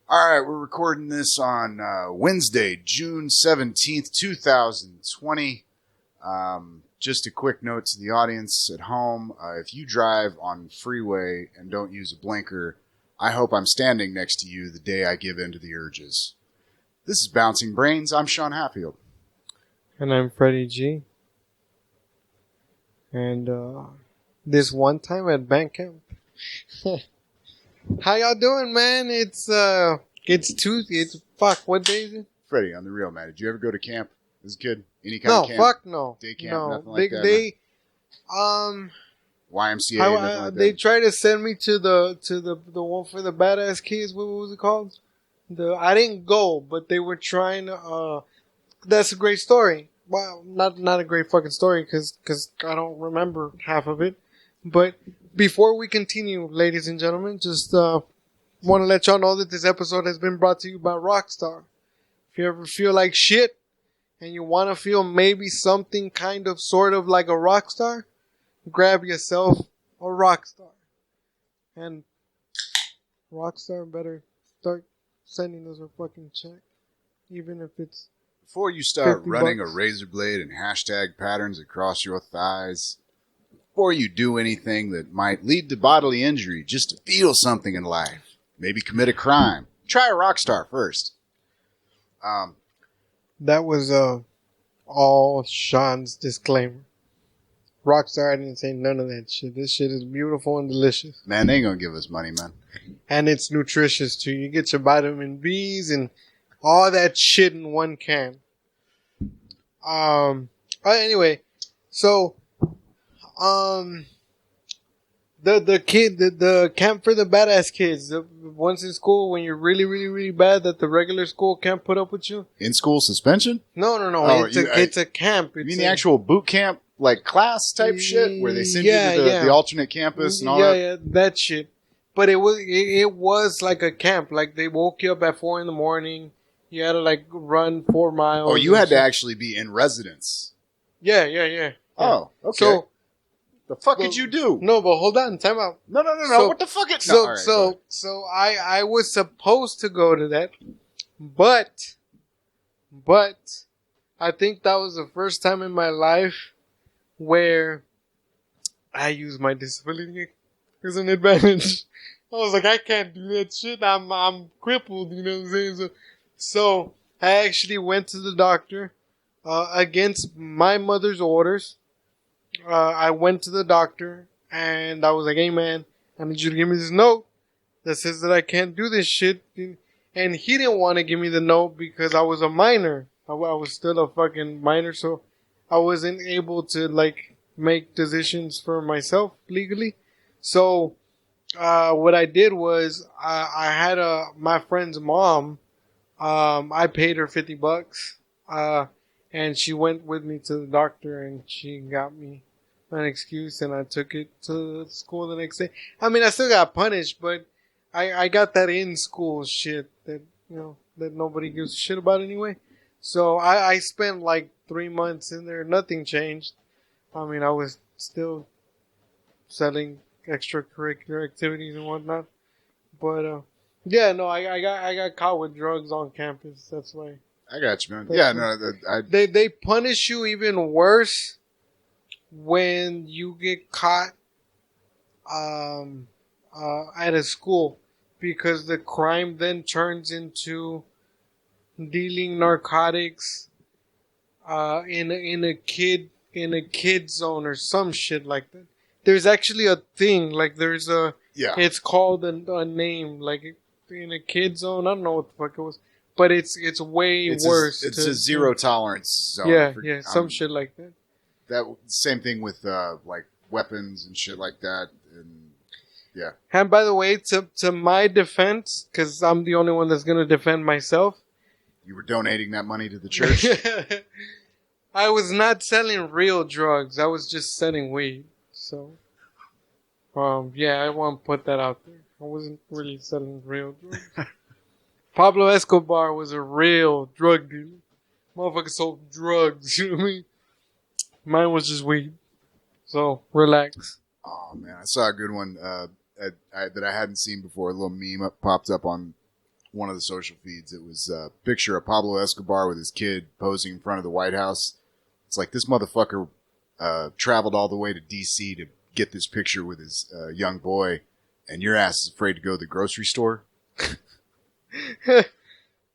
All right, we're recording this on Wednesday, June 17th, 2020. Just a quick note to the audience at home. If you drive on freeway and don't use a blinker, I hope I'm standing next to you the day I give in to the urges. This is Bouncing Brains. I'm Sean Hatfield. And I'm Freddy G. And this one time at band camp. How y'all doing, man? It's Tuesday. What day is it? Freddie, on the real, man. Did you ever go to camp as a kid? Any kind of camp? No, fuck no. Day camp, no. nothing like that? YMCA, nothing like They that? tried to send me to the one for the badass kids. What was it called? I didn't go, but they were trying to. That's a great story. Well, not a great fucking story because I don't remember half of it. But before we continue, ladies and gentlemen, just want to let y'all know that this episode has been brought to you by Rockstar. If you ever feel like shit and you want to feel maybe something kind of sort of like a rock star, grab yourself a Rockstar. And Rockstar better start sending us a fucking check, even if it's Before you start running $50. a razor blade and hashtag patterns across your thighs, before you do anything that might lead to bodily injury just to feel something in life, maybe commit a crime, try a Rockstar first. That was all Sean's disclaimer. Rockstar, I didn't say none of that shit. This shit is beautiful and delicious. Man, they ain't gonna give us money, man. And it's nutritious too. You get your vitamin B's and all that shit in one can. Anyway, so the camp for the badass kids. Once in school, when you're really, really, really bad, that the regular school can't put up with you. In school suspension? No. Oh, It's a camp. You mean the actual boot camp, like class type shit, where they send you to the alternate campus and all that? Yeah, that shit. But it was like a camp. Like they woke you up at 4 a.m. You had to like run 4 miles. Oh, you had to actually be in residence. Yeah. Oh, okay. So the fuck did you do? No, but hold on, time out. No. So- What the fuck? So I was supposed to go to that, but I think that was the first time in my life where I used my disability as an advantage. I was like, I can't do that shit. I'm crippled, you know what I'm saying? So I actually went to the doctor against my mother's orders. I went to the doctor and I was like, hey man, I need you to give me this note that says that I can't do this shit. And he didn't want to give me the note because I was a minor. I was still a fucking minor, so I wasn't able to like make decisions for myself legally. So what I did was I had my friend's mom. I paid her $50. And she went with me to the doctor and she got me an excuse and I took it to school the next day. I mean, I still got punished, but I got that in school shit that, you know, that nobody gives a shit about anyway. So I spent like 3 months in there. Nothing changed. I mean, I was still selling extracurricular activities and whatnot. But, yeah, no, I got caught with drugs on campus. That's why. I got you, man. That's Yeah, no, They punish you even worse when you get caught at a school, because the crime then turns into dealing narcotics in a kid zone or some shit like that. There's actually a thing, like there's a it's called a name, like in a kid zone. I don't know what the fuck it was. But it's way worse. It's a zero tolerance zone. Yeah, some shit like that. That same thing with like weapons and shit like that. And yeah. And by the way, to my defense, because I'm the only one that's gonna defend myself. You were donating that money to the church. I was not selling real drugs. I was just selling weed. So, yeah, I want to put that out there. I wasn't really selling real drugs. Pablo Escobar was a real drug dealer. Motherfucker sold drugs, you know what I mean? Mine was just weed. So, relax. Oh, man. I saw a good one that I hadn't seen before. A little meme popped up on one of the social feeds. It was a picture of Pablo Escobar with his kid posing in front of the White House. It's like this motherfucker traveled all the way to D.C. to get this picture with his young boy, and your ass is afraid to go to the grocery store. I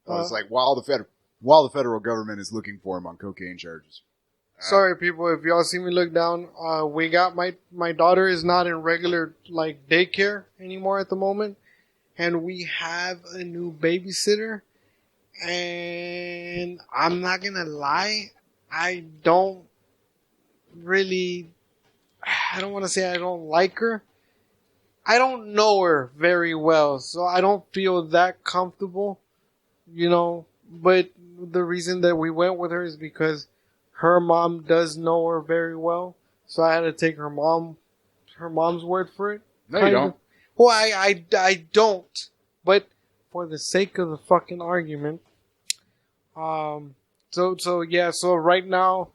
was like, while the federal government is looking for him on cocaine charges. Sorry, people, if y'all see me look down, we got my daughter is not in regular like daycare anymore at the moment, and we have a new babysitter. And I'm not gonna lie, I don't want to say I don't like her. I don't know her very well, so I don't feel that comfortable, But the reason that we went with her is because her mom does know her very well, so I had to take her mom's word for it. No, you don't. Well, I don't, but for the sake of the fucking argument, so right now,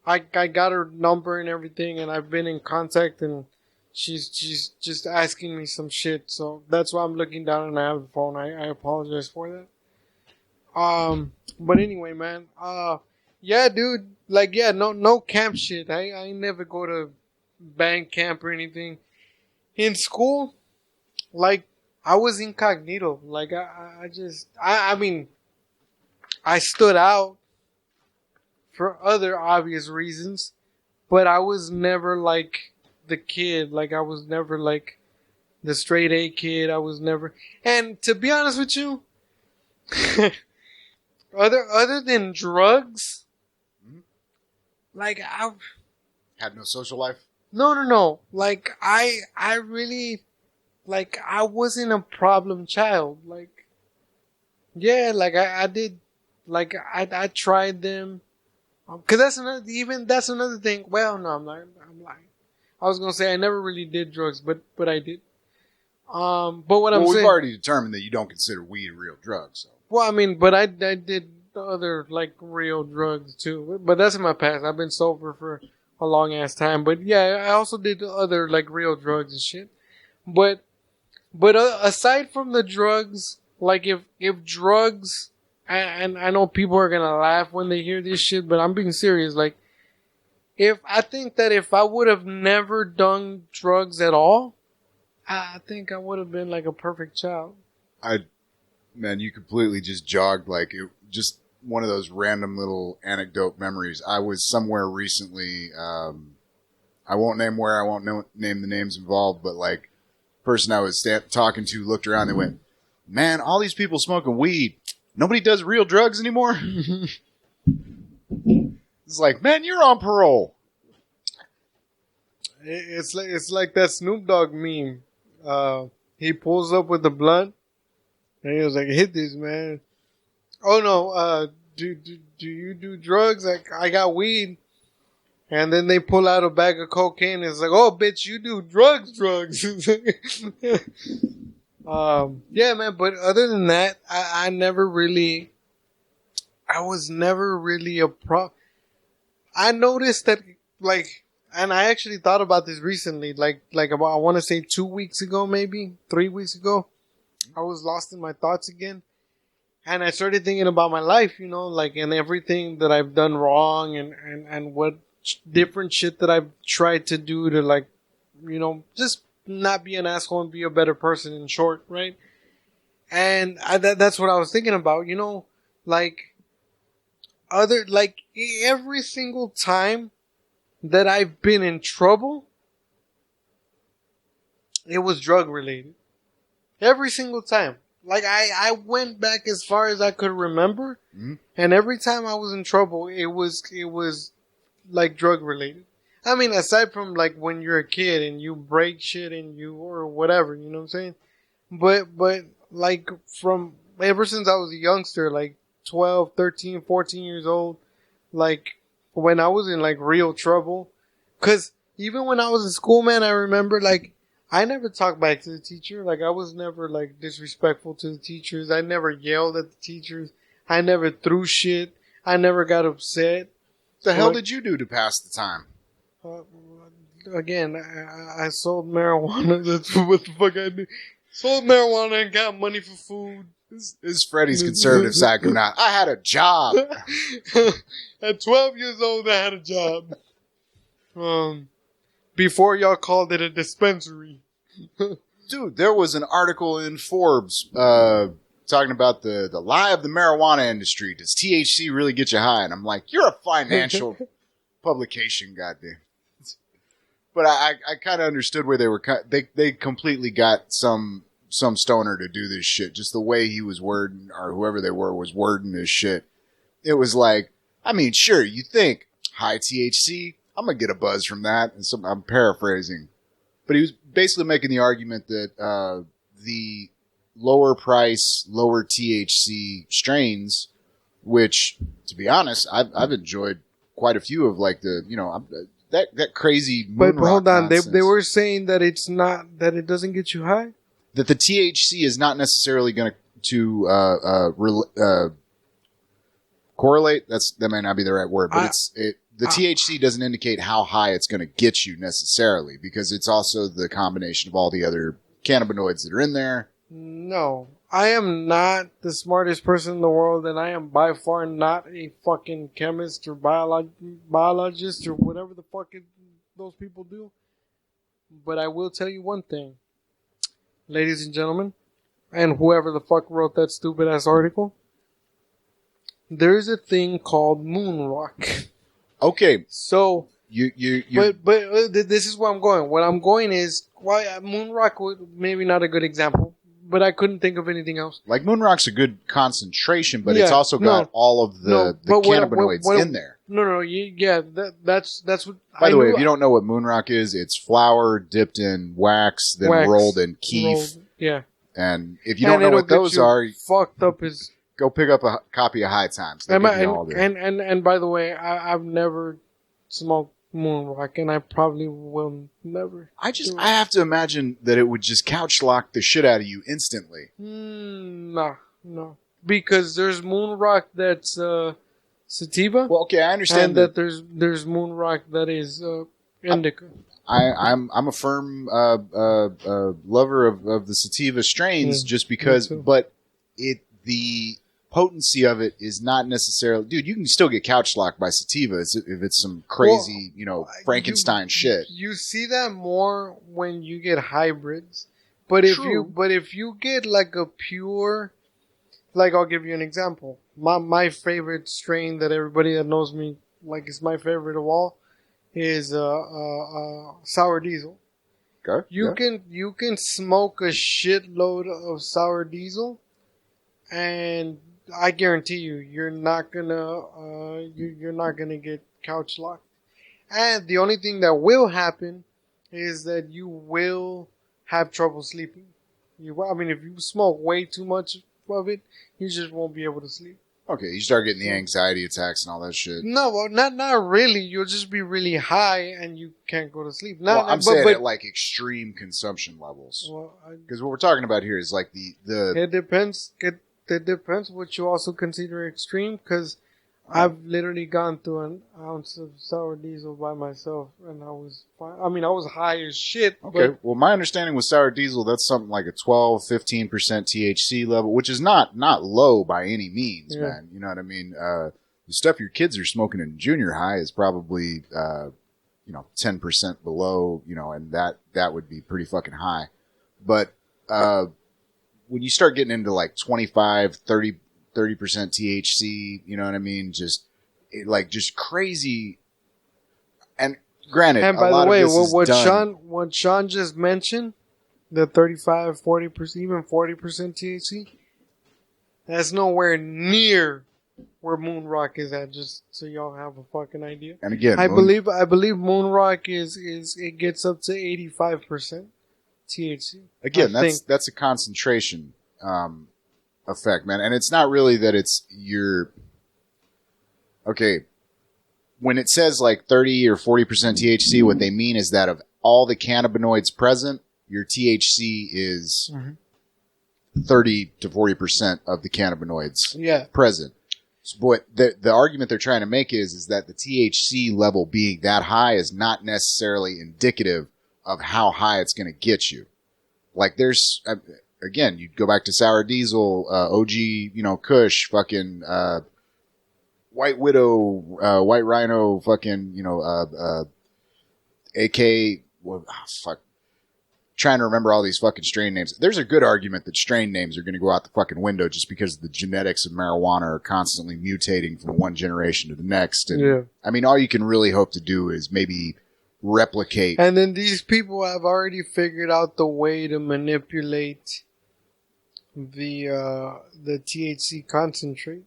I got her number and everything, and I've been in contact, and she's just asking me some shit, so that's why I'm looking down and I have the phone. I apologize for that. But anyway, man, yeah, dude, no camp shit. I never go to band camp or anything. In school, I was incognito. I mean, I stood out for other obvious reasons, but I was never like the kid. I was never like the straight A kid. I was never, and to be honest with you, other than drugs, I had no social life. No. I really, I wasn't a problem child. I did, I tried them. Cause that's another thing. Well, no, I'm lying. I was gonna say I never really did drugs, but I did. But what I'm saying, we've already determined that you don't consider weed real drugs. So. Well, I mean, but I did other real drugs too. But that's in my past. I've been sober for a long ass time. But yeah, I also did other real drugs and shit. But aside from the drugs, if drugs, and I know people are gonna laugh when they hear this shit, but I'm being serious. If I think that if I would have never done drugs at all, I think I would have been a perfect child. Man, you completely just jogged just one of those random little anecdote memories. I was somewhere recently. I won't name where. I won't name the names involved, but person I was talking to looked around. They went, "Man, all these people smoking weed. Nobody does real drugs anymore." It's man, you're on parole. It's like that Snoop Dogg meme. He pulls up with the blunt, and he was like, "Hit this, man." Oh no, do you do drugs? I got weed. And then they pull out a bag of cocaine. And it's oh, bitch, you do drugs. Yeah, man. But other than that, I was never really a pro. I noticed that, and I actually thought about this recently, about, I want to say 2 weeks ago, maybe 3 weeks ago, I was lost in my thoughts again. And I started thinking about my life, and everything that I've done wrong and what different shit that I've tried to do to just not be an asshole and be a better person, in short, right? And that's what I was thinking about, every single time that I've been in trouble, it was drug related. Every single time. I went back as far as I could remember, and every time I was in trouble, it was drug related. I mean, aside from when you're a kid and you break shit and or whatever, you know what I'm saying? But from ever since I was a youngster, 12, 13, 14 years old, when I was in real trouble, cause even when I was in school, man, I remember I never talked back to the teacher. I was never disrespectful to the teachers. I never yelled at the teachers. I never threw shit. I never got upset. The hell did you do to pass the time? Again, I sold marijuana. That's what the fuck I did. Sold marijuana and got money for food. This is Freddy's conservative side coming out. I had a job. At 12 years old, I had a job. Before y'all called it a dispensary. Dude, there was an article in Forbes talking about the lie of the marijuana industry. Does THC really get you high? And I'm like, you're a financial publication, goddamn. But I kind of understood where they were. They completely got some stoner to do this shit. Just the way he was wording, or whoever they were was wording this shit. It was like, I mean, sure, you think high THC, I'm gonna get a buzz from that. And I'm paraphrasing, but he was basically making the argument that the lower price, lower THC strains, which, to be honest, I've enjoyed quite a few of, like that crazy moon but hold rock on, nonsense. they were saying that it's not, that it doesn't get you high. That the THC is not necessarily going to correlate. That may not be the right word, but the THC doesn't indicate how high it's going to get you necessarily, because it's also the combination of all the other cannabinoids that are in there. No, I am not the smartest person in the world, and I am by far not a fucking chemist or biologist or whatever the fuck those people do. But I will tell you one thing, ladies and gentlemen, and whoever the fuck wrote that stupid ass article, there's a thing called moon rock. Okay, so but this is where I'm going. What I'm going is, why moon rock would maybe not a good example, but I couldn't think of anything else. Like moon rock's a good concentration, but it's also got all of the cannabinoids in there. That's what. By the way, if you don't know what moon rock is, it's flour dipped in wax, then rolled in keef. Yeah. And if you don't know what those are, fucked up is. Go pick up a copy of High Times. And by the way, I've never smoked moon rock, and I probably will never. I have to imagine that it would just couch lock the shit out of you instantly. No, because there's moon rock that's sativa. Well, okay, I understand that there's moon rock that is indica. I'm a firm lover of the sativa strains, just because, but the potency of it is not necessarily, dude. You can still get couch locked by sativa if it's some crazy, Frankenstein shit. You see that more when you get hybrids, but if you get like a pure, like, I'll give you an example. My favorite strain that everybody that knows me, like, is my favorite of all, is sour diesel. Okay. You can smoke a shitload of sour diesel, and I guarantee you're not gonna get couch locked. And the only thing that will happen is that you will have trouble sleeping. If you smoke way too much of it, you just won't be able to sleep. Okay, you start getting the anxiety attacks and all that shit. No, well, not really. You'll just be really high and you can't go to sleep. I'm saying at like extreme consumption levels. Because what we're talking about here is like the. It depends. It depends what you also consider extreme, because I've literally gone through an ounce of sour diesel by myself, and I was fine. I was high as shit. Okay, well, my understanding with sour diesel, that's something like a 12-15% THC level, which is not low by any means, man. You know what I mean? The stuff your kids are smoking in junior high is probably 10% below, and that would be pretty fucking high. But when you start getting into like 25-30% THC, you know what I mean? Just crazy. And granted, and by the way, what Sean just mentioned, the 35, 40%, even 40% THC, that's nowhere near where moon rock is at. Just so y'all have a fucking idea. And again, I believe moon rock is it gets up to 85% THC. Again, that's a concentration effect, man. And it's not really that it's okay. When it says like 30 or 40% THC, what they mean is that of all the cannabinoids present, your THC is 30 to 40% of the cannabinoids present. But the argument they're trying to make is that the THC level being that high is not necessarily indicative of how high it's going to get you. Like there's, again, you'd go back to Sour Diesel, OG, Kush, fucking, White Widow, White Rhino, fucking, AK, well, fuck. Trying to remember all these fucking strain names. There's a good argument that strain names are going to go out the fucking window just because the genetics of marijuana are constantly mutating from one generation to the next. And Yeah. I mean, all you can really hope to do is maybe replicate. And then these people have already figured out the way to manipulate the THC concentrate.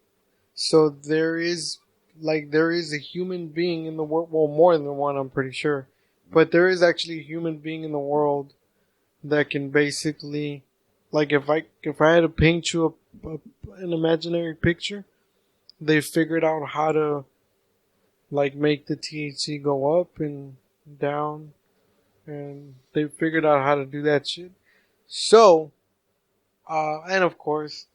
So there is a human being in the world. Well, more than one, I'm pretty sure. But there is actually a human being in the world that can basically, like, if I had to paint you an imaginary picture, they figured out how to, like, make the THC go up and down, and they figured out how to do that shit. So, and of course,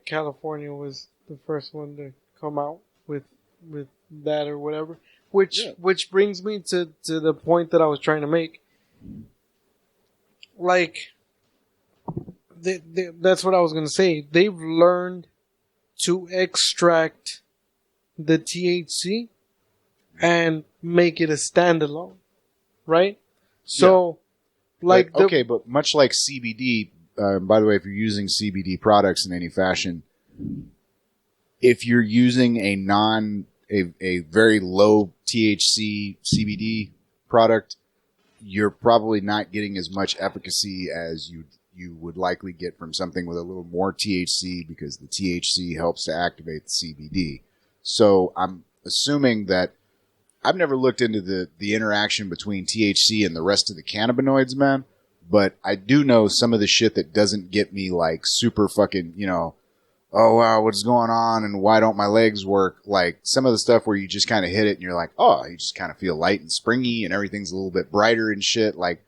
California was the first one to come out with that or whatever, which brings me to the point that I was trying to make. Like, that's what I was going to say. They've learned to extract the THC and make it a standalone, right? So, but much like CBD, by the way, if you're using CBD products in any fashion, if you're using a very low THC CBD product, you're probably not getting as much efficacy as you would likely get from something with a little more THC, because the THC helps to activate the CBD. So I'm assuming that I've never looked into the interaction between THC and the rest of the cannabinoids, man. But I do know some of the shit that doesn't get me like super fucking, oh wow, what's going on and why don't my legs work? Like some of the stuff where you just kind of hit it and you're like, oh, you just kind of feel light and springy and everything's a little bit brighter and shit. Like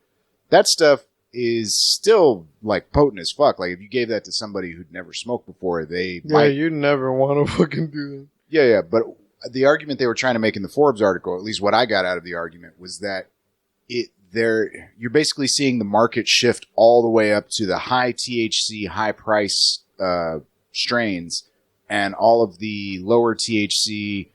that stuff is still like potent as fuck. Like if you gave that to somebody who'd never smoked before, you'd never want to fucking do that. Yeah, but the argument they were trying to make in the Forbes article, at least what I got out of the argument, was that you're basically seeing the market shift all the way up to the high THC, high price strains, and all of the lower THC.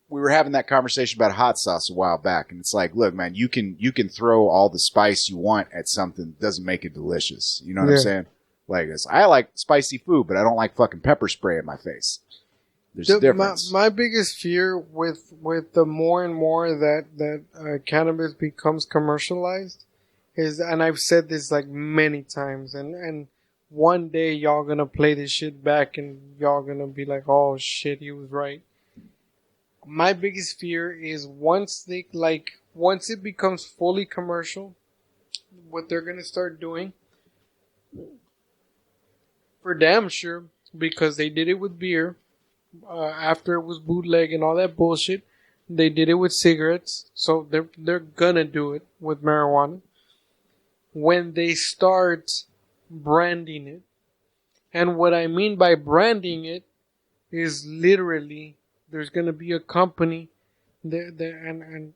We were having that conversation about hot sauce a while back, and it's like, look, man, you can throw all the spice you want at something that doesn't make it delicious. You know what I'm saying? Like, I like spicy food, but I don't like fucking pepper spray in my face. There's a difference. My biggest fear with the more and more that cannabis becomes commercialized is, and I've said this like many times, and one day y'all gonna play this shit back and y'all gonna be like, oh shit, he was right. My biggest fear is once it becomes fully commercial, what they're gonna start doing, for damn sure, because they did it with beer. After it was bootleg and all that bullshit, they did it with cigarettes. So they're gonna do it with marijuana. When they start branding it, and what I mean by branding it is literally there's gonna be a company and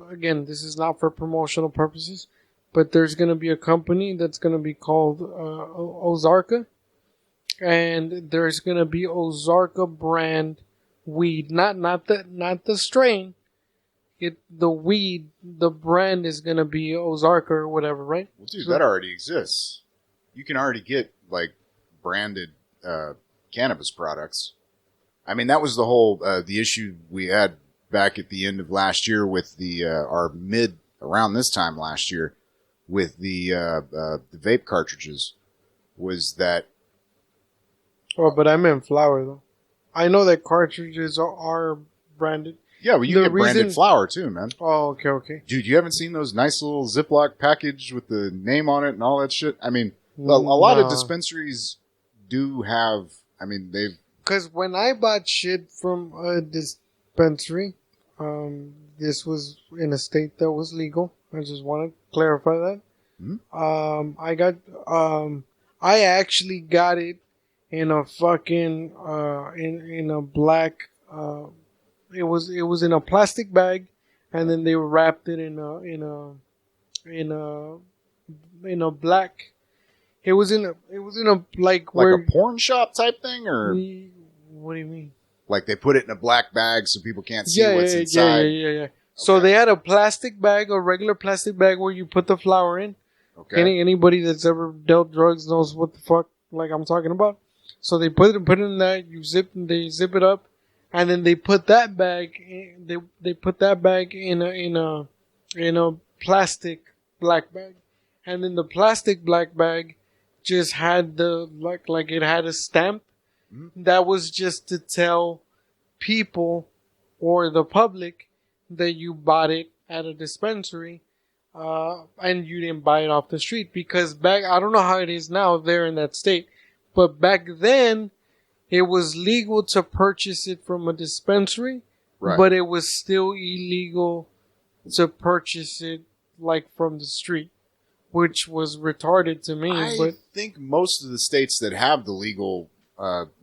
again, this is not for promotional purposes, but there's gonna be a company that's gonna be called Ozarka. And there's gonna be Ozarka brand weed, not the strain. The weed, the brand is gonna be Ozarka or whatever, right? Well, dude, that already exists. You can already get like branded cannabis products. I mean, that was the whole the issue we had back at the end of last year with around this time last year with the vape cartridges, was that. Oh, but I meant flour, though. I know that cartridges are branded. Yeah, well, you get branded flour, too, man. Oh, okay. Dude, you haven't seen those nice little Ziploc package with the name on it and all that shit? I mean, a lot of dispensaries do have, they've... Because when I bought shit from a dispensary, this was in a state that was legal. I just want to clarify that. Mm-hmm. I actually got it in a fucking in a black it was in a plastic bag, and then they wrapped it in a black. It was in a like Like where. a porn shop type thing, or What do you mean? like they put it in a black bag so people can't see Yeah, what's yeah, inside? yeah. So they had a plastic bag, a regular plastic bag where you put the flour in. Okay. Anybody that's ever dealt drugs knows what the fuck like I'm talking about. So they put it in that. They zip it up, and then they put that bag. They put that bag in a plastic black bag, and then the plastic black bag just had the like it had a stamp that was just to tell people or the public that you bought it at a dispensary, and you didn't buy it off the street. Because I don't know how it is now there in that state, but back then it was legal to purchase it from a dispensary, Right. but it was still illegal to purchase it like from the street, which was retarded to me. I think most of the states that have the legal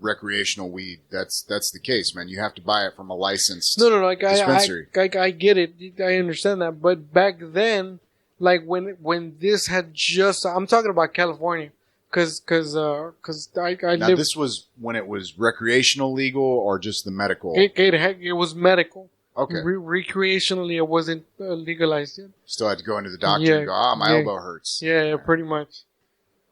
recreational weed, that's the case, man. You have to buy it from a licensed No, like dispensary. I get it. I understand that. But back then, like when this had just, I'm talking about California, cause I Now, lived. this was when it was recreational legal or just the medical? It was medical. Okay. Recreationally, it wasn't legalized yet. Still had to go into the doctor and go, my elbow hurts. Yeah, pretty much.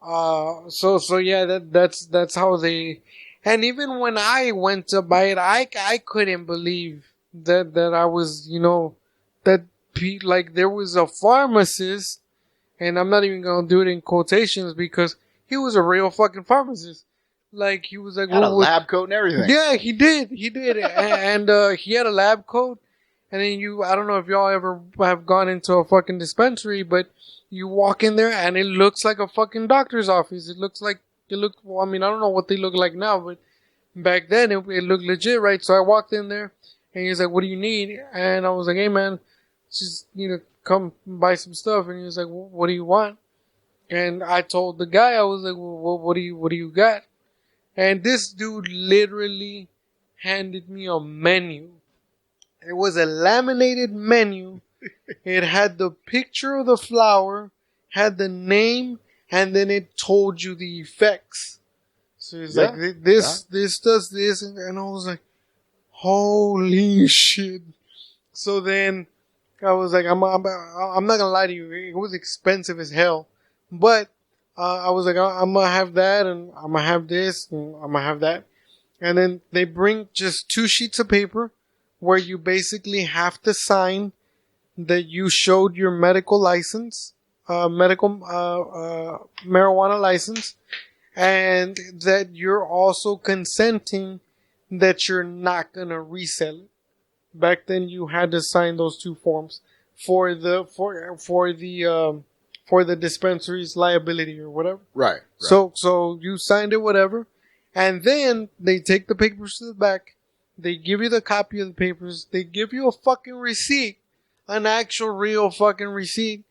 So yeah, that's how they. And even when I went to buy it, I couldn't believe that I was, that like there was a pharmacist, and I'm not even gonna do it in quotations because he was a real fucking pharmacist. Like he was like Had a lab coat and everything. Yeah, he did, and he had a lab coat. And then I don't know if y'all ever have gone into a fucking dispensary, but you walk in there and it looks like a fucking doctor's office. Well, I mean, I don't know what they look like now, but back then it looked legit, right? So I walked in there and he's like, "What do you need?" And I was like, "Hey man, just, come buy some stuff." And he was like, well, "What do you want?" And I told the guy, I was like, "Well, what do you got?" And this dude literally handed me a menu. It was a laminated menu. It had the picture of the flower, had the name, and then it told you the effects. So it's like, this does this, and I was like, holy shit. So then I was like, I'm not gonna lie to you, it was expensive as hell. But I was like, I'm gonna have that, and I'm gonna have this, and I'm gonna have that. And then they bring just 2 sheets of paper where you basically have to sign that you showed your medical license, marijuana license, and that you're also consenting that you're not gonna resell it. Back then, you had to sign those 2 forms for the dispensary's liability or whatever. Right. So you signed it, whatever, and then they take the papers to the back. They give you the copy of the papers. They give you a fucking receipt, an actual real fucking receipt,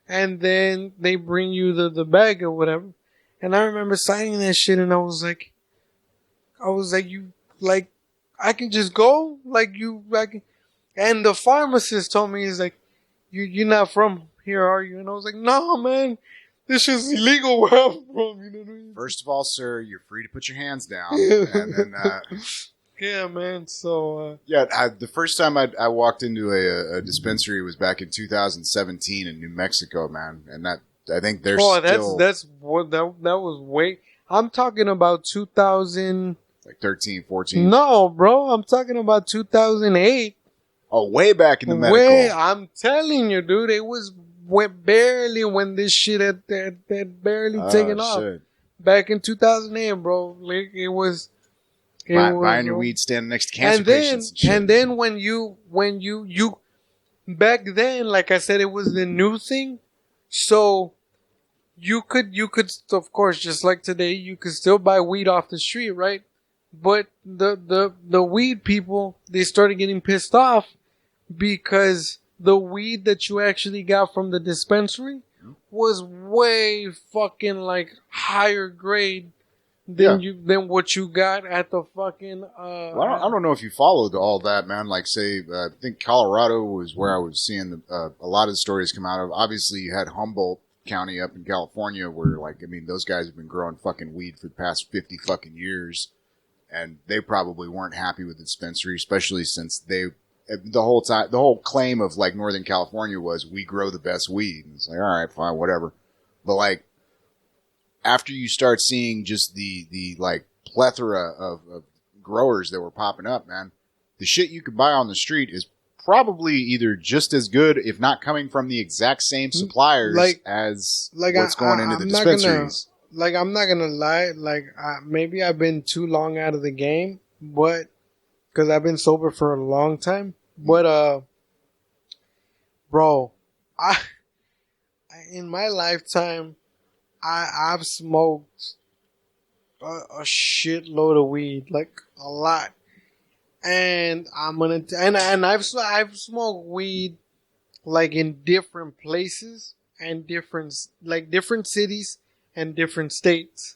and then they bring you the bag or whatever. And I remember signing that shit, and I was like, you, like, I can just go, like, and the pharmacist told me, he's like, you're not from here, are you? And I was like, no, man, this is illegal where I'm from. You know what I mean? First of all, sir, you're free to put your hands down, and then. Yeah, man. So the first time I walked into a dispensary was back in 2017 in New Mexico, man, and that I think there's that's what that was way. I'm talking about 2000, like 13, 14. No, bro, I'm talking about 2008. Oh, way back in the medical. I'm telling you, dude, it was barely when this shit had barely taken off. Shit. Back in 2008, bro, like it was. Buying your weed standing next to cancer patients. And then when you back then, like I said, it was the new thing. So you could of course, just like today, you could still buy weed off the street, right? But the weed people, they started getting pissed off because the weed that you actually got from the dispensary was way fucking like higher grade than what you got at the fucking. Well, I don't know if you followed all that, man. Like, say, I think Colorado was where I was seeing a lot of the stories come out of. Obviously, you had Humboldt, County up in California, where like, I mean, those guys have been growing fucking weed for the past 50 fucking years, and they probably weren't happy with the dispensary, especially since the whole claim of like Northern California was we grow the best weed. And it's like, all right, fine, whatever. But like, after you start seeing just the like plethora of growers that were popping up, man, the shit you could buy on the street is probably either just as good, if not coming from the exact same suppliers as what's going into the dispensaries. I'm not gonna lie. Maybe I've been too long out of the game, but because I've been sober for a long time. But bro, in my lifetime, I've smoked a shitload of weed, like a lot. And I've smoked weed like in different places and different cities and different states.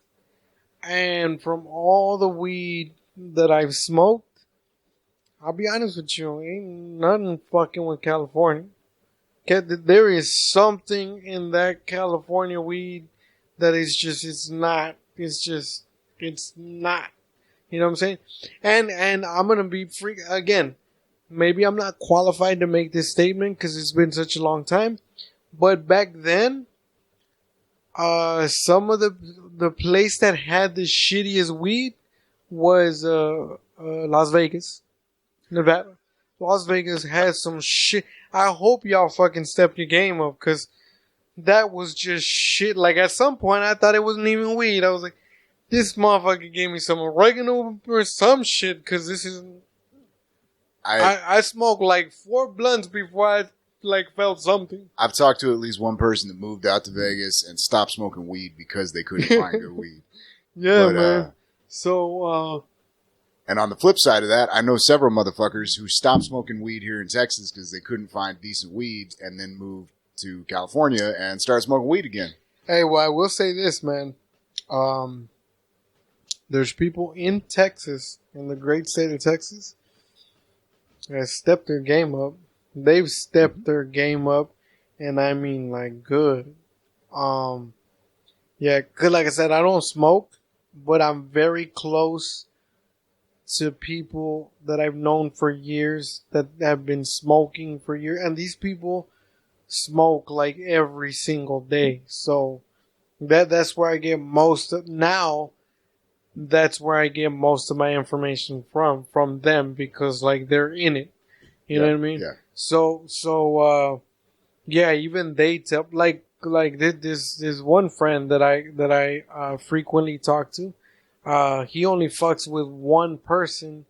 And from all the weed that I've smoked, I'll be honest with you, ain't nothing fucking with California. There is something in that California weed that is just, it's not. You know what I'm saying? And I'm going to be free again. Maybe I'm not qualified to make this statement because it's been such a long time. But back then, some of the place that had the shittiest weed was Las Vegas, Nevada. Las Vegas had some shit. I hope y'all fucking stepped your game up because that was just shit. Like at some point, I thought it wasn't even weed. I was like, this motherfucker gave me some oregano or some shit because this is. I smoked like 4 blunts before I like felt something. I've talked to at least one person that moved out to Vegas and stopped smoking weed because they couldn't find good weed. Yeah, man. So. And on the flip side of that, I know several motherfuckers who stopped smoking weed here in Texas because they couldn't find decent weed, and then moved to California and started smoking weed again. Hey, well, I will say this, man. There's people in Texas, in the great state of Texas, that stepped their game up. They've stepped their game up, and I mean like good. Yeah, cause like I said, I don't smoke, but I'm very close to people that I've known for years that have been smoking for years, and these people smoke like every single day. So that's where I get most of now. That's where I get most of my information from them because like they're in it. You know what I mean? Yeah. So yeah, even they tell like this one friend that I frequently talk to. He only fucks with one person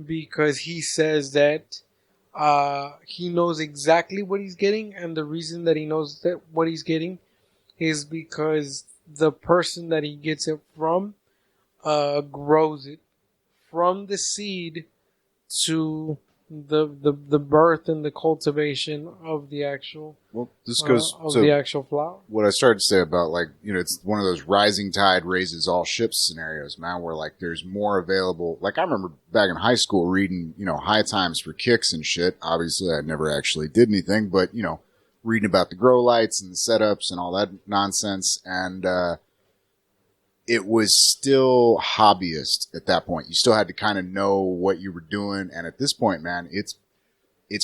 because he says that he knows exactly what he's getting, and the reason that he knows that what he's getting is because the person that he gets it from grows it from the seed to the birth and the cultivation of the actual the actual flower. What I started to say about like, you know, it's one of those rising tide raises all ships scenarios, man, where like there's more available. Like I remember back in high school reading, you know, High Times for Kicks and shit. Obviously I never actually did anything, but you know, reading about the grow lights and the setups and all that nonsense. And it was still hobbyist at that point. You still had to kind of know what you were doing. And at this point, man, it's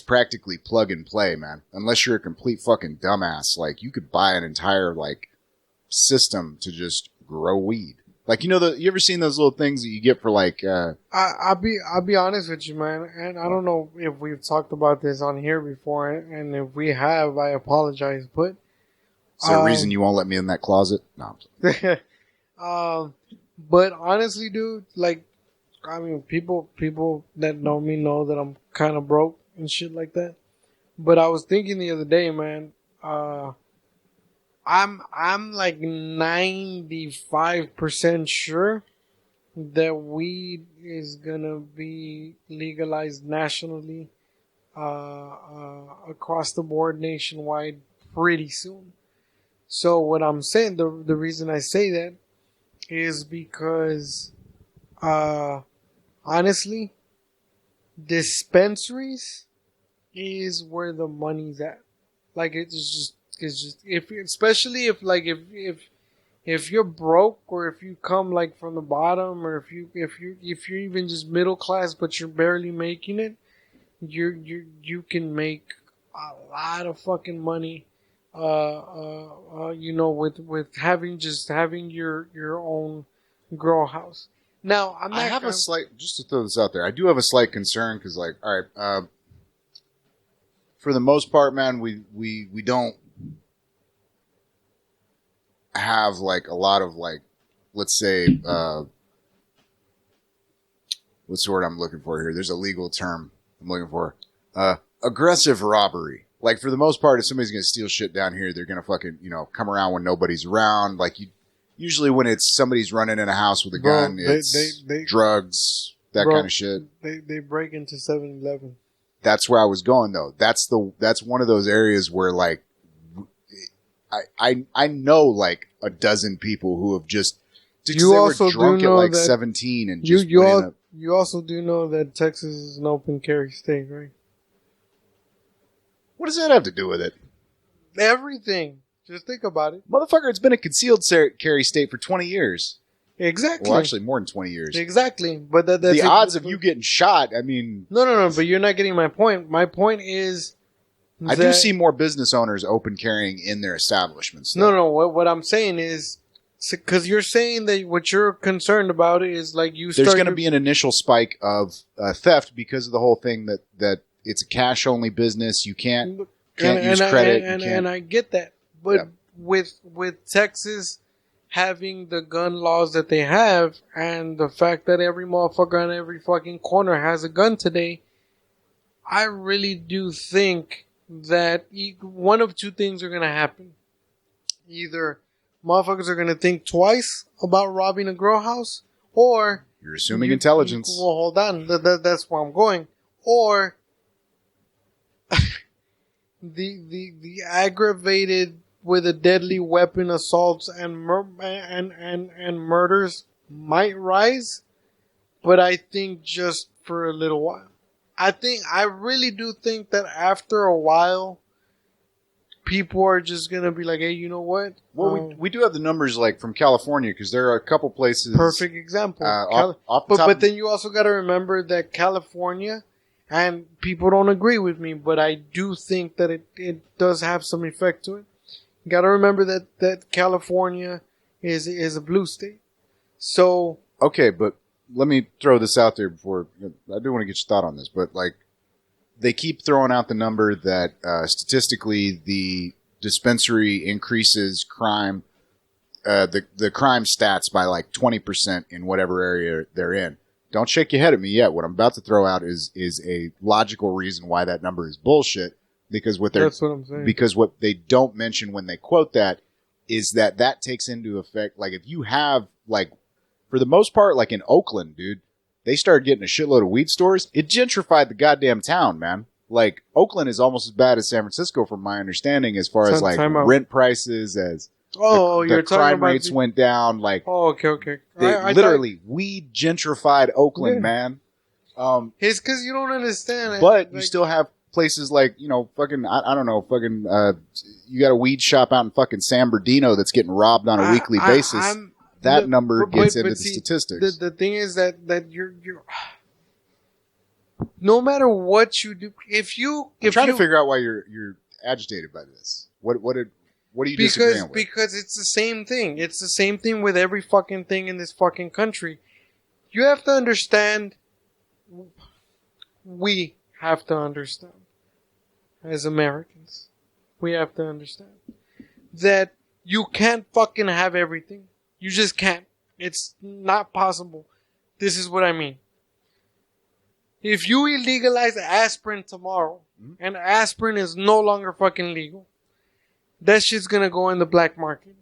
practically plug and play, man. Unless you're a complete fucking dumbass. Like, you could buy an entire, like, system to just grow weed. Like, you know, you ever seen those little things that you get for, like... I'll be honest with you, man. And I don't know if we've talked about this on here before. And if we have, I apologize. But... Is there a reason you won't let me in that closet? No. But honestly, dude, like, I mean, people that know me know that I'm kind of broke and shit like that. But I was thinking the other day, man, I'm like 95% sure that weed is gonna be legalized nationally, across the board nationwide pretty soon. So what I'm saying, the reason I say that is because, honestly, dispensaries is where the money's at. Like, it's just, just especially if you're broke, or if you come like from the bottom, or if you're even just middle class but you're barely making it, you can make a lot of fucking money, with having your own grow house. Now, I have a slight, just to throw this out there, I do have a slight concern because, like, all right, for the most part, man, we don't have like a lot of, like, let's say, what's the word I'm looking for here? There's a legal term I'm looking for. Aggressive robbery. Like, for the most part, if somebody's going to steal shit down here, they're going to fucking, come around when nobody's around. Like, usually when it's somebody's running in a house with a gun, it's drugs, that kind of shit. They break into 7-Eleven. That's where I was going, though. That's one of those areas where, like, I know, like, a dozen people who have just, because they were drunk at like 17 and just you also do know that Texas is an open carry state, right? What does that have to do with it? Everything. Just think about it. Motherfucker, it's been a concealed carry state for 20 years. Exactly. Well, actually, more than 20 years. Exactly. But that's the odds of you getting shot, I mean... No, but you're not getting my point. My point is... I do see more business owners open carrying in their establishments. Though. No. What I'm saying is... Because you're saying that what you're concerned about is like you start... There's going to be an initial spike of theft because of the whole thing that it's a cash-only business. You can't use credit. And I get that. But with Texas having the gun laws that they have, and the fact that every motherfucker on every fucking corner has a gun today, I really do think that one of two things are going to happen. Either motherfuckers are going to think twice about robbing a grow house, or... You're assuming intelligence. Well, hold on. That's where I'm going. Or... the aggravated with a deadly weapon assaults and murders might rise, but I think just for a little while. I really do think that after a while, people are just gonna be like, "Hey, you know what?" Well, we do have the numbers like from California, because there are a couple places. Perfect example. But then you also got to remember that California. And people don't agree with me, but I do think that it does have some effect to it. You got to remember that California is a blue state. So... Okay, but let me throw this out there before... I do want to get your thought on this, but, like, they keep throwing out the number that statistically the dispensary increases crime, the crime stats by like 20% in whatever area they're in. Don't shake your head at me yet. What I'm about to throw out is a logical reason why that number is bullshit. Because that's what I'm saying. Because what they don't mention when they quote that is that takes into effect, like, if you have, like, for the most part, like in Oakland, dude, they started getting a shitload of weed stores. It gentrified the goddamn town, man. Like, Oakland is almost as bad as San Francisco, from my understanding, as far as like rent prices, as you're the crime rates went down. Like, okay. They literally weed gentrified Oakland, man. It's because you don't understand. But you still have places like, fucking, I don't know, fucking, you got a weed shop out in fucking San Bernardino that's getting robbed on a weekly basis. That number gets into the statistics. The thing is that you're no matter what you do, I'm trying to figure out why you're agitated by this. What are you disagreeing with? Because it's the same thing. It's the same thing with every fucking thing in this fucking country. You have to understand. We have to understand. As Americans. We have to understand. That you can't fucking have everything. You just can't. It's not possible. This is what I mean. If you illegalize aspirin tomorrow, and aspirin is no longer fucking legal, that shit's gonna go in the black market.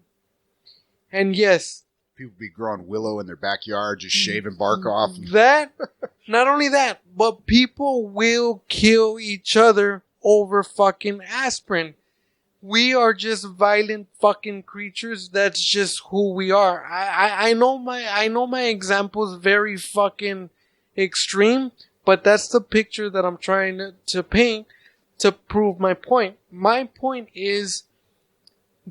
And yes, people be growing willow in their backyard, just shaving bark off. That, not only that, but people will kill each other over fucking aspirin. We are just violent fucking creatures. That's just who we are. I know my example is very fucking extreme, but that's the picture that I'm trying to paint to prove my point. My point is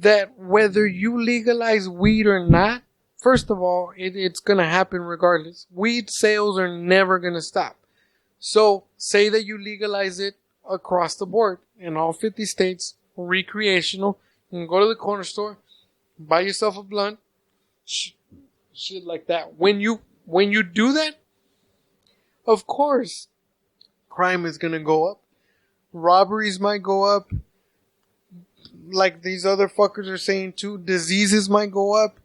that whether you legalize weed or not, first of all, it's going to happen regardless. Weed sales are never going to stop. So say that you legalize it across the board in all 50 states, recreational. You can go to the corner store, buy yourself a blunt, shit like that. When you do that, of course, crime is going to go up. Robberies might go up. Like these other fuckers are saying too, diseases might go up.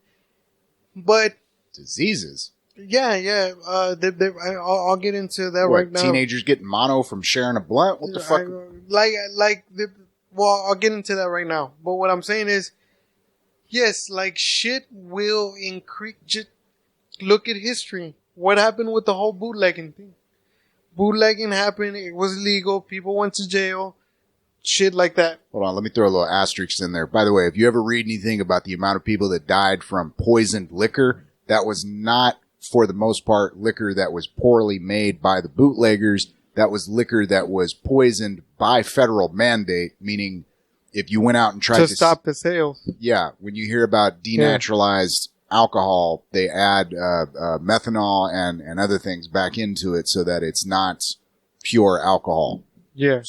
But diseases? Yeah. I'll get into that right now. Teenagers getting mono from sharing a blunt? What the fuck? Well, I'll get into that right now. But what I'm saying is, yes, like shit will increase. Just look at history. What happened with the whole bootlegging thing? Bootlegging happened. It was legal. People went to jail. Shit like that. Hold on, let me throw a little asterisk in there. By the way, if you ever read anything about the amount of people that died from poisoned liquor, that was not, for the most part, liquor that was poorly made by the bootleggers. That was liquor that was poisoned by federal mandate, meaning if you went out and tried to stop the sales. Yeah, when you hear about denaturalized alcohol, they add methanol and other things back into it so that it's not pure alcohol. Yeah.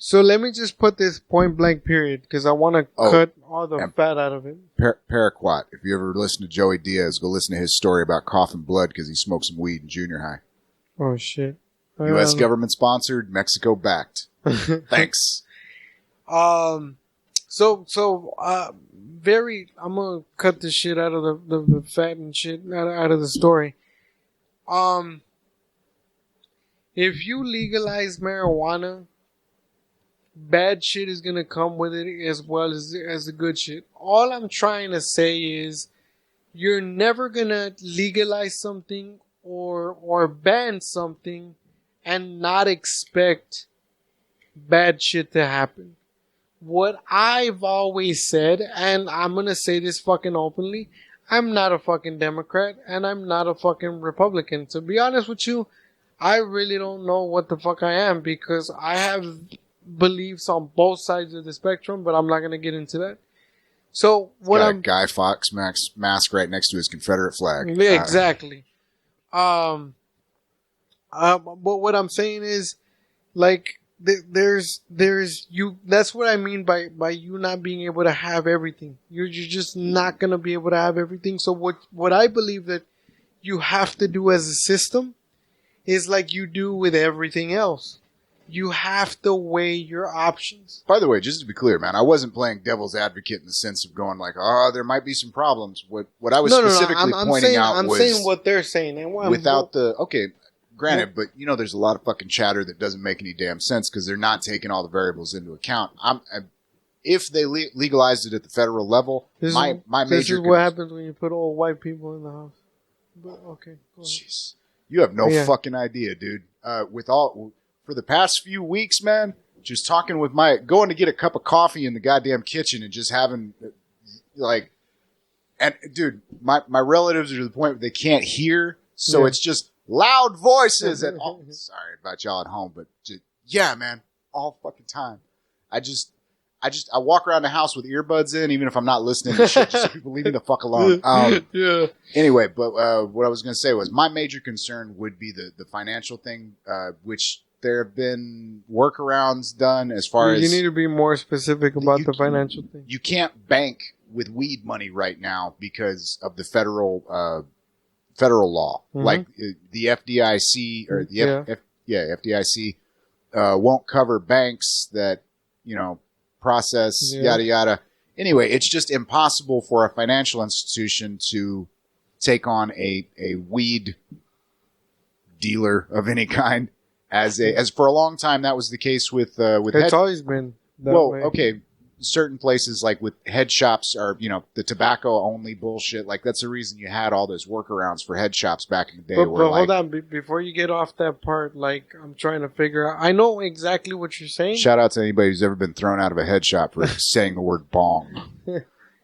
So let me just put this point blank period because I want to cut all the fat out of it. Paraquat. If you ever listen to Joey Diaz, go listen to his story about coughing blood because he smoked some weed in junior high. Oh, shit. U.S. government sponsored, Mexico backed. Thanks. I'm gonna cut this shit out of the fat and shit out of the story. If you legalize marijuana, bad shit is gonna come with it as well as the good shit. All I'm trying to say is you're never gonna legalize something or ban something and not expect bad shit to happen. What I've always said, and I'm gonna say this fucking openly, I'm not a fucking Democrat and I'm not a fucking Republican. To be honest with you, I really don't know what the fuck I am because I have beliefs on both sides of the spectrum, but I'm not gonna get into that. So what I'm Guy Fawkes mask right next to his Confederate flag. Exactly. But what I'm saying is, like, there's you. That's what I mean by you not being able to have everything. You're just not gonna be able to have everything. So what I believe that you have to do as a system is like you do with everything else. You have to weigh your options. By the way, just to be clear, man, I wasn't playing devil's advocate in the sense of going like, oh, there might be some problems. What I was specifically pointing out was... I'm saying what they're saying. Granted, but there's a lot of fucking chatter that doesn't make any damn sense because they're not taking all the variables into account. If they legalized it at the federal level, this is what happens when you put old white people in the house. But, okay, go ahead. Jeez. You have no fucking idea, dude. For the past few weeks, man, just talking with going to get a cup of coffee in the goddamn kitchen and just having, dude, my relatives are to the point where they can't hear, so it's just loud voices and sorry about y'all at home, but man, all fucking time. I walk around the house with earbuds in, even if I'm not listening to shit, just so people leave me the fuck alone. Anyway, but what I was going to say was my major concern would be the financial thing, which there have been workarounds done as far as... You need to be more specific about the financial thing. You can't bank with weed money right now because of the federal law. Mm-hmm. Like the FDIC or FDIC won't cover banks that, process yada yada. Anyway, it's just impossible for a financial institution to take on a weed dealer of any kind. As for a long time, that was the case with it's always been that way. Okay, certain places like with head shops are the tobacco only bullshit. Like that's the reason you had all those workarounds for head shops back in the day. But hold on, before you get off that part, like I'm trying to figure out. I know exactly what you're saying. Shout out to anybody who's ever been thrown out of a head shop for saying the word bong.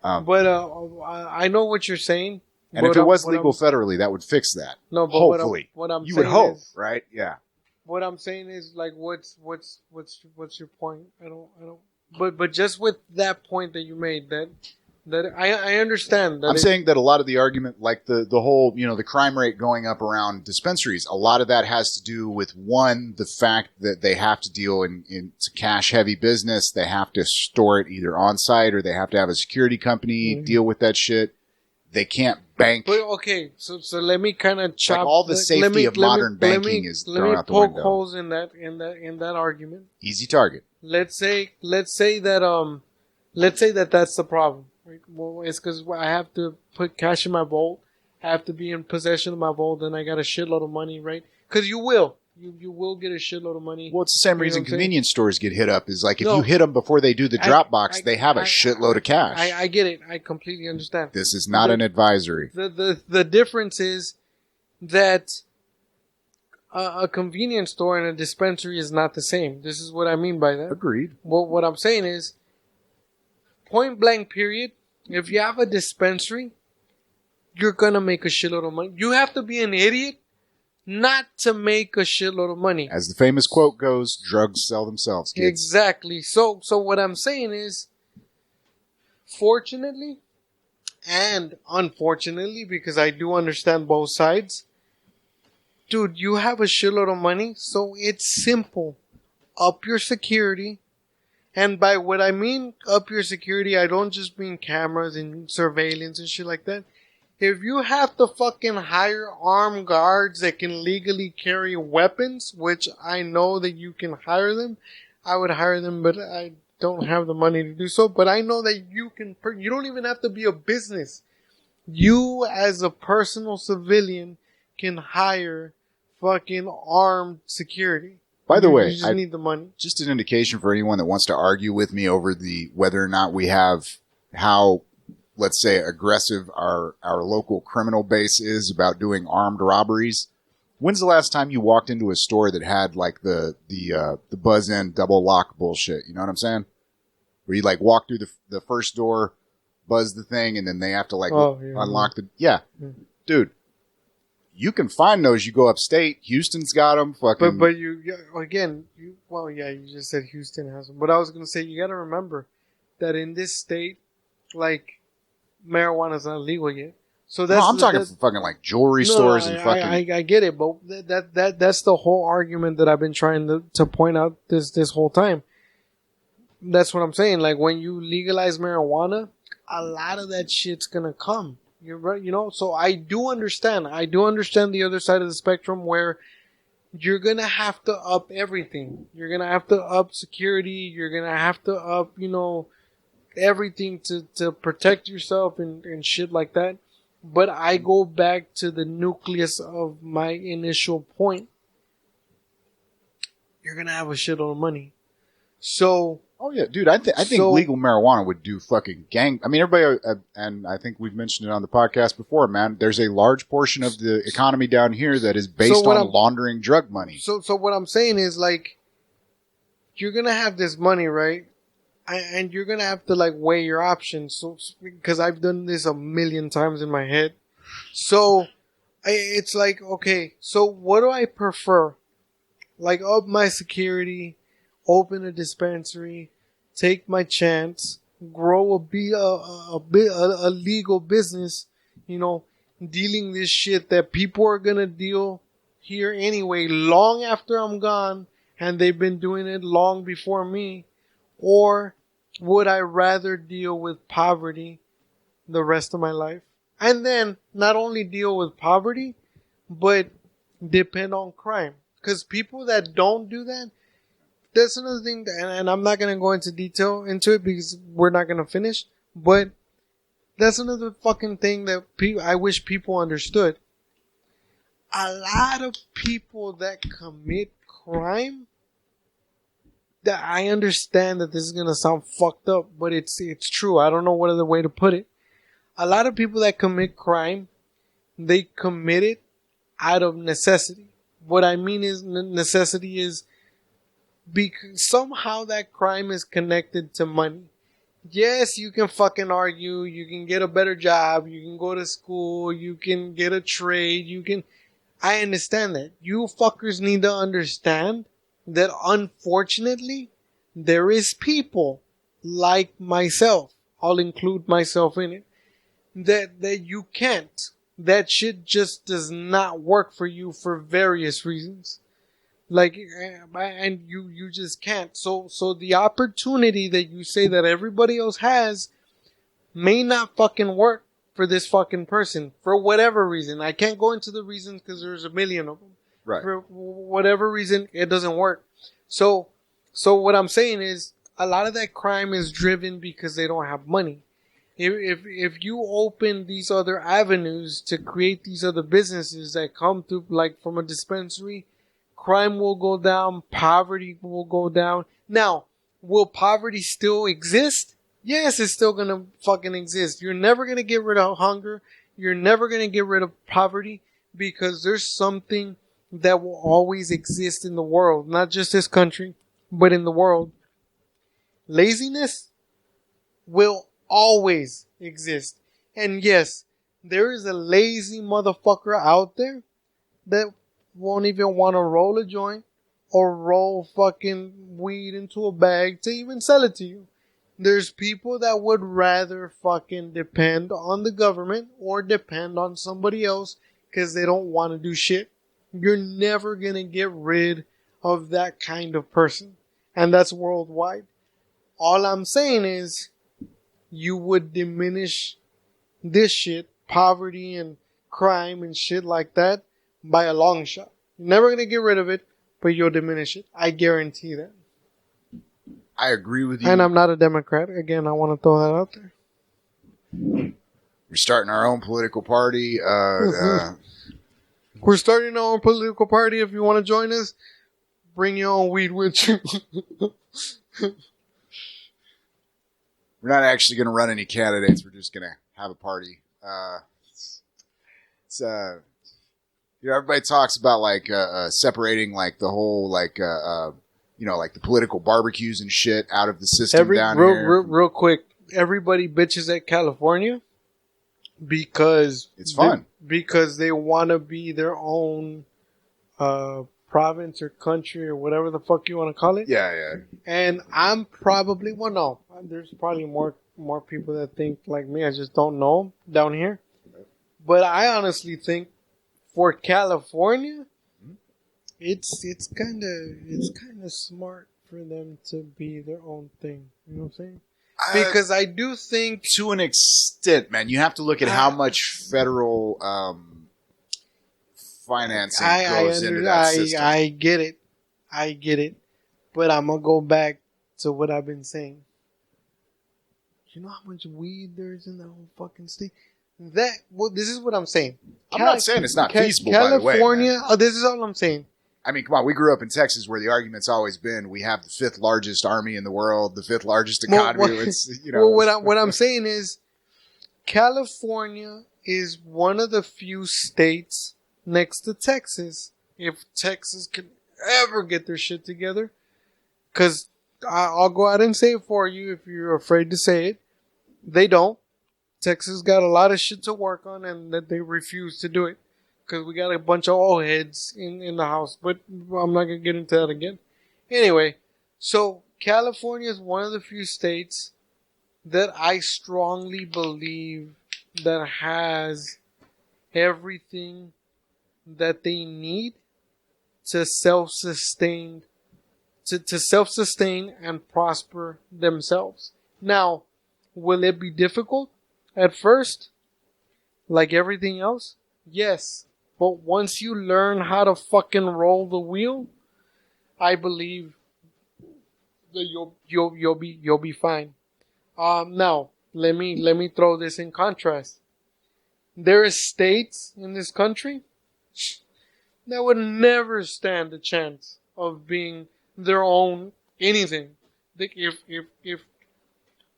But I know what you're saying. And if it was legal federally, that would fix that. No, but hopefully, what I'm you saying would hope, is, right? Yeah. What I'm saying is like, what's your point? I don't. But just with that point that you made, that I understand that I'm saying that a lot of the argument, like the whole, the crime rate going up around dispensaries, a lot of that has to do with, one, the fact that they have to deal in it's a cash heavy business. They have to store it either on site or they have to have a security company deal with that shit. They can't bank. But okay, so let me kind of chop. Like all the safety of modern banking is thrown out the window. Let me poke holes in that argument. Easy target. Let's say that that's the problem. Right? Well, it's because I have to put cash in my vault. I have to be in possession of my vault, and I got a shitload of money, right? Because you will get a shitload of money. Well, it's the same reason convenience stores get hit up. Is like if you hit them before they do the drop box, they have a shitload of cash. I get it. I completely understand. This is not an advisory. The difference is that a convenience store and a dispensary is not the same. This is what I mean by that. Agreed. Well, what I'm saying is, point blank period, if you have a dispensary, you're going to make a shitload of money. You have to be an idiot not to make a shitload of money. As the famous quote goes, drugs sell themselves, kids. Exactly. So what I'm saying is, fortunately and unfortunately, because I do understand both sides, dude, you have a shitload of money, so it's simple. Up your security. And by what I mean up your security, I don't just mean cameras and surveillance and shit like that. If you have to fucking hire armed guards that can legally carry weapons, which I know that you can hire them, I would hire them, but I don't have the money to do so. But I know that you can, you don't even have to be a business. You as a personal civilian can hire fucking armed security. By the way, you just need the money. Just an indication for anyone that wants to argue with me over the whether or not we have how, let's say, aggressive our local criminal base is about doing armed robberies. When's the last time you walked into a store that had like the buzz in double lock bullshit? You know what I'm saying? Where you like walk through the first door, buzz the thing, and then they have to like unlock the dude. You can find those. You go upstate. Houston's got them. Fucking. But you just said Houston has them. But I was gonna say you got to remember that in this state, like, marijuana is not legal yet. So that's I'm talking fucking like jewelry stores and fucking. I get it, but that's the whole argument that I've been trying to point out this whole time. That's what I'm saying. Like when you legalize marijuana, a lot of that shit's gonna come. You're right, so I do understand the other side of the spectrum where you're going to have to up everything. You're going to have to up security. You're going to have to up, everything to protect yourself and shit like that. But I go back to the nucleus of my initial point. You're going to have a shitload of money. So... Oh yeah, dude! I think legal marijuana would do fucking gang. I mean, everybody, and I think we've mentioned it on the podcast before, man. There's a large portion of the economy down here that is based on laundering drug money. So what I'm saying is, like, you're gonna have this money, right? And you're gonna have to like weigh your options. So because I've done this a million times in my head, so it's like, okay, so what do I prefer? Like, up my security. Open a dispensary, take my chance, grow a legal business, dealing this shit that people are gonna deal here anyway, long after I'm gone, and they've been doing it long before me, or would I rather deal with poverty the rest of my life? And then not only deal with poverty, but depend on crime. Because people that don't do that, that's another thing, and I'm not going to go into detail into it because we're not going to finish, but that's another fucking thing that I wish people understood. A lot of people that commit crime, that I understand that this is going to sound fucked up, but it's true. I don't know what other way to put it. A lot of people that commit crime, they commit it out of necessity. What I mean is necessity is because somehow that crime is connected to money. Yes, you can fucking argue, you can get a better job, you can go to school, you can get a trade, I understand that. You fuckers need to understand that unfortunately, there is people like myself, I'll include myself in it, that you can't. That shit just does not work for you for various reasons. Like, and you just can't. So the opportunity that you say that everybody else has may not fucking work for this fucking person for whatever reason. I can't go into the reasons because there's a million of them. Right. For whatever reason, it doesn't work. So what I'm saying is, a lot of that crime is driven because they don't have money. If you open these other avenues to create these other businesses that come through, like from a dispensary, crime will go down, poverty will go down. Now, will poverty still exist? Yes, it's still gonna fucking exist. You're never gonna get rid of hunger. You're never gonna get rid of poverty, because there's something that will always exist in the world, not just this country, but in the world. Laziness will always exist. And yes, there is a lazy motherfucker out there that won't even want to roll a joint or roll fucking weed into a bag to even sell it to you. There's people that would rather fucking depend on the government or depend on somebody else because they don't want to do shit. You're never gonna get rid of that kind of person. And that's worldwide. All I'm saying is, you would diminish this shit, poverty and crime and shit like that, by a long shot. You're never gonna get rid of it, but you'll diminish it. I guarantee that. I agree with you. And I'm not a Democrat. Again, I want to throw that out there. We're starting our own political party. We're starting our own political party. If you want to join us, bring your own weed with you. We're not actually going to run any candidates. We're just going to have a party. Everybody talks about like separating like the whole like like the political barbecues and shit out of the system down here. Real quick, everybody bitches at California because it's fun. Because they want to be their own province or country or whatever the fuck you want to call it. Yeah. And I'm probably, no, there's probably more people that think like me. I just don't know down here. But I honestly think for California, it's kind of smart for them to be their own thing. You know what I'm saying? Because I do think, to an extent, man, you have to look at how much federal financing goes into that system. I get it. But I'm gonna go back to what I've been saying. You know how much weed there is in that whole fucking state? This is what I'm saying. I'm not saying it's not feasible, California, by the way. This is all I'm saying. I mean, come on. We grew up in Texas, where the argument's always been we have the 5th largest army in the world, the 5th largest economy. What I'm saying is, California is one of the few states next to Texas. If Texas could ever get their shit together, because I'll go out and say it for you if you're afraid to say it, they don't. Texas got a lot of shit to work on, and that they refuse to do it. Because we got a bunch of old heads in the house. But I'm not going to get into that again. Anyway, so California is one of the few states that I strongly believe that has everything that they need to self-sustain and prosper themselves. Now, will it be difficult at first? Like everything else? Yes. But once you learn how to fucking roll the wheel, I believe that you'll be fine. Now let me throw this in contrast. There are states in this country that would never stand a chance of being their own anything. If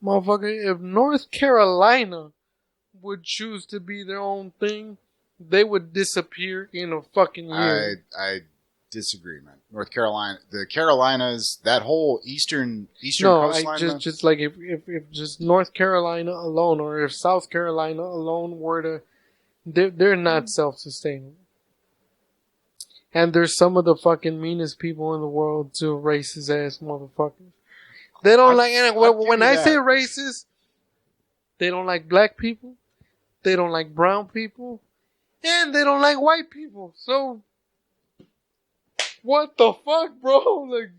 North Carolina would choose to be their own thing, they would disappear in a fucking year. I disagree, man. North Carolina, the Carolinas, that whole eastern coastline. No, just like if just North Carolina alone, or if South Carolina alone were to, they're not self-sustaining. And there's some of the fucking meanest people in the world too, racist ass motherfuckers. They don't like, and I'll give when you I that. say racist, they don't like black people, they don't like brown people, and they don't like white people. So, what the fuck, bro? Like,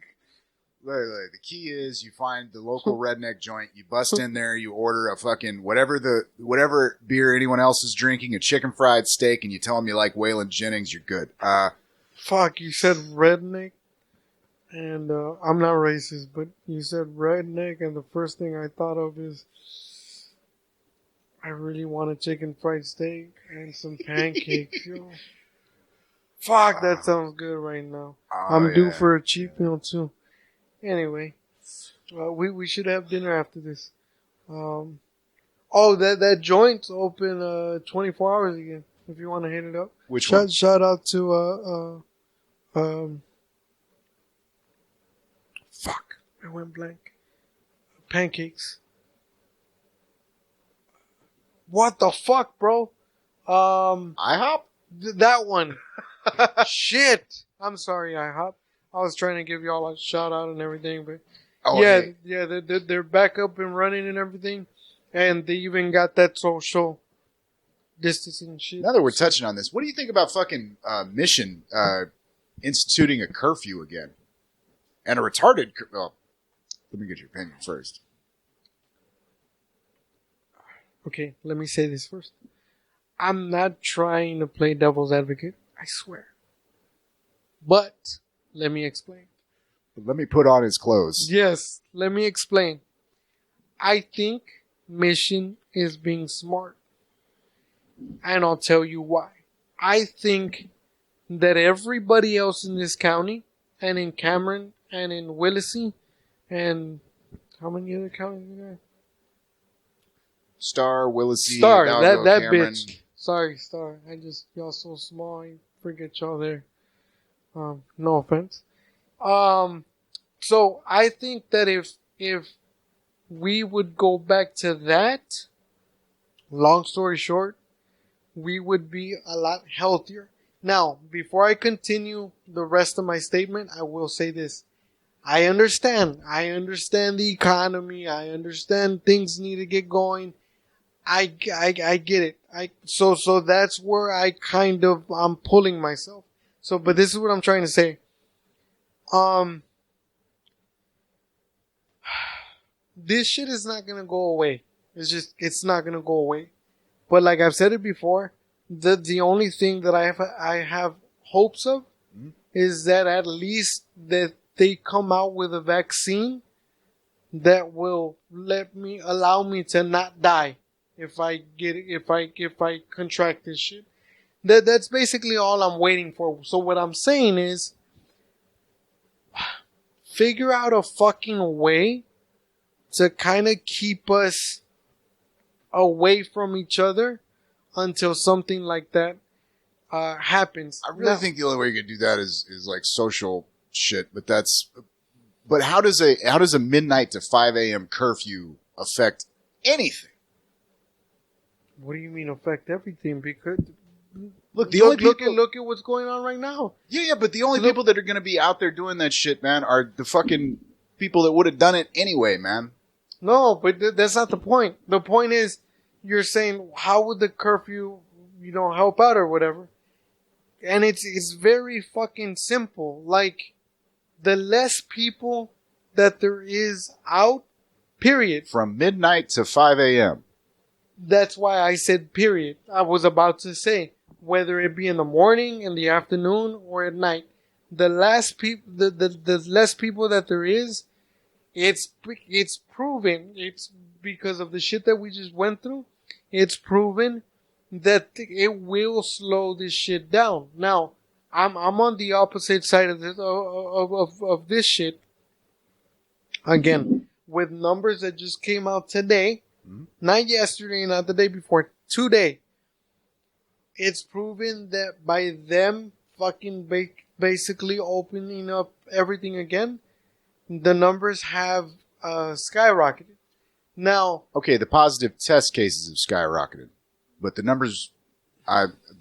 Look, the key is you find the local redneck joint, you bust in there, you order a fucking whatever beer anyone else is drinking, a chicken fried steak, and you tell them you like Waylon Jennings, you're good. fuck, you said redneck, and I'm not racist, but you said redneck, and the first thing I thought of is I really want a chicken fried steak and some pancakes, yo. Fuck, that sounds good right now. I'm due for a cheap meal too. Anyway, we should have dinner after this. That joint's open 24 hours again. If you want to hit it up. Which one? Shout out to fuck, I went blank. Pancakes. What the fuck, bro? IHOP? That one. Shit. I'm sorry, IHOP. I was trying to give y'all a shout out and everything, but Hey. they're back up and running and everything, and they even got that social distancing shit. Now that we're touching on this, what do you think about fucking Mission instituting a curfew again? And a retarded well, let me get your opinion first. Okay, let me say this first. I'm not trying to play devil's advocate, I swear. But, let me explain. Let me put on his clothes. Yes, let me explain. I think Mission is being smart. And I'll tell you why. I think that everybody else in this county, and in Cameron, and in Willacy, and how many other counties are there? Star, Willacy, Star, Hidalgo, that Cameron. bitch. Sorry, Star. Y'all so small, I forget y'all there. No offense. So I think that if we would go back to that, long story short, we would be a lot healthier. Now, before I continue the rest of my statement, I will say this. I understand the economy. I understand things need to get going. I get it. So that's where I'm pulling myself. So, but this is what I'm trying to say. This shit is not gonna go away. It's not gonna go away. But like I've said it before, the only thing that I have hopes of is that at least that they come out with a vaccine that will allow me to not die if I contract this shit. That's basically all I'm waiting for. So what I'm saying is, figure out a fucking way to kind of keep us away from each other until something like that happens. I really think the only way you could do that is like social shit, but how does a midnight to 5 a.m. curfew affect anything? What do you mean affect everything? Because look at what's going on right now. Yeah, but the only people that are going to be out there doing that shit, man, are the fucking people that would have done it anyway, man. No, but that's not the point. The point is, you're saying, how would the curfew, help out or whatever? And it's very fucking simple. Like, the less people that there is out, period. From midnight to 5 a.m. That's why I said period. I was about to say, whether it be in the morning, in the afternoon, or at night, the less people that there is, it's proven. It's because of the shit that we just went through. It's proven that it will slow this shit down. Now, I'm on the opposite side of this of this shit. Again, with numbers that just came out today, not yesterday, not the day before, today. It's proven that by them fucking basically opening up everything again, the numbers have skyrocketed. Now, okay, the positive test cases have skyrocketed, but the numbers,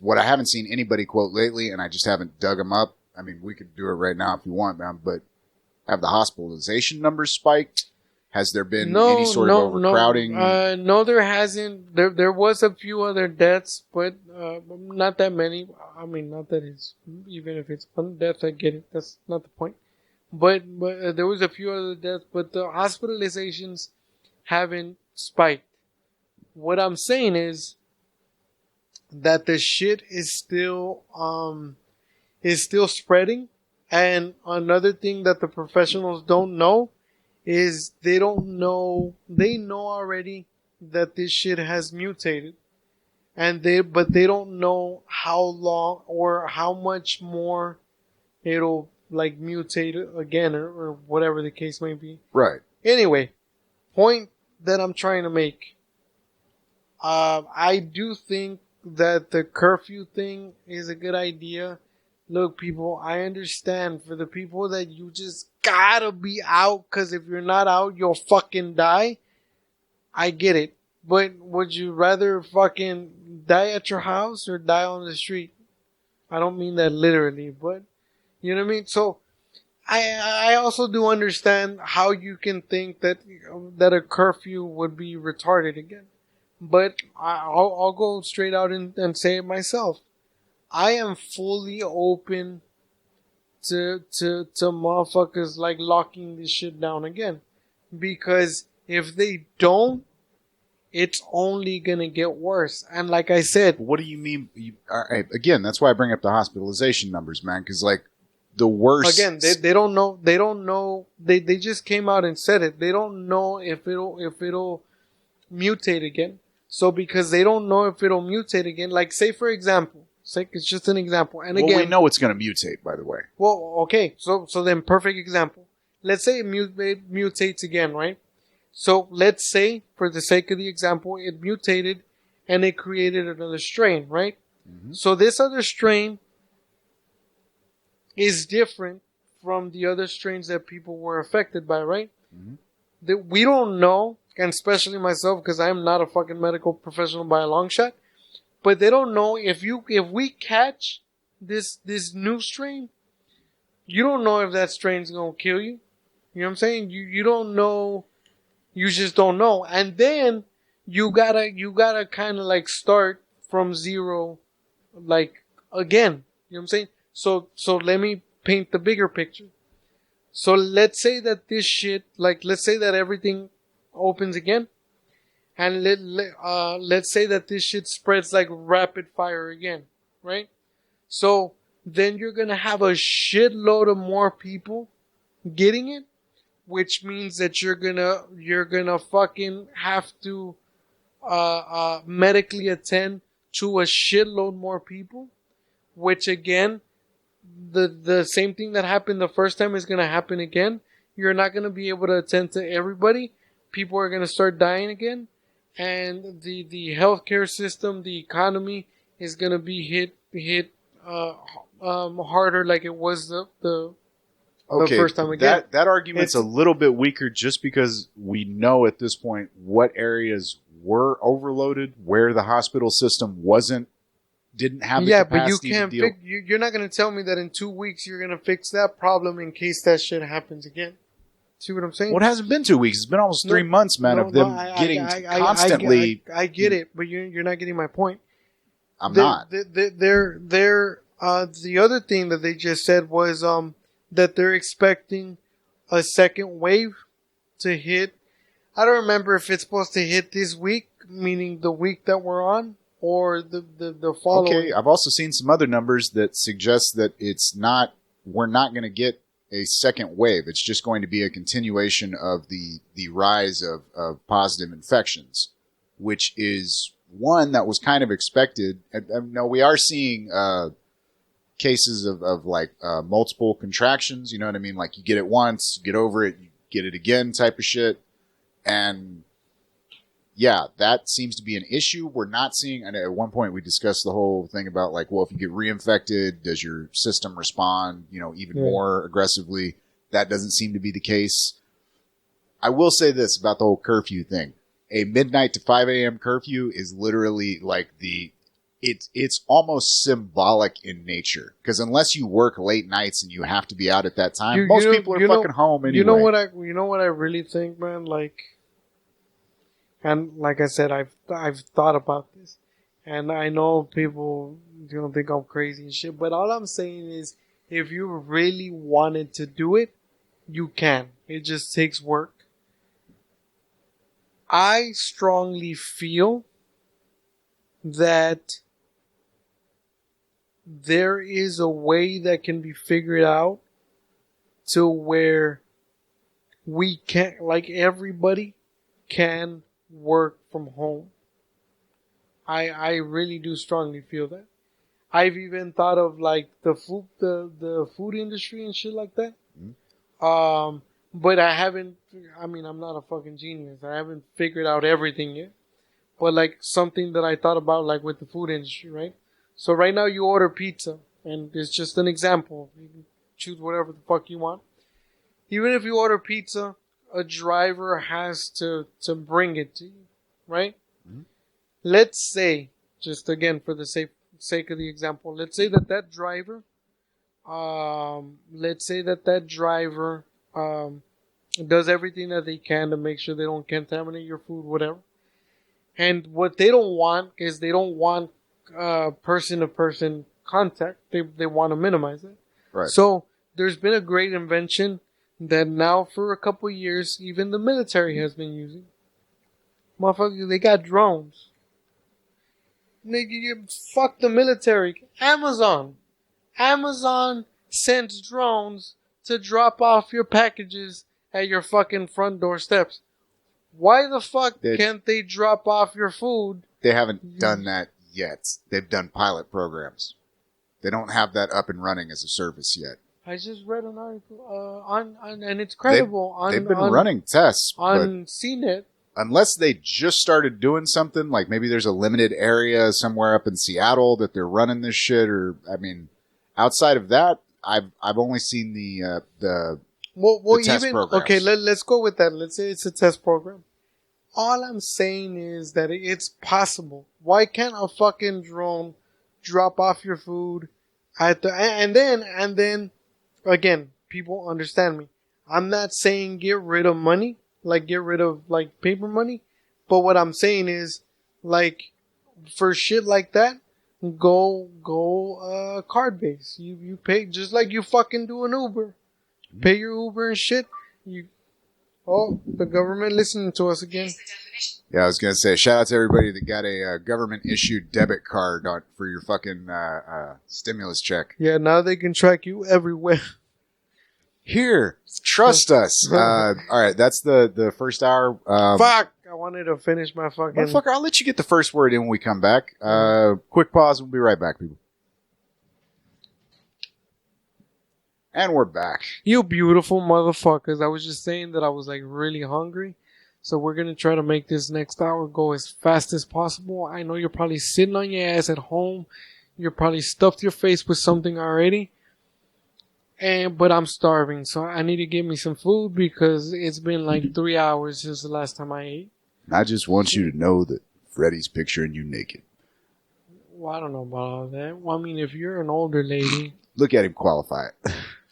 what I haven't seen anybody quote lately, and I just haven't dug them up. I mean, we could do it right now if you want, man, but have the hospitalization numbers spiked? Has there been any No, sort of no, overcrowding? no. No, there hasn't. There was a few other deaths, but not that many. I mean, not that it's even if it's one death, I get it. That's not the point. But there was a few other deaths, but the hospitalizations haven't spiked. What I'm saying is that the shit is still spreading, and another thing that the professionals don't know is they know already that this shit has mutated, but they don't know how long or how much more it'll like mutate again, or whatever the case may be. Right. Anyway, point that I'm trying to make. I do think that the curfew thing is a good idea. Look, people, I understand for the people that you just gotta be out, because if you're not out, you'll fucking die. I get it. But would you rather fucking die at your house or die on the street? I don't mean that literally, but you know what I mean? So I also do understand how you can think that a curfew would be retarded again. But I'll go straight out and say it myself. I am fully open to motherfuckers like locking this shit down again. Because if they don't, it's only gonna get worse. And like I said, What do you mean? All right, again, that's why I bring up the hospitalization numbers, man. Because like the worst. again, they don't know. They don't know. They just came out and said it. They don't know if it'll mutate again. So because they don't know if it'll mutate again, like say for example, it's just an example. And again, we know it's going to mutate, by the way. well, okay, so then perfect example. Let's say it mutates again, right? So let's say, for the sake of the example, it mutated and it created another strain, right? Mm-hmm. So this other strain is different from the other strains that people were affected by, right? Mm-hmm. That we don't know, and especially myself, because I'm not a fucking medical professional by a long shot. But they don't know if we catch this new strain, you don't know if that strain's gonna kill you. You know what I'm saying? You don't know. You just don't know. And then you gotta kind of like start from zero, like again. You know what I'm saying? So let me paint the bigger picture. So let's say that this shit, like let's say that everything opens again. And let's say that this shit spreads like rapid fire again, right? So then you're gonna have a shitload of more people getting it, which means that you're gonna fucking have to medically attend to a shitload more people, which again, the same thing that happened the first time is gonna happen again. You're not gonna be able to attend to everybody. People are gonna start dying again. And the healthcare system, the economy is gonna be hit harder like it was the first time again. That argument's a little bit weaker just because we know at this point what areas were overloaded, where the hospital system didn't have the capacity to deal. You're not gonna tell me that in 2 weeks you're gonna fix that problem in case that shit happens again. See what I'm saying? Well, it hasn't been 2 weeks. It's been almost 3 months, man, of them getting constantly. I get it, but you're not getting my point. I'm not. The other thing that they just said was that they're expecting a second wave to hit. I don't remember if it's supposed to hit this week, meaning the week that we're on, or the following. Okay, I've also seen some other numbers that suggest that we're not going to get a second wave. It's just going to be a continuation of the rise of positive infections, which is one that was kind of expected. No, we are seeing cases of like multiple contractions. You know what I mean? Like you get it once, you get over it, you get it again type of shit. And yeah, that seems to be an issue. We're not seeing, and at one point we discussed the whole thing about like, well, if you get reinfected, does your system respond, even more aggressively? That doesn't seem to be the case. I will say this about the whole curfew thing. A midnight to 5 a.m. curfew is literally like it's almost symbolic in nature, because unless you work late nights and you have to be out at that time, most people are fucking home anyway. You know what I really think, man? Like, and like I said, I've thought about this, and I know people think I'm crazy and shit, but all I'm saying is, if you really wanted to do it, you can. It just takes work. I strongly feel that there is a way that can be figured out to where we can, like, everybody can work from home. I really do strongly feel that. I've even thought of like the food industry and shit like that. But I haven't. I mean, I'm not a fucking genius. I haven't figured out everything yet. But like something that I thought about, like with the food industry, right? So right now you order pizza, and it's just an example. You can choose whatever the fuck you want. Even if you order pizza, a driver has to bring it to you, right? Mm-hmm. Let's say, just again for the sake of the example, let's say that driver, does everything that they can to make sure they don't contaminate your food, whatever. And what they don't want is they don't want person-to-person contact. They want to minimize it. Right. So there's been a great invention that now for a couple of years, even the military has been using. Motherfuckers, they got drones. Nigga, fuck the military. Amazon sends drones to drop off your packages at your fucking front door steps. Why the fuck can't they drop off your food? They haven't done that yet. They've done pilot programs. They don't have that up and running as a service yet. I just read an article on and it's credible. They've been running tests on CNET. Unless they just started doing something, like maybe there's a limited area somewhere up in Seattle that they're running this shit, or I mean, outside of that, I've only seen the test programs. Okay, let's go with that. Let's say it's a test program. All I'm saying is that it's possible. Why can't a fucking drone drop off your food at the and then again, people understand me. I'm not saying get rid of money, like get rid of like paper money, but what I'm saying is like for shit like that, go card based. You pay just like you fucking do an Uber. Pay your Uber and shit. The government listening to us again. Yeah, I was going to say, shout out to everybody that got a government-issued debit card for your fucking stimulus check. Yeah, now they can track you everywhere. Here, trust us. All right, that's the first hour. Fuck! I wanted to finish my fucking... Motherfucker, I'll let you get the first word in when we come back. Quick pause, we'll be right back, people. And we're back. You beautiful motherfuckers. I was just saying that I was like really hungry. So we're going to try to make this next hour go as fast as possible. I know you're probably sitting on your ass at home. You're probably stuffed your face with something already. But I'm starving. So I need to get me some food because it's been like 3 hours since the last time I ate. I just want you to know that Freddy's picturing you naked. Well, I don't know about all that. Well, I mean, if you're an older lady... Look at him qualify it.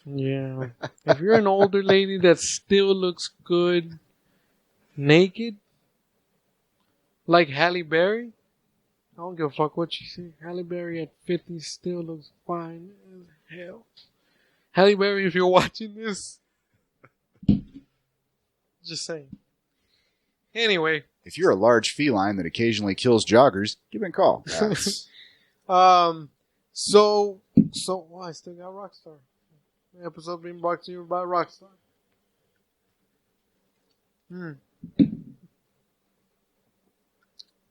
Yeah. If you're an older lady that still looks good naked, like Halle Berry, I don't give a fuck what you say. Halle Berry at 50 still looks fine as hell. Halle Berry, if you're watching this, just saying. Anyway. If you're a large feline that occasionally kills joggers, give me a call. So, I still got Rockstar. Episode being brought to you by Rockstar.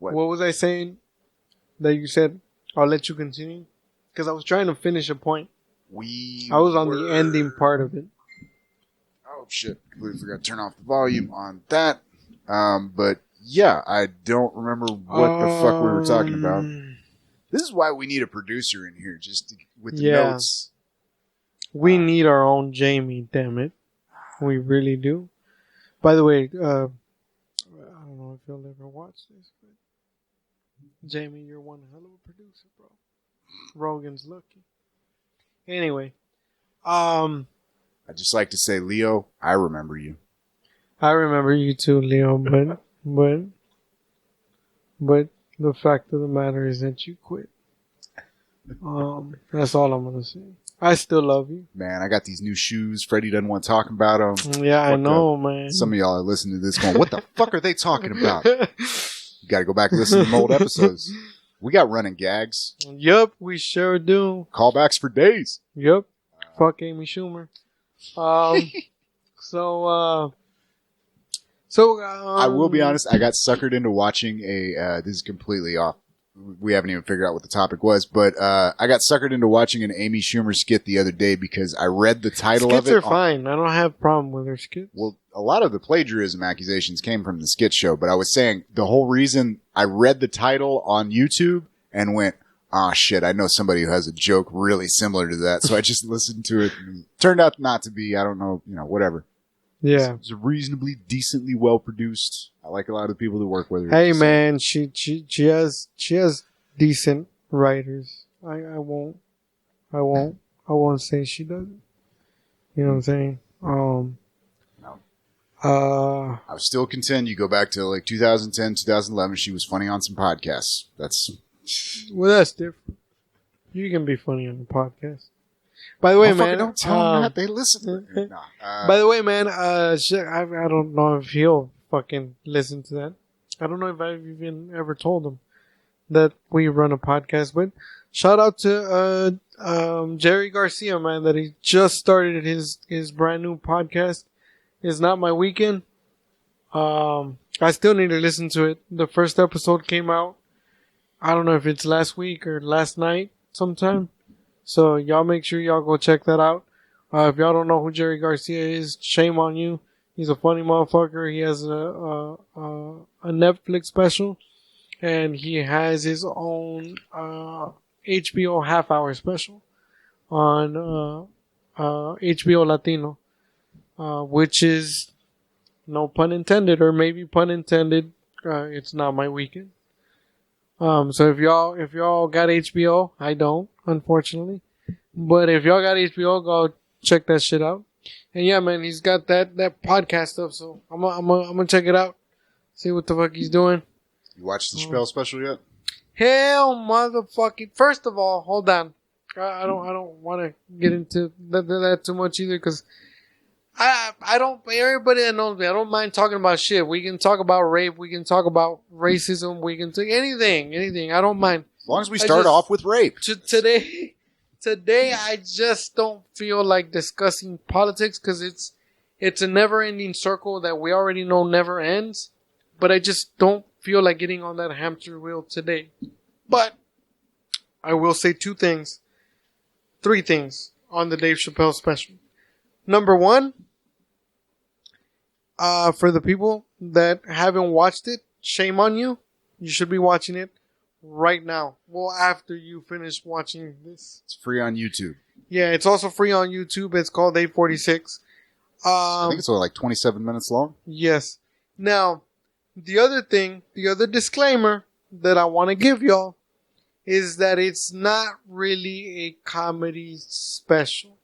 What was I saying that you said I'll let you continue? Because I was trying to finish a point. I was on the ending part of it. Oh shit, completely forgot to turn off the volume on that. But yeah, I don't remember what the fuck we were talking about. This is why we need a producer in here, with the notes. We need our own Jamie, damn it. We really do. By the way, I don't know if you'll ever watch this, but Jamie, you're one hell of a producer, bro. Rogan's lucky. Anyway, I'd just like to say, Leo, I remember you. I remember you too, Leo, but the fact of the matter is that you quit. That's all I'm gonna say. I still love you. Man, I got these new shoes. Freddie doesn't want to talk about them. Yeah, I know, man. Some of y'all are listening to this going, what the fuck are they talking about? You got to go back and listen to the old episodes. We got running gags. Yup, we sure do. Callbacks for days. Yup. Fuck Amy Schumer. I will be honest, I got suckered into watching this is completely off. We haven't even figured out what the topic was, but I got suckered into watching an Amy Schumer skit the other day because I read the title skits of it. Skits are fine. I don't have a problem with her skits. Well, a lot of the plagiarism accusations came from the skit show, but I was saying the whole reason I read the title on YouTube and went, ah, shit, I know somebody who has a joke really similar to that. So I just listened to it and it turned out not to be, I don't know, whatever. Yeah. It's reasonably, decently well produced. I like a lot of the people that work with her. Hey, man, she has decent writers. I won't say she doesn't. You know what I'm saying? No. I would still contend you go back to like 2010, 2011. She was funny on some podcasts. That's different. You can be funny on the podcast. By the way, man, don't tell them that. They listen. By the way, man, I don't know if he'll fucking listen to that. I don't know if I've even ever told him that we run a podcast. But shout out to Jerry Garcia, man, that he just started his brand new podcast. It's Not My Weekend. I still need to listen to it. The first episode came out. I don't know if it's last week or last night sometime. So y'all make sure y'all go check that out. If y'all don't know who Jerry Garcia is, shame on you. He's a funny motherfucker. He has a Netflix special, and he has his own HBO half-hour special on HBO Latino, which is, no pun intended, or maybe pun intended, It's Not My Weekend. So if y'all got HBO, I don't, unfortunately. But if y'all got HBO, go check that shit out. And yeah, man, he's got that podcast stuff, so I'm gonna check it out. See what the fuck he's doing. You watched the Chappelle special yet? Hell motherfucking. First of all, hold on. I don't want to get into that too much either, because I don't, everybody that knows me, I don't mind talking about shit. We can talk about rape. We can talk about racism. We can take anything. I don't mind. As long as we start off with rape. Today, I just don't feel like discussing politics because it's a never-ending circle that we already know never ends. But I just don't feel like getting on that hamster wheel today. But I will say three things on the Dave Chappelle special. Number one, for the people that haven't watched it, shame on you. You should be watching it right now. Well, after you finish watching this. It's free on YouTube. Yeah, it's also free on YouTube. It's called 846. I think it's only like 27 minutes long. Yes. Now, the other disclaimer that I want to give y'all is that it's not really a comedy special.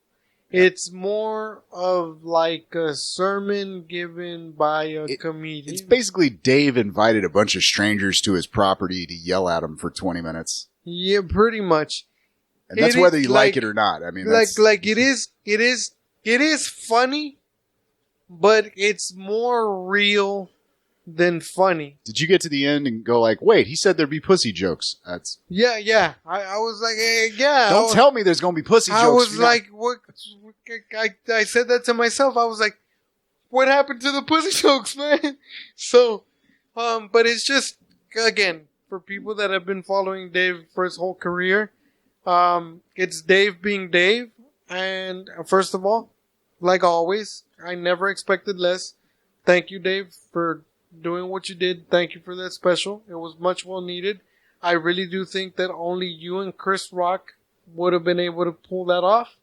It's more of like a sermon given by a comedian. It's basically Dave invited a bunch of strangers to his property to yell at him for 20 minutes. Yeah, pretty much. And that's whether you like it or not. I mean, it is funny, but it's more real than funny. Did you get to the end and go like, wait, he said there'd be pussy jokes? That's yeah. I was like, yeah. Don't tell me there's going to be pussy jokes. I was like, what? I said that to myself. I was like, what happened to the pussy jokes, man? So, but it's just, again, for people that have been following Dave for his whole career, it's Dave being Dave. And first of all, like always, I never expected less. Thank you, Dave, for doing what you did. Thank you for that special. It was much well needed. I really do think that only you and Chris Rock would have been able to pull that off.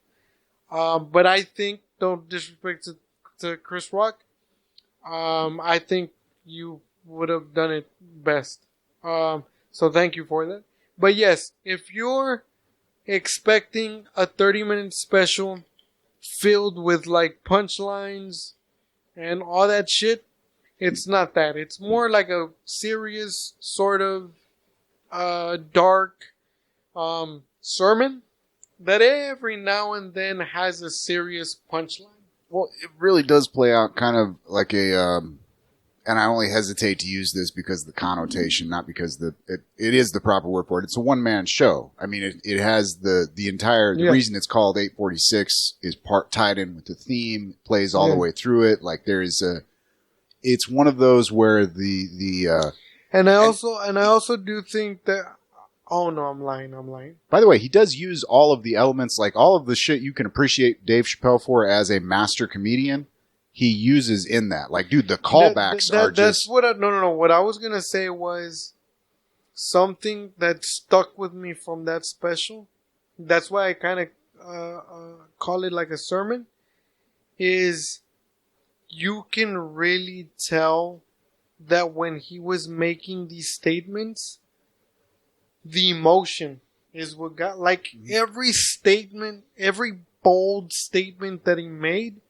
But I think, don't disrespect to Chris Rock, I think you would have done it best. So So thank you for that. But yes, if you're expecting a 30-minute special filled with like punchlines and all that shit, it's not that. It's more like a serious sort of dark sermon that every now and then has a serious punchline. Well, it really does play out kind of like a, and I only hesitate to use this because of the connotation, not because it is the proper word for it. It's a one-man show. I mean, it has the entire, the reason it's called 846 is part tied in with the theme, plays all the way through it. Like it's one of those where and I also do think that, oh no, I'm lying. By the way, he does use all of the elements, like all of the shit you can appreciate Dave Chappelle for as a master comedian. He uses in that. Like, dude, the callbacks are that's just... what no. What I was going to say was something that stuck with me from that special. That's why I kind of call it like a sermon. Is you can really tell that when he was making these statements, the emotion is what got... Like, every statement, every bold statement that he made,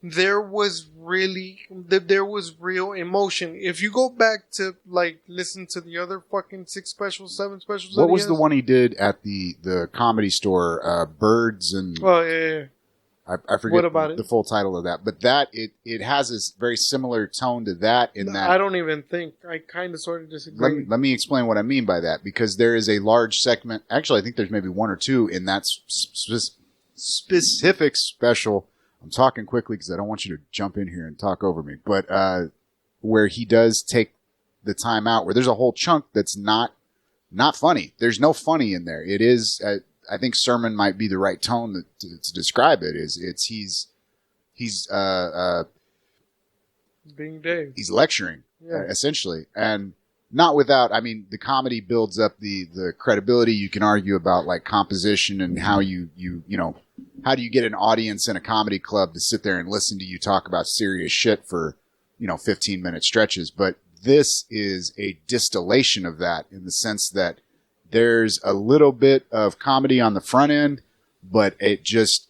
there was real emotion. If you go back to like listen to the other fucking 6 specials, 7 specials. What was the one he did at the Comedy Store? Birds and... Oh yeah. I forget What about the full title of that, but that it has this very similar tone to that. In that, I don't even think. I kind of sort of disagree. Let me explain what I mean by that, because there is a large segment. Actually, I think there's maybe 1 or 2 in that specific special. I'm talking quickly because I don't want you to jump in here and talk over me. But where he does take the time out, where there's a whole chunk that's not funny. There's no funny in there. It is. I think sermon might be the right tone to describe it. He's being Dave. He's lecturing essentially, and not without. I mean, the comedy builds up the credibility. You can argue about like composition and how you know, how do you get an audience in a comedy club to sit there and listen to you talk about serious shit for 15-minute stretches. But this is a distillation of that, in the sense that there's a little bit of comedy on the front end, but it just,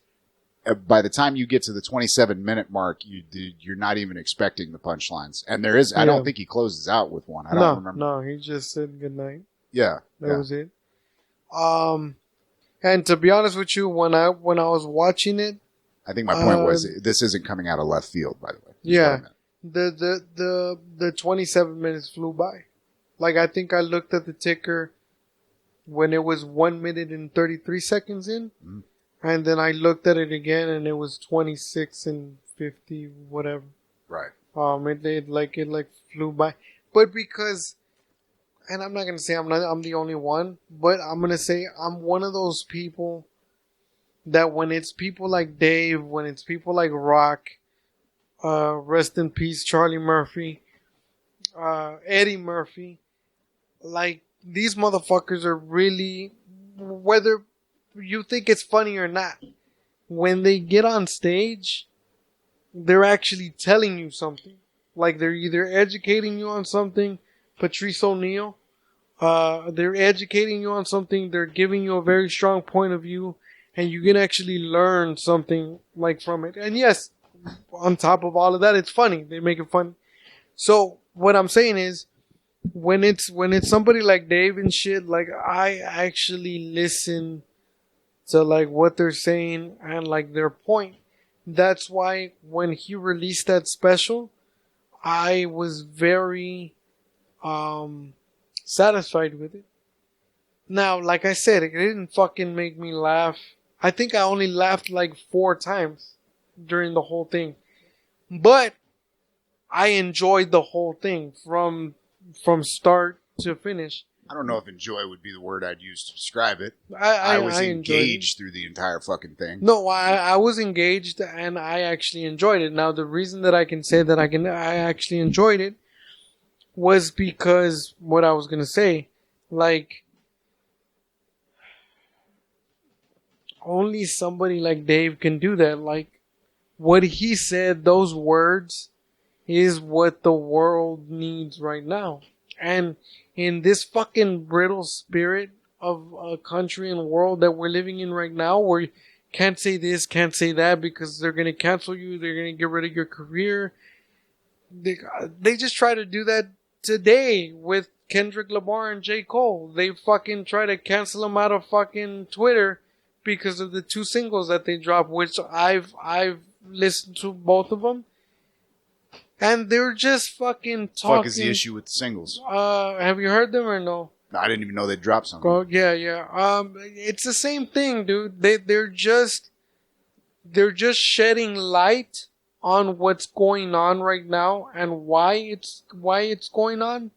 by the time you get to the 27-minute mark, you're not even expecting the punchlines. And there is, I don't think he closes out with one. I don't remember. No, he just said goodnight. Yeah. That was it. And to be honest with you, when I was watching it, I think my point was, this isn't coming out of left field, by the way. Yeah. The 27 minutes flew by. Like, I think I looked at the ticker when it was 1 minute and 33 seconds in. Mm-hmm. And then I looked at it again and it was 26 and 50, whatever. Right. It flew by. But because, and I'm not going to say I'm the only one, but I'm going to say I'm one of those people that when it's people like Dave, when it's people like Rock, rest in peace, Charlie Murphy, Eddie Murphy, like, these motherfuckers are really, whether you think it's funny or not, when they get on stage, they're actually telling you something. Like, they're either educating you on something, Patrice O'Neal, they're educating you on something, they're giving you a very strong point of view, and you can actually learn something, like, from it. And yes, on top of all of that, it's funny. They make it fun. So, what I'm saying is, when it's somebody like Dave and shit, like, I actually listen to like what they're saying and like their point. That's why when he released that special, I was very satisfied with it. Now, like I said, it didn't fucking make me laugh. I think I only laughed like 4 times during the whole thing. But I enjoyed the whole thing from start to finish. I don't know if enjoy would be the word I'd use to describe it. I was engaged through the entire fucking thing. No, I was engaged and I actually enjoyed it. Now, the reason that I can say that I actually enjoyed it was because what I was going to say, like, only somebody like Dave can do that. Like, what he said, those words, is what the world needs right now. And in this fucking brittle spirit of a country and world that we're living in right now, where you can't say this, can't say that because they're going to cancel you, they're going to get rid of your career. They just try to do that today with Kendrick Lamar and J. Cole. They fucking try to cancel them out of fucking Twitter because of the 2 singles that they dropped, which I've listened to both of them. And they're just fucking talking. Fuck is the issue with the singles? Have you heard them or no? I didn't even know they dropped something. Oh, yeah. It's the same thing, dude. They're just shedding light on what's going on right now and why it's going on.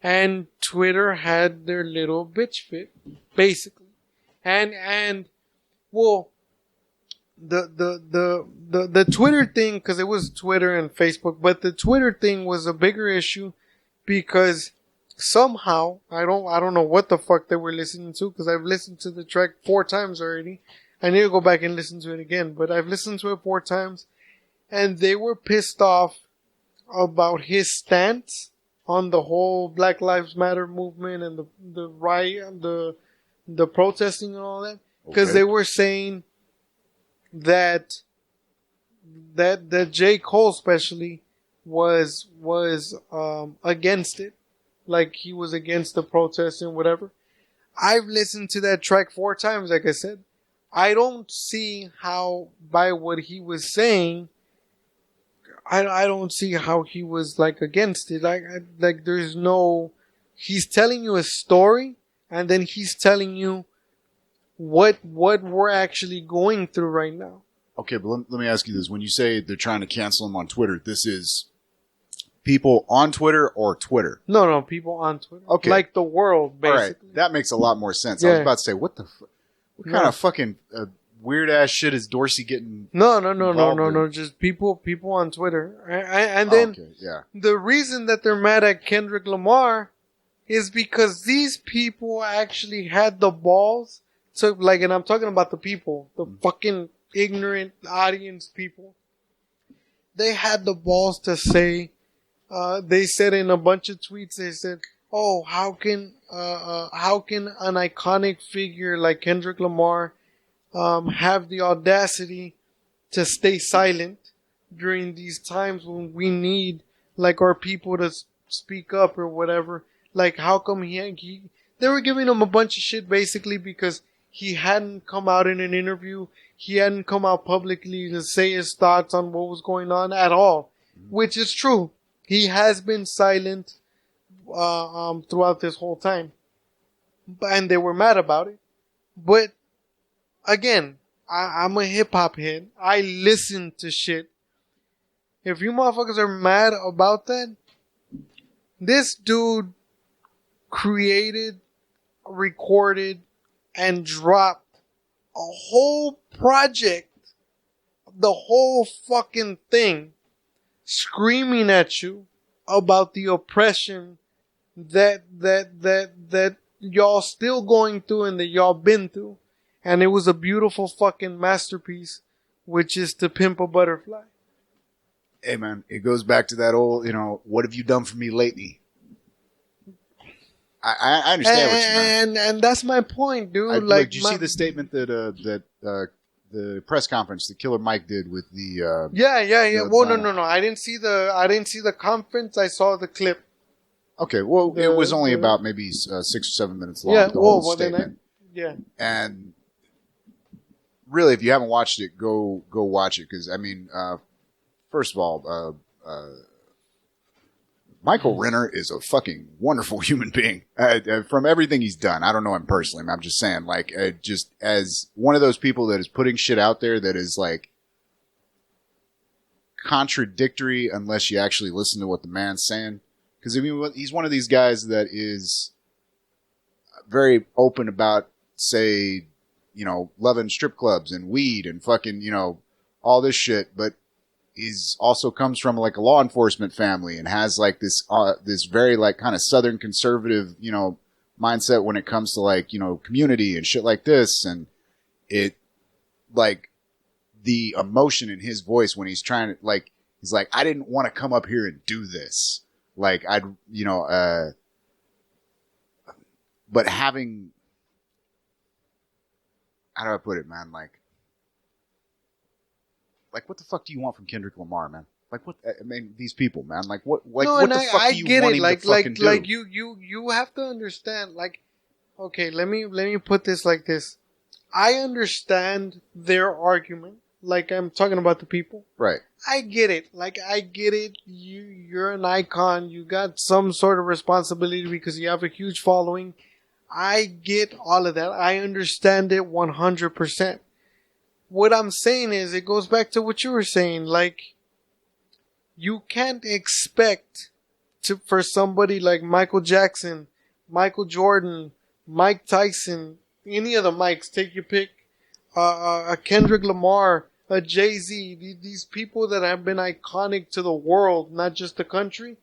And Twitter had their little bitch fit, basically. And well, the Twitter thing, because it was Twitter and Facebook, but the Twitter thing was a bigger issue because somehow I don't know what the fuck they were listening to, because I've listened to the track 4 times already. I need to go back and listen to it again, but I've listened to it 4 times, and they were pissed off about his stance on the whole Black Lives Matter movement and the riot, the protesting and all that, because they were saying that J. Cole especially was against it, like he was against the protest and whatever. I've listened to that track 4 times, like I said. I don't see how, by what he was saying, I don't see how he was like against it. Like there's no, he's telling you a story, and then he's telling you what we're actually going through right now. Okay, but let me ask you this. When you say they're trying to cancel him on Twitter, this is people on Twitter or Twitter? No, people on Twitter. Okay. Like the world, basically. All right, that makes a lot more sense. Yeah. I was about to say, what kind of fucking weird ass shit is Dorsey getting? No. Just people on Twitter. And then the reason that they're mad at Kendrick Lamar is because these people actually had the balls to, like, and I'm talking about the people, the fucking ignorant audience people. They had the balls to say, they said in a bunch of tweets, they said, oh, how can an iconic figure like Kendrick Lamar have the audacity to stay silent during these times when we need, like, our people to speak up or whatever? Like, how come he they were giving him a bunch of shit basically because he hadn't come out in an interview. He hadn't come out publicly to say his thoughts on what was going on at all, which is true. He has been silent throughout this whole time, and they were mad about it. But again, I'm a hip hop head. I listen to shit. If you motherfuckers are mad about that, this dude created, recorded, and dropped a whole project, the whole fucking thing, screaming at you about the oppression that y'all still going through and that y'all been through. And it was a beautiful fucking masterpiece, which is To Pimp a Butterfly. Hey man, it goes back to that old, what have you done for me lately? I understand what you mean. And that's my point, dude. Did you see the statement that the press conference that Killer Mike did with the? Yeah. Well, no. I didn't see the conference. I saw the clip. Okay, well, it was only about maybe 6 or 7 minutes long. Yeah, the whole statement. And really, if you haven't watched it, go watch it, because I mean, first of all, Michael Renner is a fucking wonderful human being. From everything he's done, I don't know him personally. I'm just saying, like, just as one of those people that is putting shit out there that is like contradictory unless you actually listen to what the man's saying. Because I mean, he's one of these guys that is very open about, say, loving strip clubs and weed and fucking, all this shit, but he's also comes from like a law enforcement family and has like this very like kind of Southern conservative, mindset when it comes to like, community and shit like this. And it, like, the emotion in his voice when he's trying to, like, he's like, I didn't want to come up here and do this. Like, but having, how do I put it, man? Like what the fuck do you want from Kendrick Lamar, man? Like what? I mean, these people, man. Like what? Like No, what and the fuck I do you get want it. him Like to fucking do? like you have to understand. Like, okay, let me put this like this. I understand their argument. Like I'm talking about the people. Right. I get it. Like I get it. You're an icon. You got some sort of responsibility because you have a huge following. I get all of that. I understand it 100%. What I'm saying is, it goes back to what you were saying. Like, you can't expect for somebody like Michael Jackson, Michael Jordan, Mike Tyson, any of the Mikes, take your pick, a Kendrick Lamar, a Jay-Z, these people that have been iconic to the world, not just the country.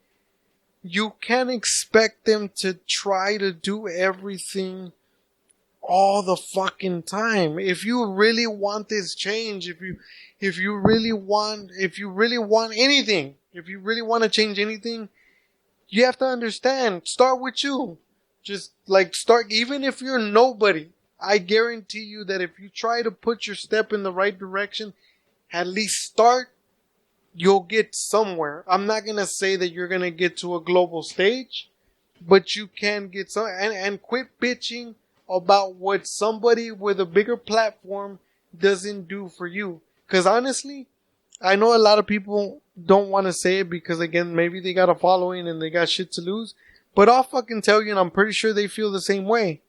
You can't expect them to try to do everything all the fucking time. If you really want this change, if you really want anything, if you really want to change anything, you have to understand. Start with you. Just like start, even if you're nobody. I guarantee you that if you try to put your step in the right direction, at least start, you'll get somewhere. I'm not gonna say that you're gonna get to a global stage, but you can get some. And quit bitching about what somebody with a bigger platform doesn't do for you. Because honestly, I know a lot of people don't want to say it because, again, maybe they got a following and they got shit to lose. But I'll fucking tell you, and I'm pretty sure they feel the same way.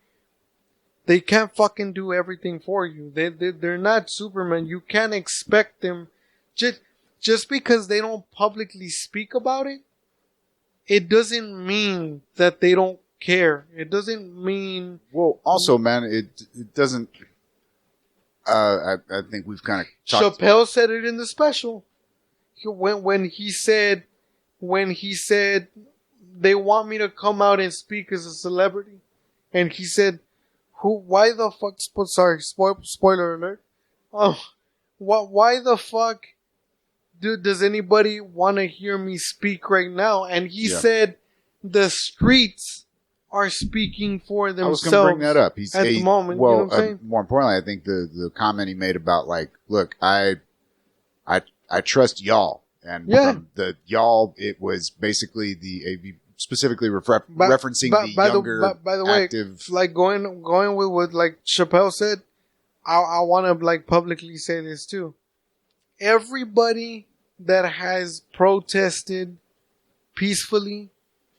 They can't fucking do everything for you. They're not Superman. You can't expect them. Just because they don't publicly speak about it, it doesn't mean that they don't care. It doesn't mean... Well, also, man, it doesn't... I think we've kind of talked... Chappelle said it in the special. When he said they want me to come out and speak as a celebrity, and he said, why the fuck, sorry, spoiler alert. Why the fuck does anybody want to hear me speak right now? And he said the streets are speaking for themselves. I was going to bring that up. At the moment, well, you know what I'm saying? More importantly, I think the comment he made about, like, look, I trust y'all. And from the y'all, it was basically specifically referencing the younger, by the way, active. Like going with what like Chappelle said, I want to like publicly say this too. Everybody that has protested peacefully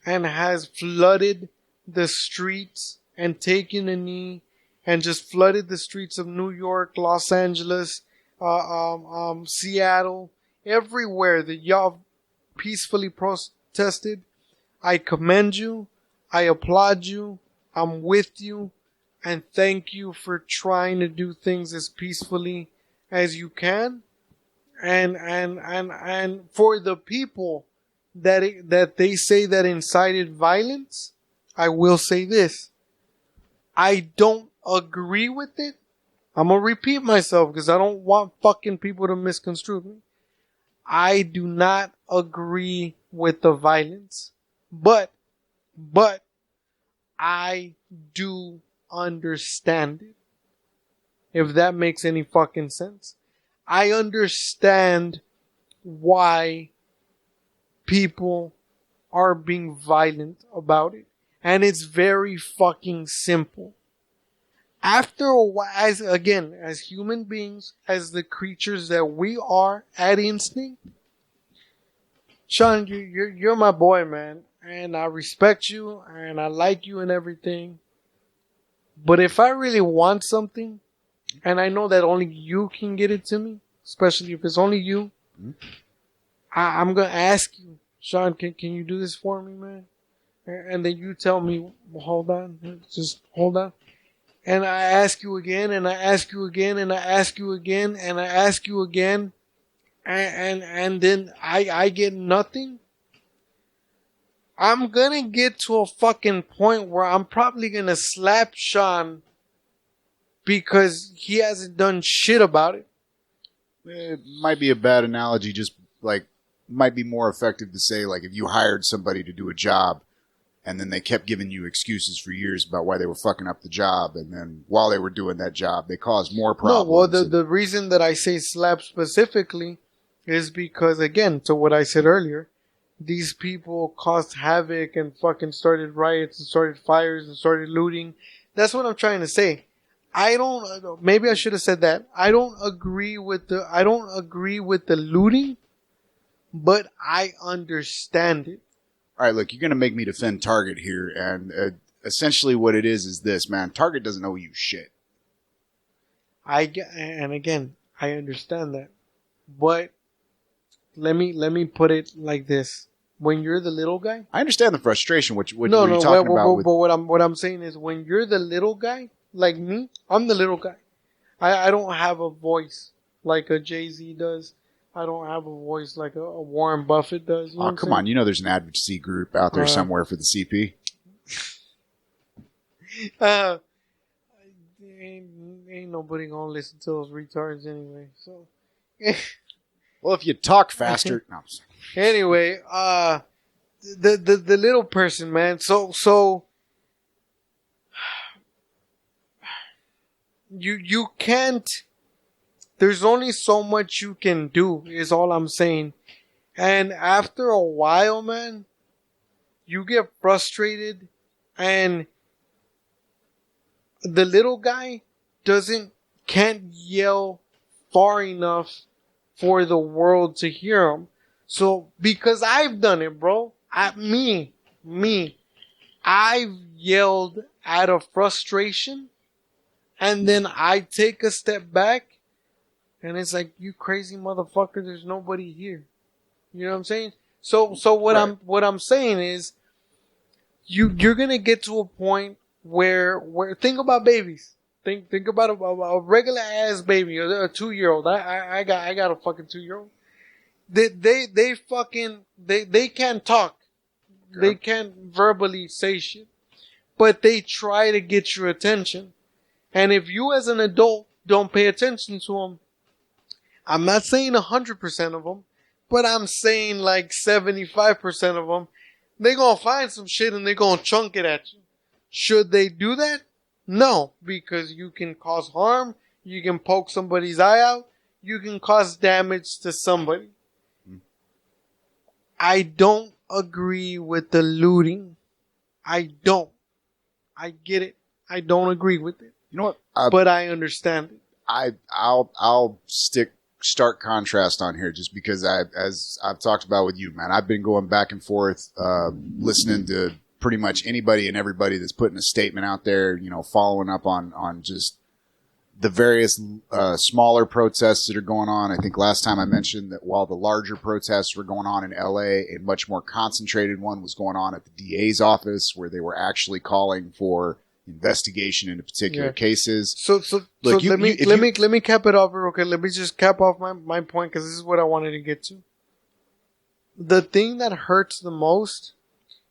and has flooded the streets and taken a knee and just flooded the streets of New York, Los Angeles, Seattle, everywhere that y'all peacefully protested, I commend you, I applaud you, I'm with you, and thank you for trying to do things as peacefully as you can. And for the people that they say that incited violence, I will say this. I don't agree with it. I'm gonna repeat myself because I don't want fucking people to misconstrue me. I do not agree with the violence. But I do understand it. If that makes any fucking sense. I understand why people are being violent about it. And it's very fucking simple. After a while, as human beings, as the creatures that we are at instinct, Sean, you're my boy, man. And I respect you, and I like you and everything. But if I really want something, and I know that only you can get it to me, especially if it's only you, I'm going to ask you, Sean, can you do this for me, man? And then you tell me, well, hold on, just hold on. And I ask you again, and I ask you again, and I ask you again, and I ask you again, and then I get nothing. I'm gonna get to a fucking point where I'm probably gonna slap Sean because he hasn't done shit about it. It might be a bad analogy, just like, might be more effective to say, like, if you hired somebody to do a job And then they kept giving you excuses for years about why they were fucking up the job. And then while they were doing that job, they caused more problems. No, well, the reason that I say slap specifically is because, again, to what I said earlier, these people caused havoc and fucking started riots and started fires and started looting. That's what I'm trying to say. Maybe I should have said that. I don't agree with the looting, but I understand it. All right, look, you're going to make me defend Target here. And essentially what it is this, man. Target doesn't owe you shit. And again, I understand that. But let me put it like this. When you're the little guy... I understand the frustration, what you're talking about. But what I'm saying is when you're the little guy, like me, I'm the little guy. I don't have a voice like a Jay-Z does. I don't have a voice like a Warren Buffett does. You know come on. You know there's an advocacy group out there somewhere for the CP. Ain't nobody gonna listen to those retards anyway. So, well, if you talk faster. No, anyway, the little person, man. So you can't. There's only so much you can do, is all I'm saying. And after a while, man, you get frustrated, and the little guy can't yell far enough for the world to hear him. So, because I've done it, bro. I've yelled out of frustration, and then I take a step back, and it's like, you crazy motherfucker, there's nobody here. You know what I'm saying? So what I'm saying is, you're gonna get to a point where think about babies. Think about a regular ass baby, a 2-year-old. I got a fucking 2-year-old. They can't talk. Sure. They can't verbally say shit, but they try to get your attention. And if you as an adult don't pay attention to them, I'm not saying 100% of them, but I'm saying like 75% of them, they're going to find some shit and they're going to chunk it at you. Should they do that? No, because you can cause harm, you can poke somebody's eye out, you can cause damage to somebody. I don't agree with the looting. I don't. I get it. I don't agree with it. You know what? But I understand it. I'll stick stark contrast on here just because as I've talked about with you, man, I've been going back and forth, listening to pretty much anybody and everybody that's putting a statement out there, you know, following up on just the various smaller protests that are going on. I think last time I mentioned that while the larger protests were going on in LA, a much more concentrated one was going on at the DA's office, where they were actually calling for investigation into particular cases. So let me cap it off real quick. Let me just cap off my point, because this is what I wanted to get to. The thing that hurts the most,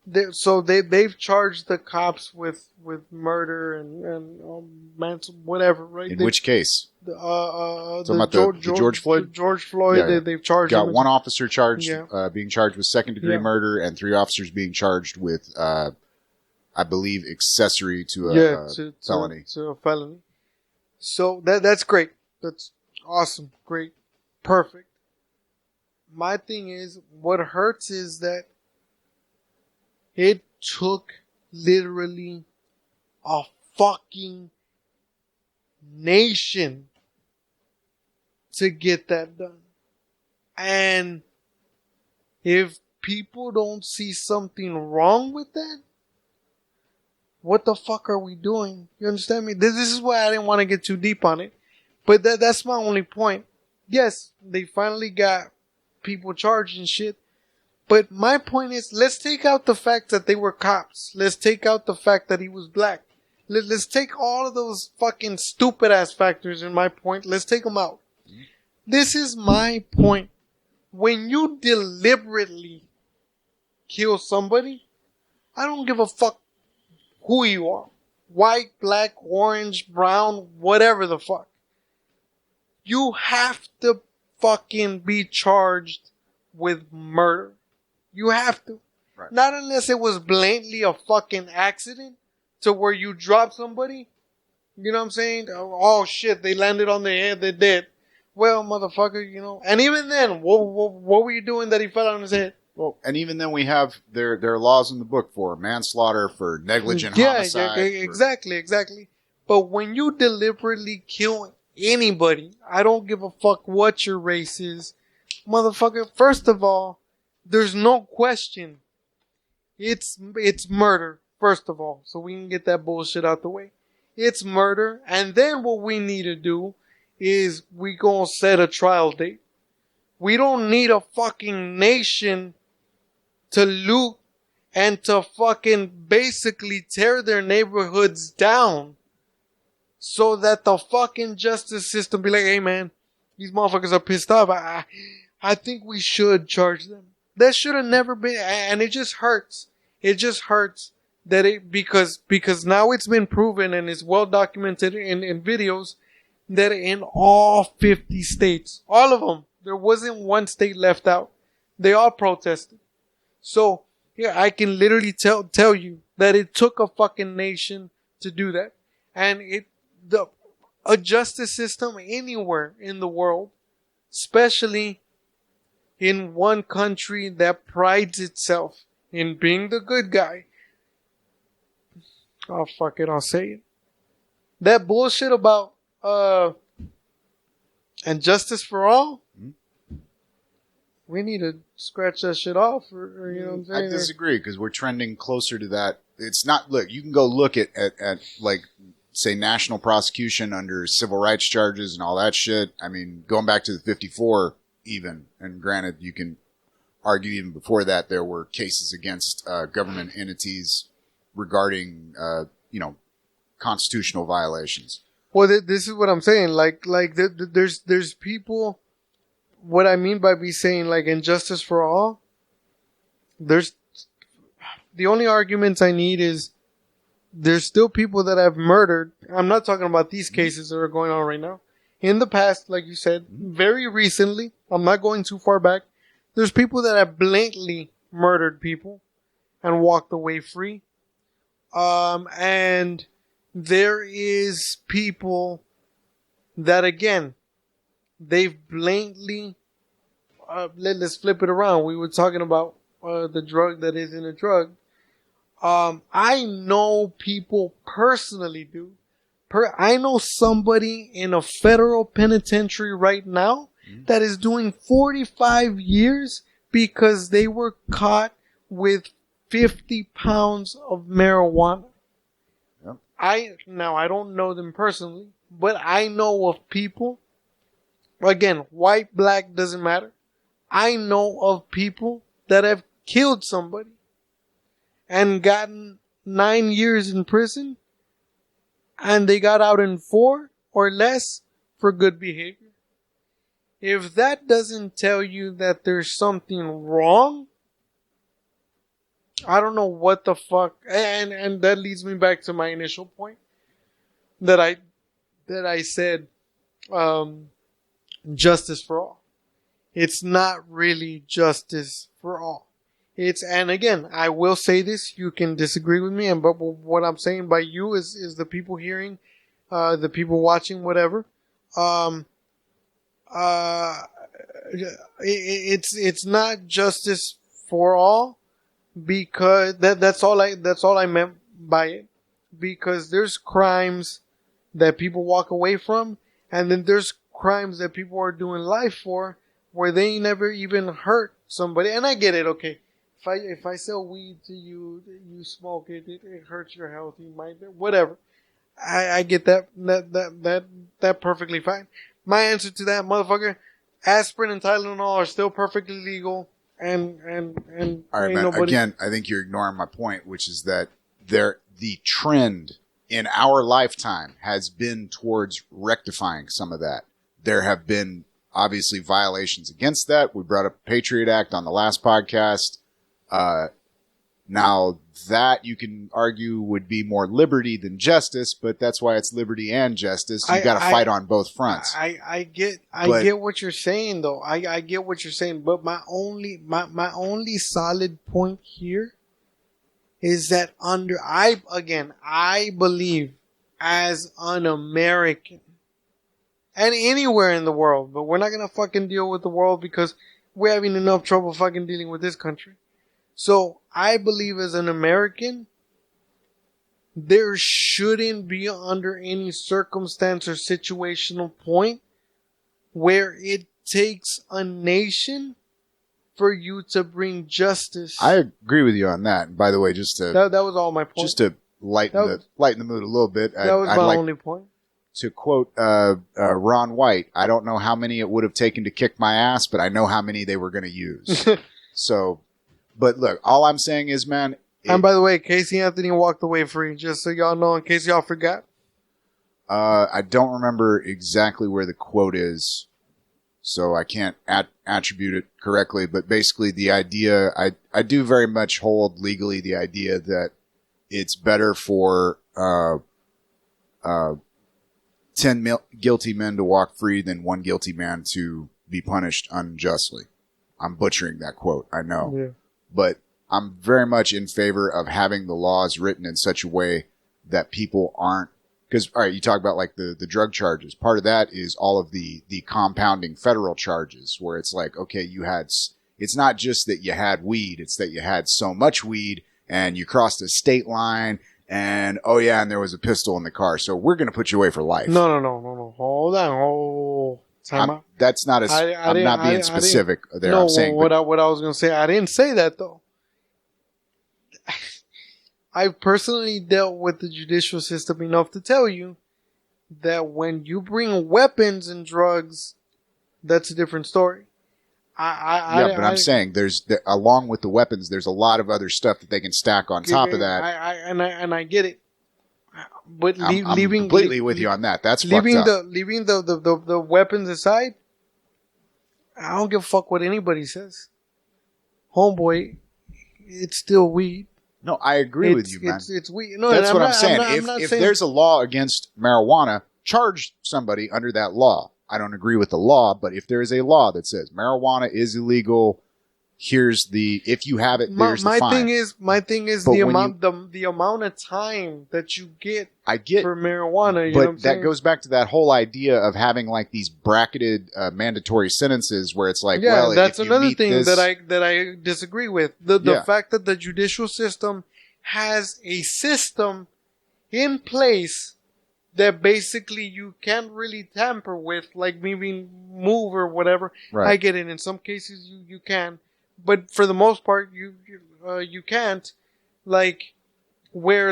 they've charged the cops with murder and manson, whatever, right? In which case? The George Floyd? George Floyd, yeah. They've charged got him. One officer charged, being charged with second-degree murder, and 3 officers being charged with, I believe, accessory to a felony. To a felony. So that's great. That's awesome. Great. Perfect. My thing is, what hurts is that it took literally a fucking nation to get that done. And if people don't see something wrong with that, what the fuck are we doing? You understand me? This is why I didn't want to get too deep on it. But that's my only point. Yes, they finally got people charged and shit. But my point is, let's take out the fact that they were cops. Let's take out the fact that he was black. Let's take all of those fucking stupid ass factors in my point. Let's take them out. This is my point. When you deliberately kill somebody, I don't give a fuck who you are. White, black, orange, brown, whatever the fuck. You have to fucking be charged with murder. You have to. Right. Not unless it was blatantly a fucking accident to where you drop somebody. You know what I'm saying? Oh shit, they landed on their head, they're dead. Well, motherfucker, you know. And even then, what were you doing that he fell on his head? Well, and even then we have there are laws in the book for manslaughter, for negligent homicide. Yeah, exactly. But when you deliberately kill anybody, I don't give a fuck what your race is, motherfucker. First of all, there's no question. It's murder, first of all, so we can get that bullshit out the way. It's murder, and then what we need to do is we gonna set a trial date. We don't need a fucking nation to loot and to fucking basically tear their neighborhoods down so that the fucking justice system be like, hey man, these motherfuckers are pissed off. I think we should charge them. That should have never been, and it just hurts. It just hurts that because now it's been proven and it's well documented in videos that in all 50 states, all of them, there wasn't one state left out. They all protested. So, yeah, I can literally tell you that it took a fucking nation to do that. And a justice system anywhere in the world, especially in one country that prides itself in being the good guy. Oh, fuck it, I'll say it. That bullshit about, and justice for all, we need to scratch that shit off, or you know what I'm saying? I disagree, because we're trending closer to that. It's not, look, you can go look at like, say, national prosecution under civil rights charges and all that shit. I mean, going back to the 54 even, and granted, you can argue even before that there were cases against government entities regarding, constitutional violations. Well, this is what I'm saying. Like there's people. What I mean by me saying like injustice for all. There's the only arguments I need is there's still people that have murdered. I'm not talking about these cases that are going on right now. In the past, like you said, very recently, I'm not going too far back. There's people that have blatantly murdered people and walked away free. And there is people that, again, they've blatantly, let's flip it around. We were talking about the drug that isn't a drug. I know people personally, dude. I know somebody in a federal penitentiary right now that is doing 45 years because they were caught with 50 pounds of marijuana. Yep. I don't know them personally, but I know of people. Again, white, black, doesn't matter. I know of people that have killed somebody and gotten 9 years in prison, and they got out in 4 or less for good behavior. If that doesn't tell you that there's something wrong, I don't know what the fuck. And that leads me back to my initial point that I said, justice for all. It's not really justice for all. And again, I will say this, you can disagree with me, but what I'm saying by you is the people hearing, the people watching, whatever. It's not justice for all, because that's all I meant by it. Because there's crimes that people walk away from, and then there's crimes that people are doing life for, where they never even hurt somebody. And I get it, okay. If I sell weed to you, you smoke it, it hurts your health, you might, whatever. I get that perfectly fine. My answer to that, motherfucker, aspirin and Tylenol are still perfectly legal, and all right, man. nobody... Again, I think you're ignoring my point, which is that the trend in our lifetime has been towards rectifying some of that. There have been obviously violations against that. We brought up the Patriot Act on the last podcast. Now, that you can argue would be more liberty than justice, but that's why it's liberty and justice. You got to fight on both fronts. I get what you're saying, though. I get what you're saying, but my only solid point here is that I believe as an American and anywhere in the world, but we're not gonna fucking deal with the world because we're having enough trouble fucking dealing with this country. So I believe as an American, there shouldn't be under any circumstance or situational point where it takes a nation for you to bring justice. I agree with you on that. And by the way, just to that was all my point. Just to lighten the mood a little bit. That was my only point. To quote Ron White, I don't know how many it would have taken to kick my ass, but I know how many they were going to use. So, but look, all I'm saying is, man. And by the way, Casey Anthony walked away free, just so y'all know, in case y'all forgot. I don't remember exactly where the quote is, so I can't attribute it correctly. But basically, the idea, I do very much hold legally the idea that it's better for 10 guilty men to walk free than one guilty man to be punished unjustly. I'm butchering that quote, I know. Yeah. But I'm very much in favor of having the laws written in such a way that people aren't, because, all right, you talk about like the drug charges. Part of that is all of the compounding federal charges where it's like, okay, it's not just that you had weed, it's that you had so much weed and you crossed a state line and, oh yeah, and there was a pistol in the car. So we're going to put you away for life. No. Hold on. Time out. That's not I'm not being specific there. No, I'm saying what I was going to say, I didn't say that though. I've personally dealt with the judicial system enough to tell you that when you bring weapons and drugs, that's a different story. I'm saying along with the weapons, there's a lot of other stuff that they can stack on top of that. I get it, but I'm completely with you on that. That's leaving fucked up. Leaving the weapons aside. I don't give a fuck what anybody says, homeboy. It's still weed. No, I agree with you, man. It's weed. No, that's what I'm saying. If there's a law against marijuana, charge somebody under that law. I don't agree with the law, but if there is a law that says marijuana is illegal, here's if you have it, there's the fine. My thing is the amount of time that you get. For marijuana, you know what I'm saying? That goes back to that whole idea of having like these bracketed mandatory sentences where it's like, that's another thing that I disagree with. The fact that the judicial system has a system in place that basically you can't really tamper with, like maybe move or whatever. Right. I get it. In some cases you can, but for the most part you can't. Like where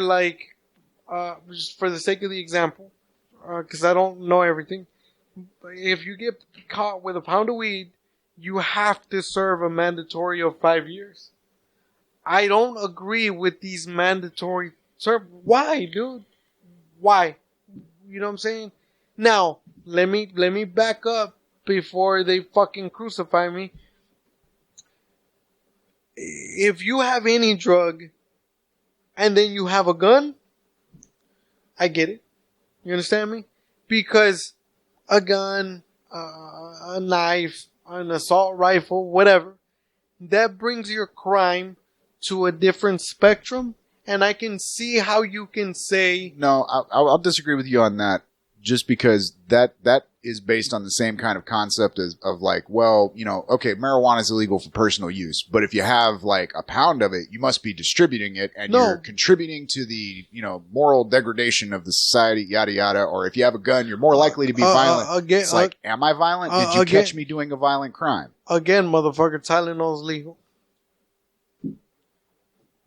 just for the sake of the example, because I don't know everything. If you get caught with a pound of weed, you have to serve a mandatory of 5 years. I don't agree with these mandatory Why, dude? Why? You know what I'm saying? Now, let me back up before they fucking crucify me. If you have any drug and then you have a gun, I get it. You understand me? Because a gun, a knife, an assault rifle, whatever, that brings your crime to a different spectrum. And I can see how you can say... No, I'll disagree with you on that. Just because that is based on the same kind of concept of like, well, you know, okay, marijuana is illegal for personal use, but if you have like a pound of it, you must be distributing it and you're contributing to the, you know, moral degradation of the society, yada yada. Or if you have a gun, you're more likely to be violent. It's like, am I violent? Did you catch me doing a violent crime? Again, motherfucker, Tylenol's legal.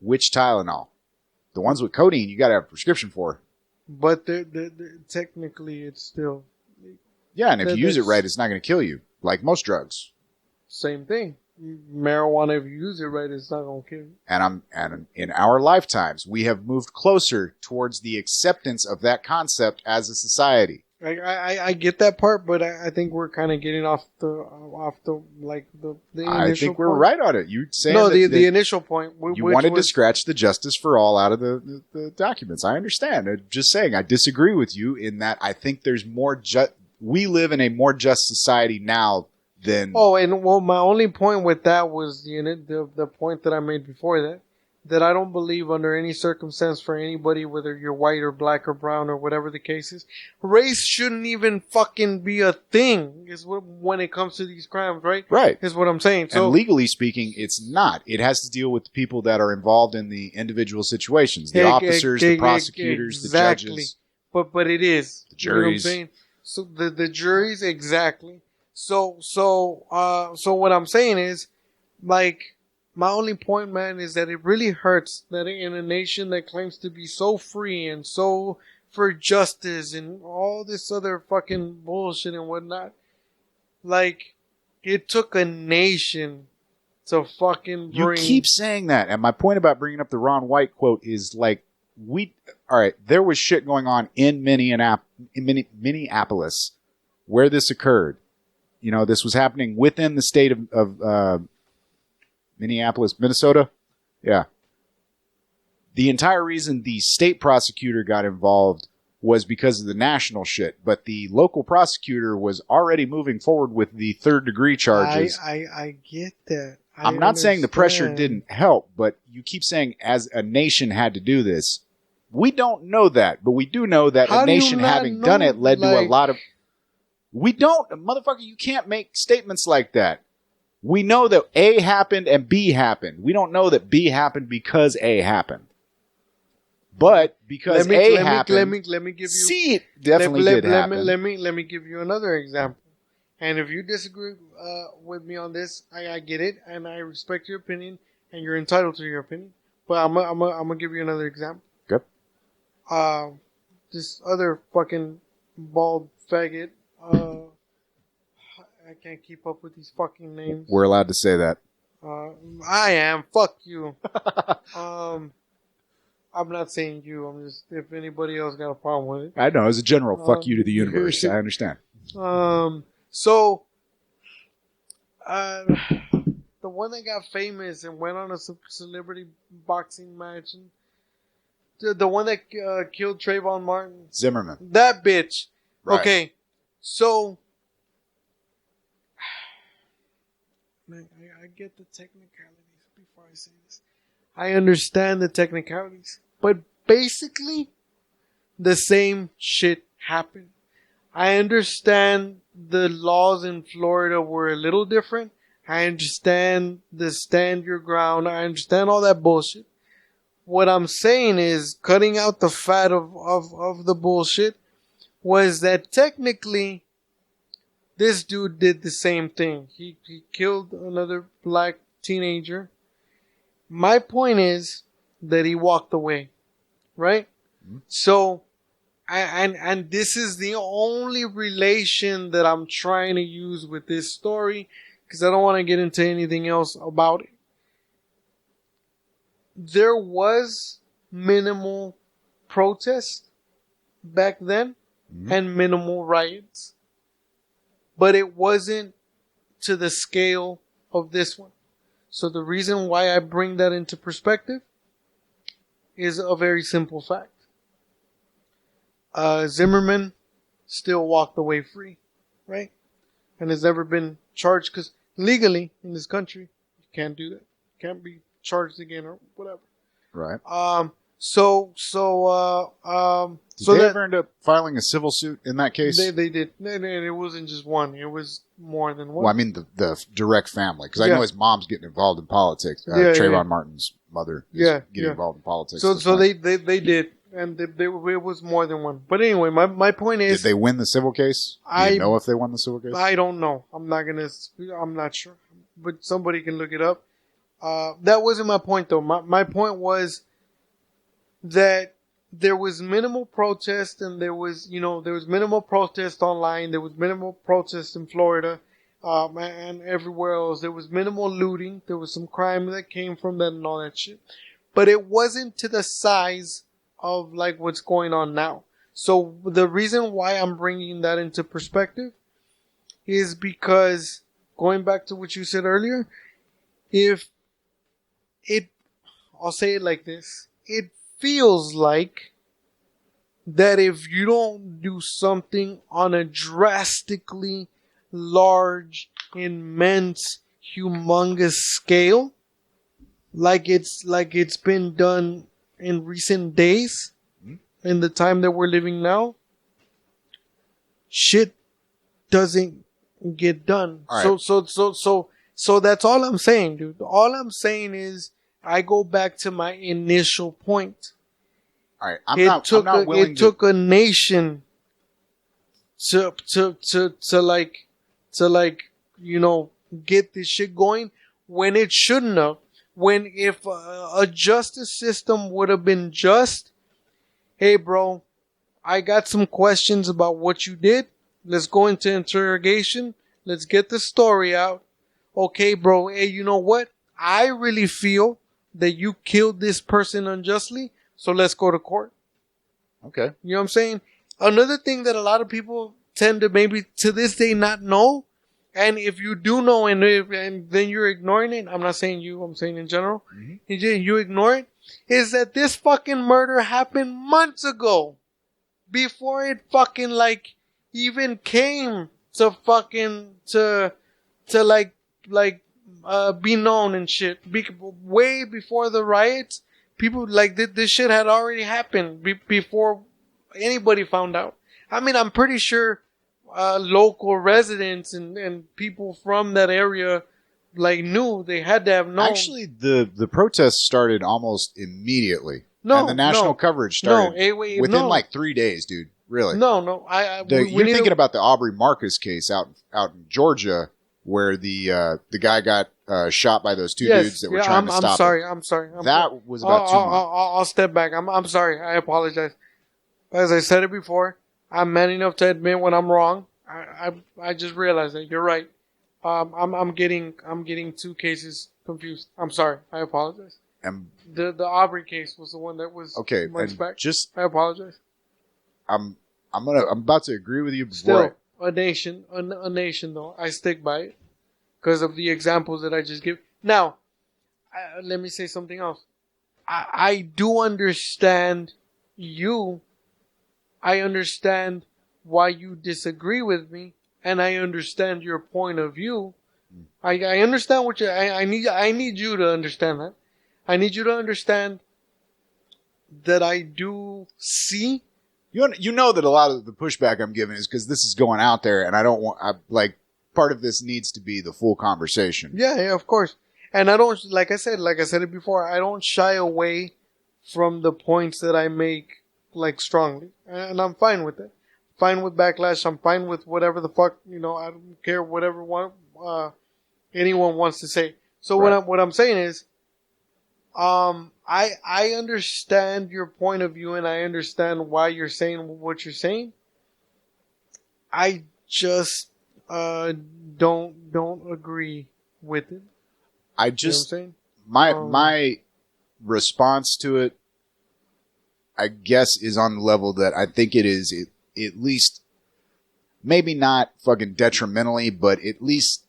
Which Tylenol? The ones with codeine, you got to have a prescription for. But technically, it's still legal. Yeah, and if you use it right, it's not going to kill you, like most drugs. Same thing. Marijuana, if you use it right, it's not going to kill you. And in our lifetimes, we have moved closer towards the acceptance of that concept as a society. I get that part, but I think we're kind of getting off the like the initial I think we're point. right on it. You saying No, that, the initial point. you wanted to scratch the justice for all out of the documents. I understand. I'm just saying, I disagree with you in that I think there's more we live in a more just society now than... Oh, and well, my only point with that was the point that I made before that I don't believe under any circumstance for anybody, whether you're white or black or brown or whatever the case is, race shouldn't even fucking be a thing. When it comes to these crimes, right? Right. Is what I'm saying. So and legally speaking, it's not. It has to deal with the people that are involved in the individual situations, the officers, the prosecutors, the judges. But it is the juries. You know what I'm saying? So the juries, exactly. So what I'm saying is, like, my only point, man, is that it really hurts that in a nation that claims to be so free and so for justice and all this other fucking bullshit and whatnot, like, it took a nation to fucking bring... You keep saying that, and my point about bringing up the Ron White quote is, like, all right, there was shit going on in Minneapolis where this occurred. You know, this was happening within the state of Minneapolis, Minnesota. Yeah. The entire reason the state prosecutor got involved was because of the national shit, but the local prosecutor was already moving forward with the third-degree charges. I get that. I'm not saying the pressure didn't help, but you keep saying as a nation had to do this. We don't know that, but we do know that a nation having done it led to a lot of... We don't... Motherfucker, you can't make statements like that. We know that A happened and B happened. We don't know that B happened because A happened. But because A happened, let me give you... C definitely did happen. Let me give you another example. And if you disagree with me on this, I get it, and I respect your opinion, and you're entitled to your opinion. But I'm gonna give you another example. Good. This other fucking bald faggot. I can't keep up with these fucking names. We're allowed to say that. I am. Fuck you. I'm not saying you. I'm just, if anybody else got a problem with it. I know. As a general, fuck you to the universe. I understand. So, the one that got famous and went on a celebrity boxing match, and the one that killed Trayvon Martin. Zimmerman. That bitch. Right. Okay. So, man, I get the technicalities before I say this. I understand the technicalities. But basically, the same shit happened. I understand the laws in Florida were a little different. I understand the stand your ground. I understand all that bullshit. What I'm saying is, cutting out the fat of the bullshit, was that technically this dude did the same thing. He killed another black teenager. My point is that he walked away, right? Mm-hmm. So, and this is the only relation that I'm trying to use with this story, because I don't want to get into anything else about it. There was minimal protest back then, mm-hmm. and minimal riots. But it wasn't to the scale of this one. So the reason why I bring that into perspective is a very simple fact. Zimmerman still walked away free, right? And has never been charged, because legally in this country, you can't do that. You can't be charged again or whatever. Right. So they ever end up filing a civil suit in that case? They did. And it wasn't just one. It was more than one. Well, I mean the direct family, because I know his mom's getting involved in politics. Trayvon Martin's mother is getting involved in politics. So they did, and it was more than one. But anyway, my point is, did they win the civil case? Do you know if they won the civil case? I don't know. I'm not sure. But somebody can look it up. That wasn't my point, though. My point was that there was minimal protest, and there was minimal protest online. There was minimal protest in Florida, and everywhere else. There was minimal looting. There was some crime that came from that and all that shit. But it wasn't to the size of like what's going on now. So the reason why I'm bringing that into perspective is because, going back to what you said earlier, if it, I'll say it like this, it feels like that if you don't do something on a drastically large, immense, humongous scale, like it's been done in recent days, in the time that we're living now, shit doesn't get done. All right. So that's all I'm saying, dude. All I'm saying is I go back to my initial point. All right, I'm not willing it took a nation to get this shit going when it shouldn't have. When if a justice system would have been just, hey bro, I got some questions about what you did. Let's go into interrogation. Let's get the story out. Okay, bro. Hey, you know what? I really feel that you killed this person unjustly. So let's go to court. Okay. You know what I'm saying? Another thing that a lot of people tend to maybe to this day not know, and if you do know and then you're ignoring it, I'm not saying you, I'm saying in general, you ignore it, is that this fucking murder happened months ago. Before it fucking even came to fucking be known and shit. Way before the riots, people this shit had already happened before anybody found out. I mean, I'm pretty sure local residents and people from that area knew. They had to have known. Actually, the protests started almost immediately. And the national coverage started within 3 days, dude. Really? No. You're thinking about the Aubrey Marcus case out in Georgia, where the guy got shot by those two dudes that were trying to stop him. I'm sorry. That was about 2 months. I'll step back. I'm sorry. I apologize. As I said it before, I'm man enough to admit when I'm wrong. I just realized that you're right. I'm getting two cases confused. I'm sorry. I apologize. And the Aubrey case was the one that was okay. months back. Just I apologize. I'm about to agree with you. Still, a nation though. I stick by it because of the examples that I just give. Now, let me say something else. I do understand you. I understand why you disagree with me, and I understand your point of view. I understand what I need you to understand that. I need you to understand that I do see. You know that a lot of the pushback I'm giving is because this is going out there, and I don't want part of this needs to be the full conversation. Yeah, of course. And I don't, like I said it before, I don't shy away from the points that I make strongly, and I'm fine with it. Fine with backlash. I'm fine with whatever the fuck I don't care whatever anyone wants to say. So right. what I'm saying is, I understand your point of view and I understand why you're saying what you're saying. I just don't agree with it. I just my response to it, I guess, is on the level that I think it is at least maybe not fucking detrimentally, but at least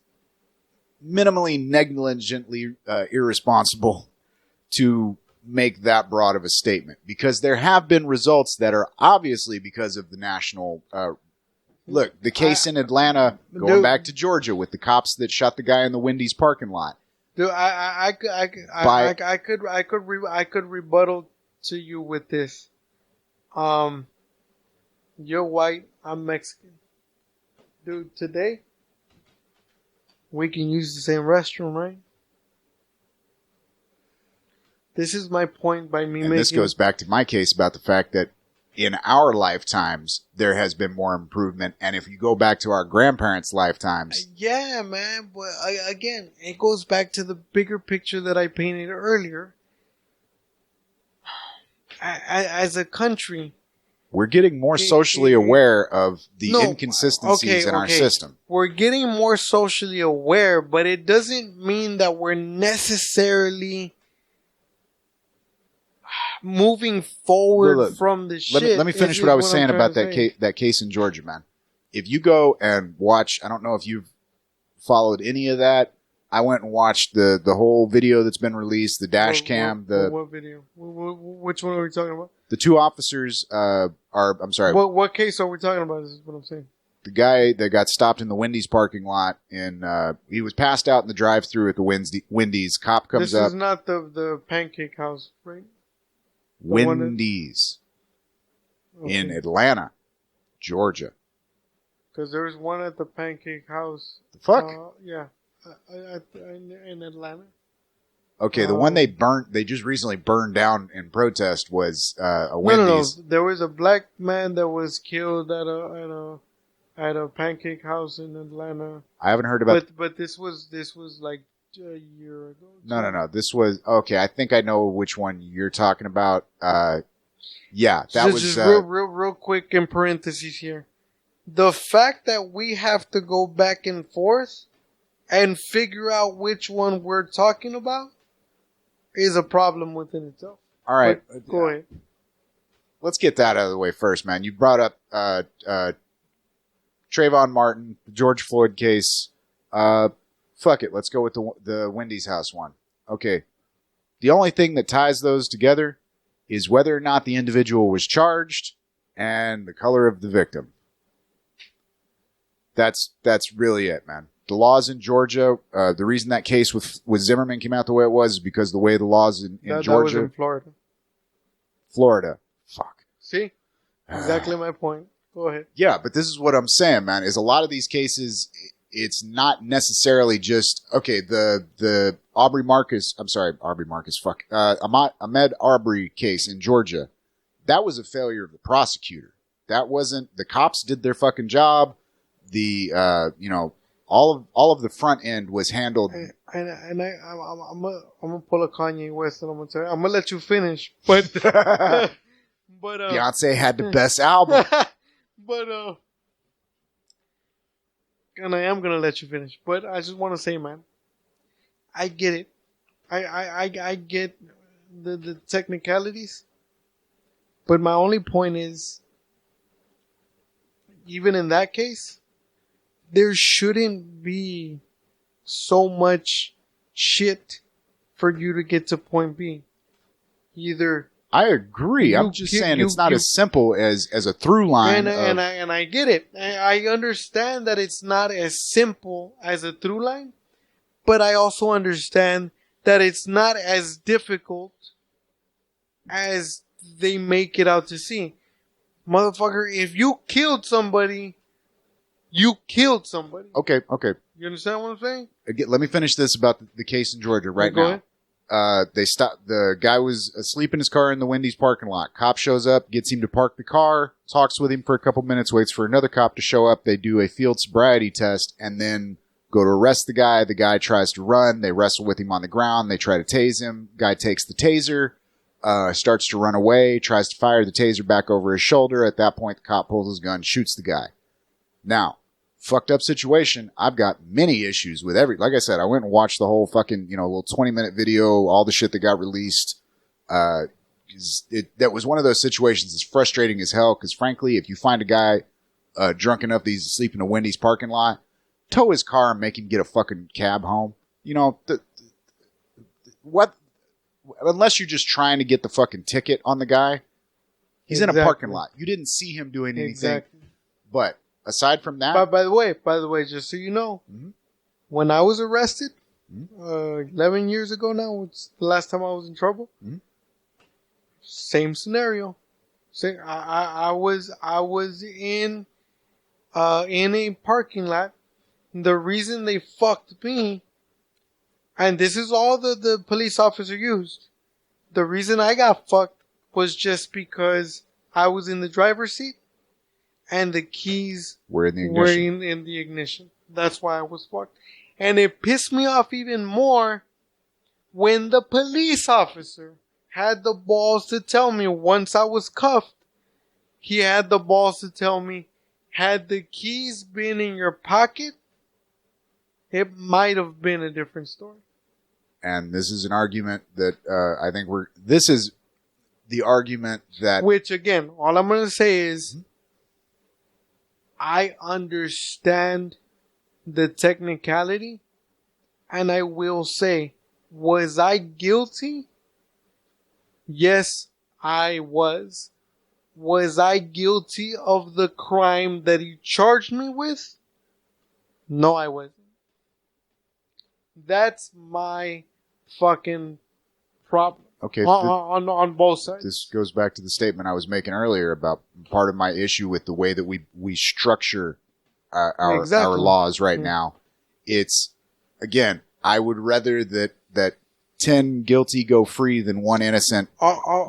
minimally negligently irresponsible to make that broad of a statement, because there have been results that are obviously because of the national look, the case in Atlanta, going back to Georgia with the cops that shot the guy in the Wendy's parking lot. Dude, I could rebuttal to you with this. You're white, I'm Mexican. Dude, today we can use the same restroom, right? This is my point by me making... This goes back to my case about the fact that in our lifetimes, there has been more improvement. And if you go back to our grandparents' lifetimes... Yeah, man. But again, it goes back to the bigger picture that I painted earlier. As a country... We're getting more socially aware of the inconsistencies in our system. We're getting more socially aware, but it doesn't mean that we're necessarily moving forward Look, from the shit. Let me finish what I was saying about that case in Georgia, man. If you go and watch, I don't know if you've followed any of that. I went and watched the whole video that's been released, the dash cam. What video? Which one are we talking about? The two officers I'm sorry. What case are we talking about? Is what I'm saying. The guy that got stopped in the Wendy's parking lot, and he was passed out in the drive-thru at the Wendy's. Cop comes up. This is not the Pancake House, right? Wendy's in Atlanta, Georgia. Because there's one at the Pancake House. The fuck? Yeah, in Atlanta. Okay, the one they just recently burned down in protest was a Wendy's. No. There was a black man that was killed at a Pancake House in Atlanta. I haven't heard about. But this was like a year ago. No. This was okay. I think I know which one you're talking about. Yeah, that was just real quick in parentheses here. The fact that we have to go back and forth and figure out which one we're talking about is a problem within itself. All right, go ahead. Let's get that out of the way first, man. You brought up Trayvon Martin, the George Floyd case. Fuck it. Let's go with the Wendy's house one. Okay. The only thing that ties those together is whether or not the individual was charged and the color of the victim. That's really it, man. The laws in Georgia, the reason that case with Zimmerman came out the way it was is because the way the laws in Georgia. That was in Florida. Florida. Fuck. See? Exactly my point. Go ahead. Yeah, but this is what I'm saying, man, is a lot of these cases, it's not necessarily just, okay, the Ahmed Arbery case in Georgia, that was a failure of the prosecutor. That wasn't, the cops did their fucking job. The, all of the front end was handled. I'm gonna pull a Kanye West and I'm gonna let you finish, but Beyonce had the best album. But and I am gonna let you finish. But I just want to say, man, I get it. I get the technicalities. But my only point is, even in that case, there shouldn't be so much shit for you to get to point B. Either I agree. I'm just saying it's not as simple as a through line. And I get it. I understand that it's not as simple as a through line, but I also understand that it's not as difficult as they make it out to see. Motherfucker, if you killed somebody, you killed somebody. Okay. You understand what I'm saying? Again, let me finish this about the case in Georgia right now. Go ahead. They stopped. The guy was asleep in his car in the Wendy's parking lot. Cop shows up, gets him to park the car, talks with him for a couple minutes, waits for another cop to show up. They do a field sobriety test and then go to arrest the guy. The guy tries to run. They wrestle with him on the ground. They try to tase him. Guy takes the taser, starts to run away, tries to fire the taser back over his shoulder. At that point, the cop pulls his gun, shoots the guy. Now, fucked up situation. I've got many issues with like I said, I went and watched the whole fucking, little 20-minute video, all the shit that got released. That was one of those situations that's frustrating as hell, because frankly, if you find a guy drunk enough that he's asleep in a Wendy's parking lot, tow his car and make him get a fucking cab home. Unless you're just trying to get the fucking ticket on the guy, he's in a parking lot. You didn't see him doing anything. Exactly. But aside from that, by the way, just so you know, when I was arrested, 11 years ago now, it's the last time I was in trouble. Same scenario. I was in a parking lot. The reason they fucked me, and this is all the police officer used. The reason I got fucked was just because I was in the driver's seat. And the keys were in the ignition. That's why I was fucked. And it pissed me off even more when the police officer had the balls to tell me, once I was cuffed, he had the balls to tell me, had the keys been in your pocket, it might have been a different story. And this is an argument that I think the argument that... Which, again, all I'm going to say is I understand the technicality, and I will say, was I guilty? Yes, I was. Was I guilty of the crime that he charged me with? No, I wasn't. That's my fucking problem. Okay, on both sides. This goes back to the statement I was making earlier about part of my issue with the way that we structure our laws right now. It's, again, I would rather that 10 guilty go free than one innocent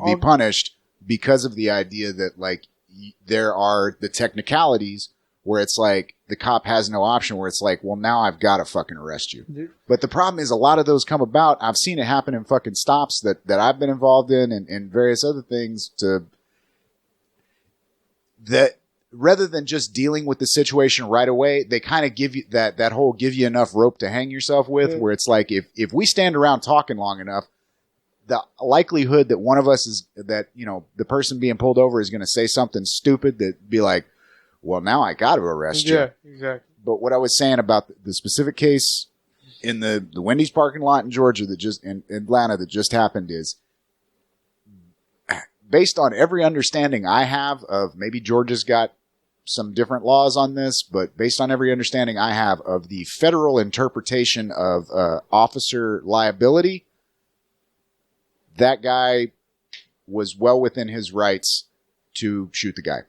be punished, because of the idea that, like, there are the technicalities where it's like the cop has no option, where it's like, well, now I've got to fucking arrest you. But the problem is a lot of those come about. I've seen it happen in fucking stops that I've been involved in, and various other things, that rather than just dealing with the situation right away, they kind of give you that whole give you enough rope to hang yourself with, where it's like, if we stand around talking long enough, the likelihood that one of us is, that, you know, the person being pulled over is going to say something stupid that be like, well, now I got to arrest you. Yeah, exactly. But what I was saying about the specific case in the Wendy's parking lot in Georgia in Atlanta that just happened is, based on every understanding I have of, maybe Georgia's got some different laws on this, but based on every understanding I have of the federal interpretation of officer liability, that guy was well within his rights to shoot the guy.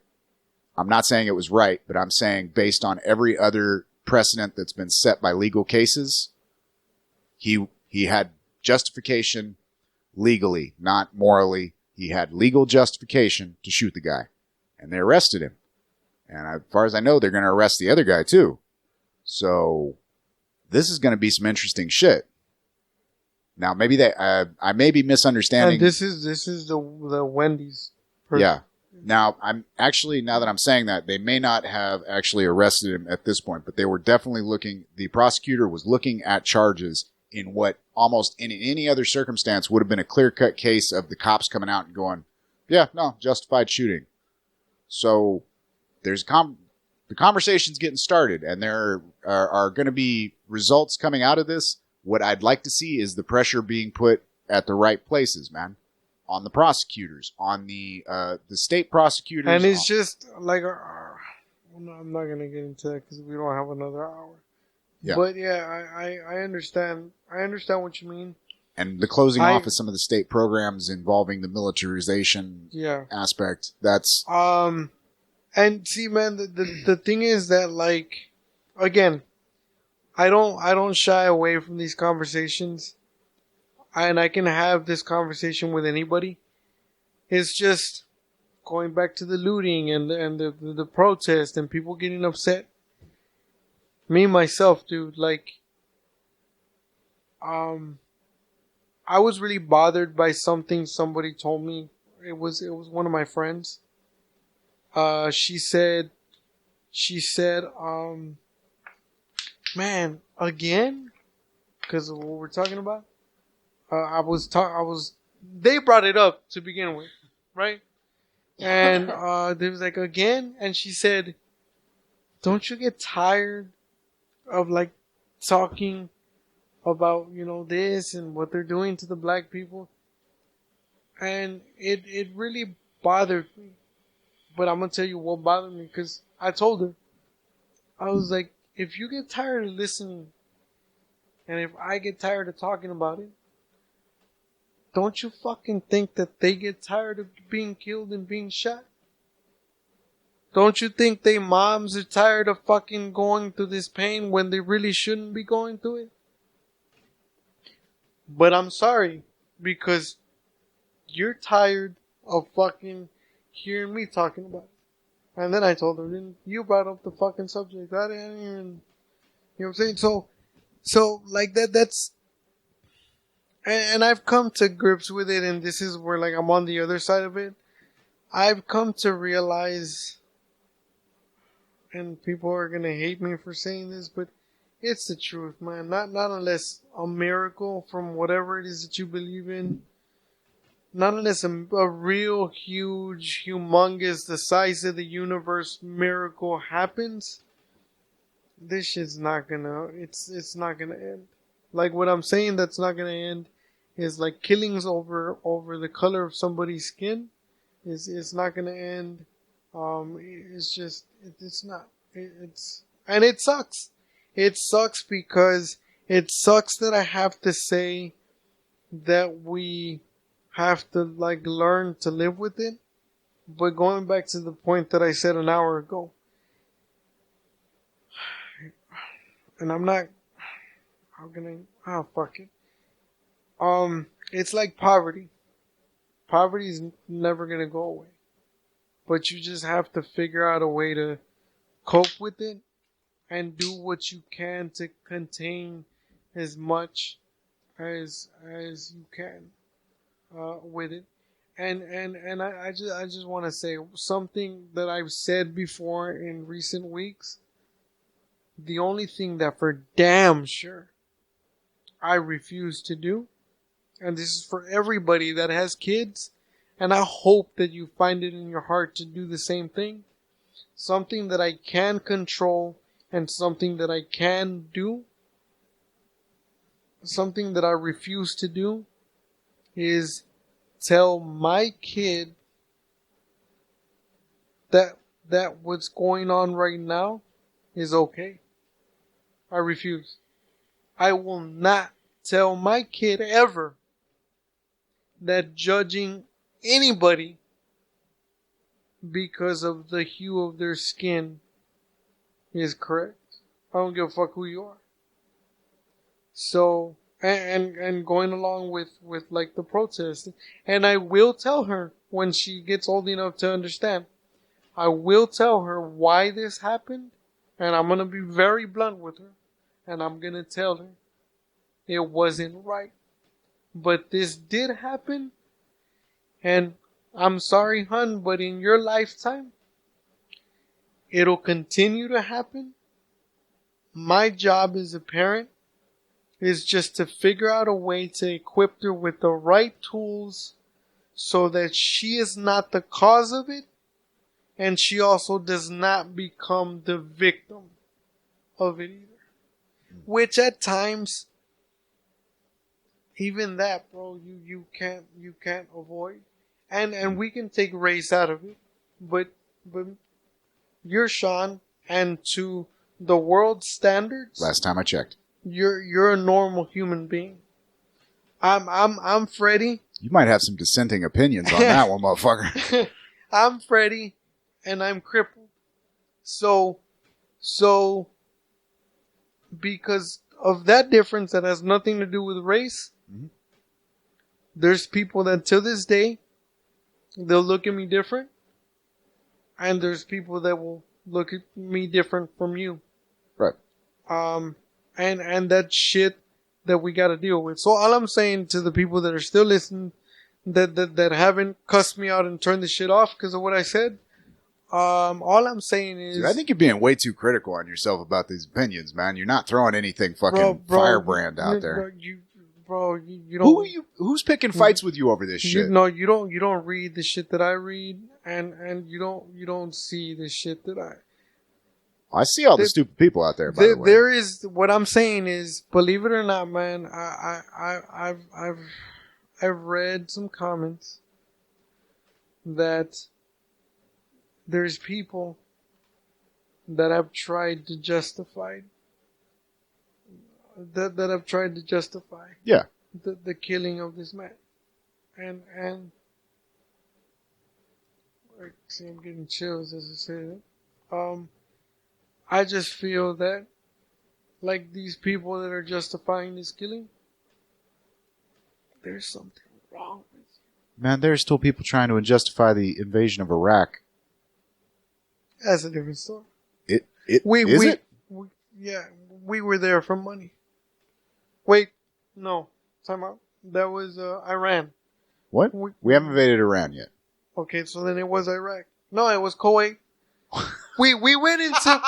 I'm not saying it was right, but I'm saying based on every other precedent that's been set by legal cases, he had justification legally, not morally. He had legal justification to shoot the guy, and they arrested him. And as far as I know, they're going to arrest the other guy too. So this is going to be some interesting shit. Now, maybe I may be misunderstanding. And this is the Wendy's person. Yeah. Now, now that I'm saying that, they may not have actually arrested him at this point, but they were definitely the prosecutor was looking at charges in what almost in any other circumstance would have been a clear-cut case of the cops coming out and going, yeah, no, justified shooting. So there's the conversation's getting started, and there are going to be results coming out of this. What I'd like to see is the pressure being put at the right places, man. On the prosecutors, on the state prosecutors. And it's just like, I'm not going to get into that because we don't have another hour. Yeah. But yeah, I understand. I understand what you mean. And the closing off of some of the state programs involving the militarization aspect. That's... And see, man, the thing is that, like, again, I don't shy away from these conversations. And I can have this conversation with anybody. It's just going back to the looting and the protest and people getting upset. Me myself, dude, like, I was really bothered by something somebody told me. It was one of my friends. She said, man, again? Because of what we're talking about? They brought it up to begin with, right? And they was like, again? And she said, don't you get tired of, like, talking about, you know, this and what they're doing to the black people? And it really bothered me. But I'm going to tell you what bothered me, because I told her, I was like, if you get tired of listening, and if I get tired of talking about it, don't you fucking think that they get tired of being killed and being shot? Don't you think they moms are tired of fucking going through this pain when they really shouldn't be going through it? But I'm sorry, because you're tired of fucking hearing me talking about it. And then I told her, then you brought up the fucking subject. I didn't even, you know what I'm saying? So like that's, and I've come to grips with it, and this is where, like, I'm on the other side of it. I've come to realize, and people are gonna hate me for saying this, but it's the truth, man. Not unless a miracle from whatever it is that you believe in not unless a real huge, humongous, the size of the universe miracle happens, this shit's not gonna, it's not gonna end. Like what I'm saying that's not gonna end is like killings over the color of somebody's skin is not gonna end. It's just, it's not, and it sucks. It sucks because it sucks that I have to say that we have to like learn to live with it. But going back to the point that I said an hour ago, and I'm not, how can I, fuck it. It's like poverty. Poverty is never gonna go away. But you just have to figure out a way to cope with it and do what you can to contain as much as you can with it. And I just want to say something that I've said before in recent weeks. The only thing that for damn sure I refuse to do, and this is for everybody that has kids, and I hope that you find it in your heart to do the same thing. Something that I can control and something that I can do, something that I refuse to do, is tell my kid that what's going on right now is okay. I refuse. I will not tell my kid ever that judging anybody because of the hue of their skin is correct. I don't give a fuck who you are. So, and going along with like the protest, and I will tell her when she gets old enough to understand, I will tell her why this happened, and I'm gonna be very blunt with her, and I'm gonna tell her it wasn't right. But this did happen, and I'm sorry, hun, but in your lifetime, it'll continue to happen. My job as a parent is just to figure out a way to equip her with the right tools so that she is not the cause of it, and she also does not become the victim of it either. Which at times, even that, bro, you can't avoid. And we can take race out of it. But you're Sean, and to the world standards, Last time I checked. you're a normal human being. I'm Freddy. You might have some dissenting opinions on that one, motherfucker. I'm Freddy, and I'm crippled. So because of that difference that has nothing to do with race, there's people that to this day, they'll look at me different, and there's people that will look at me different from you. Right. And that shit that we gotta deal with. So all I'm saying to the people that are still listening, that haven't cussed me out and turned the shit off because of what I said, all I'm saying is... Dude, I think you're being way too critical on yourself about these opinions, man. You're not throwing anything fucking firebrand out there. You don't... Who's picking fights with you over this shit? No, you don't read the shit that I read, and you don't see the shit that I see all the stupid people out there, by the way. There is... What I'm saying is, believe it or not, man, I've read some comments that there's people that have tried to justify Yeah. the killing of this man. And see, I'm getting chills as I say that. I just feel that, like, these people that are justifying this killing, there's something wrong with you. Man, there's still people trying to justify the invasion of Iraq. That's a different story. Is it? Yeah, we were there for money. Wait, no, time out. That was Iran. What? We haven't invaded Iran yet. Okay, so then it was Iraq. No, it was Kuwait. we went into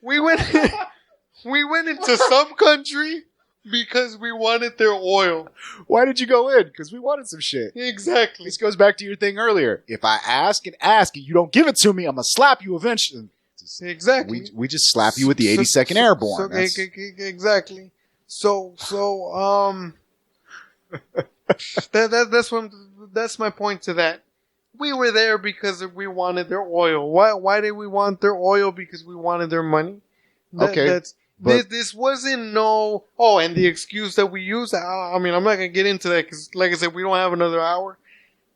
we went into some country Because we wanted their oil. Why did you go in? Because we wanted some shit. Exactly. This goes back to your thing earlier. If I ask and you don't give it to me, I'm going to slap you eventually. Exactly. We just slap you with the 82nd Airborne. Exactly. That's my point to that. We were there because we wanted their oil. Why did we want their oil? Because we wanted their money. This wasn't and the excuse that we use, I mean, I'm not going to get into that because, like I said, we don't have another hour.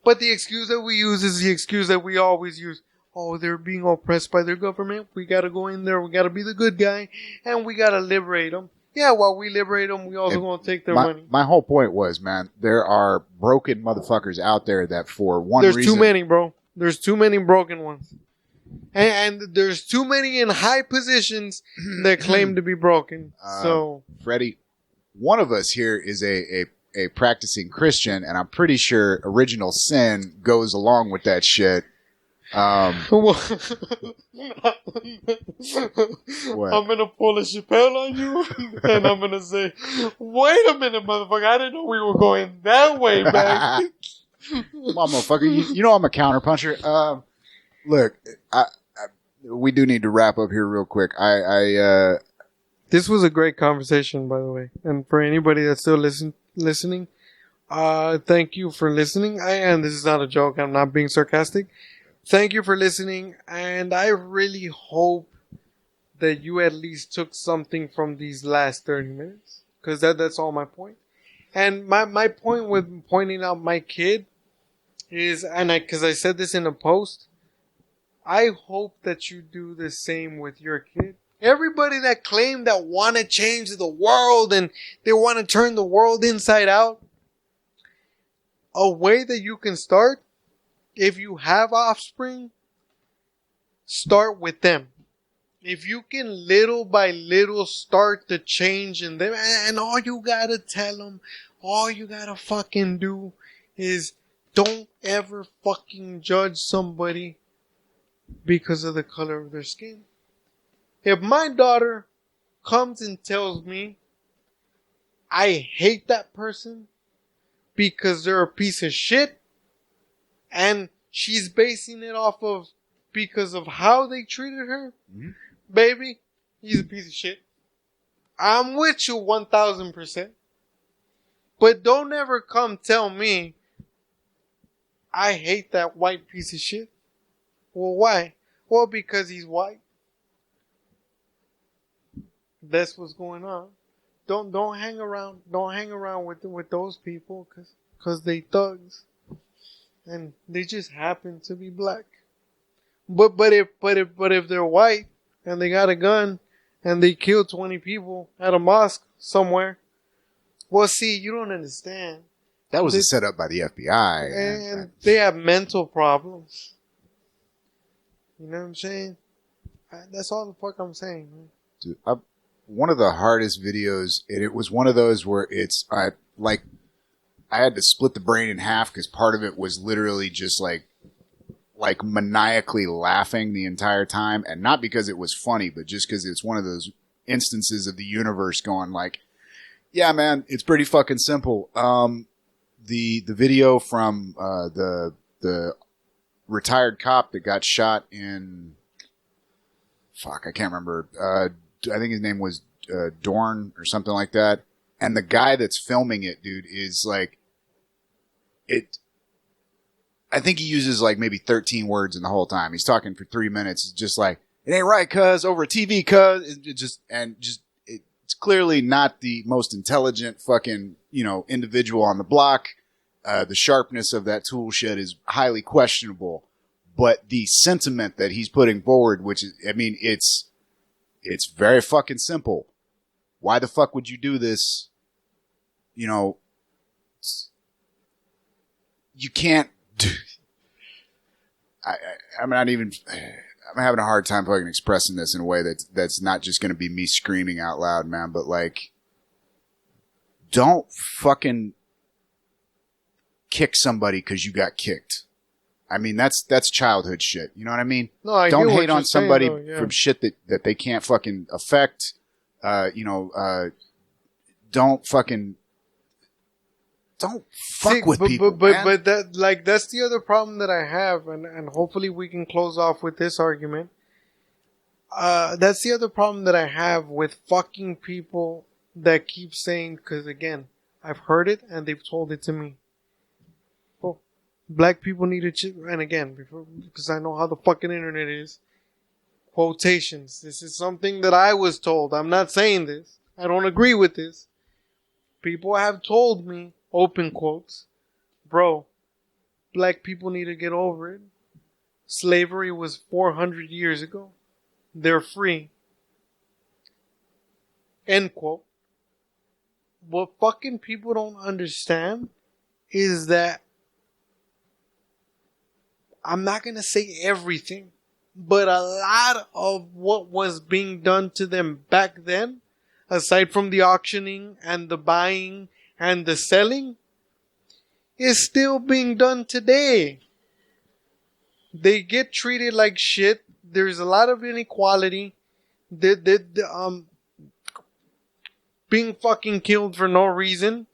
But the excuse that we use is the excuse that we always use. Oh, they're being oppressed by their government. We got to go in there. We got to be the good guy. And we got to liberate them. Yeah, while we liberate them, we also going to take their money. My whole point was, man, there are broken motherfuckers out there that for one reason... There's too many, bro. There's too many broken ones. And there's too many in high positions that claim to be broken. So, Freddy, one of us here is a practicing Christian, and I'm pretty sure original sin goes along with that shit. I'm gonna pull a Chappelle on you, and I'm gonna say, "Wait a minute, motherfucker! I didn't know we were going that way back." Come on, motherfucker! You know I'm a counterpuncher. Look, we do need to wrap up here real quick. This was a great conversation, by the way, and for anybody that's still listening, thank you for listening. And this is not a joke. I'm not being sarcastic. Thank you for listening, and I really hope that you at least took something from these last 30 minutes, because that's all my point. And my point with pointing out my kid is, because I said this in a post, I hope that you do the same with your kid. Everybody that claimed that want to change the world and they want to turn the world inside out, a way that you can start, if you have offspring, start with them. If you can little by little start the change in them, and all you gotta tell them, all you gotta fucking do is don't ever fucking judge somebody because of the color of their skin. If my daughter comes and tells me I hate that person because they're a piece of shit, and she's basing it off of because of how they treated her, baby, he's a piece of shit. I'm with you 1,000%. But don't ever come tell me I hate that white piece of shit. Well, why? Well, because he's white. That's what's going on. Don't hang around. Don't hang around with those people because they thugs. And they just happen to be black. But if they're white and they got a gun and they kill 20 people at a mosque somewhere, well, see, you don't understand. That was a setup by the FBI. And they have mental problems. You know what I'm saying? That's all the fuck I'm saying, man. Dude, one of the hardest videos, and it was one of those where I had to split the brain in half because part of it was literally just like maniacally laughing the entire time, and not because it was funny, but just because it's one of those instances of the universe going like, yeah, man, it's pretty fucking simple. The video from the retired cop that got shot in, I can't remember. I think his name was Dorn or something like that. And the guy that's filming it, dude, is like, I think he uses like maybe 13 words in the whole time. He's talking for 3 minutes. It's just like, it ain't right, cuz, over a TV, cuz. It's clearly not the most intelligent fucking, individual on the block. The sharpness of that tool shed is highly questionable. But the sentiment that he's putting forward, which is, I mean, it's very fucking simple. Why the fuck would you do this? You can't. I'm having a hard time fucking expressing this in a way that's not just going to be me screaming out loud, man. But like, don't fucking kick somebody because you got kicked. I mean, that's childhood shit. You know what I mean? No, I don't get what hate on you're saying, somebody though, yeah. from shit that they can't fucking affect. don't fuck with people, man. But that's the other problem that I have, and hopefully we can close off with this argument. That's the other problem that I have with fucking people that keep saying, because again, I've heard it and they've told it to me. Oh, black people need to and again, because I know how the fucking internet is. Quotations. This is something that I was told. I'm not saying this. I don't agree with this. People have told me, open quotes, bro, black people need to get over it. Slavery was 400 years ago. They're free. End quote. What fucking people don't understand is that I'm not going to say everything, but a lot of what was being done to them back then, aside from the auctioning and the buying and the selling, is still being done today. They get treated like shit. There's a lot of inequality. Being fucking killed for no reason.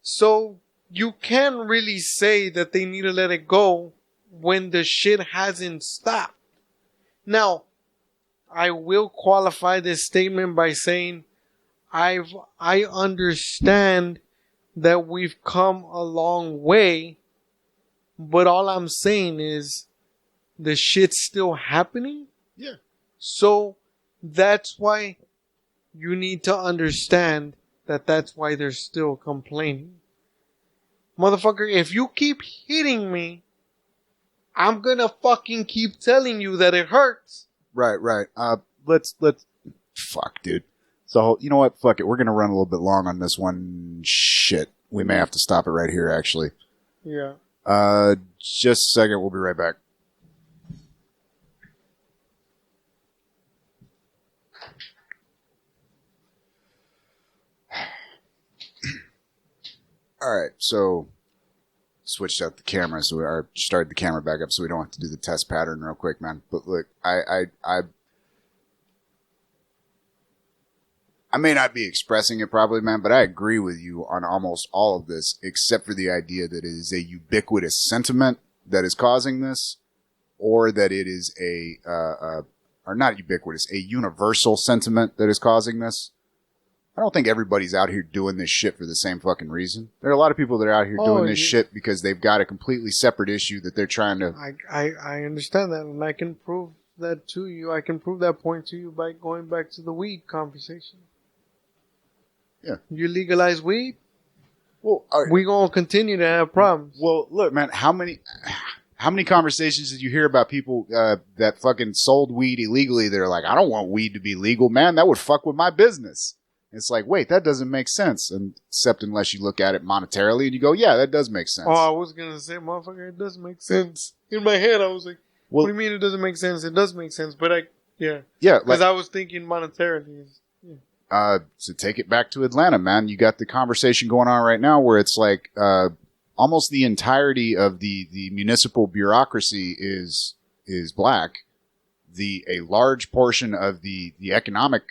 So you can't really say that they need to let it go when the shit hasn't stopped. Now, I will qualify this statement by saying I understand that we've come a long way, but all I'm saying is the shit's still happening. Yeah. So that's why you need to understand that that's why they're still complaining. Motherfucker, if you keep hitting me, I'm gonna fucking keep telling you that it hurts. Right. Let's fuck, dude. So, you know what? Fuck it. We're gonna run a little bit long on this one. Shit. We may have to stop it right here, actually. Yeah. Just a second. We'll be right back. All right, so switched out the camera, so I started the camera back up, so we don't have to do the test pattern real quick, man. But look, I may not be expressing it probably, man, but I agree with you on almost all of this, except for the idea that it is a ubiquitous sentiment that is causing this, or that it is or not ubiquitous, a universal sentiment that is causing this. I don't think everybody's out here doing this shit for the same fucking reason. There are a lot of people that are out here doing this shit because they've got a completely separate issue that they're trying to... I understand that, and I can prove that to you. I can prove that point to you by going back to the weed conversation. Yeah. You legalize weed, well, we gonna continue to have problems. Well, look, man, how many conversations did you hear about people that fucking sold weed illegally? They're like, I don't want weed to be legal, man. That would fuck with my business. It's like, wait, that doesn't make sense. And except unless you look at it monetarily and you go, yeah, that does make sense. Oh, I was going to say, motherfucker, it does make sense. In my head, I was like, well, what do you mean it doesn't make sense? It does make sense. But yeah. Yeah. Because I was thinking monetarily. So take it back to Atlanta, man. You got the conversation going on right now where it's like, almost the entirety of the municipal bureaucracy is black. A large portion of the economic,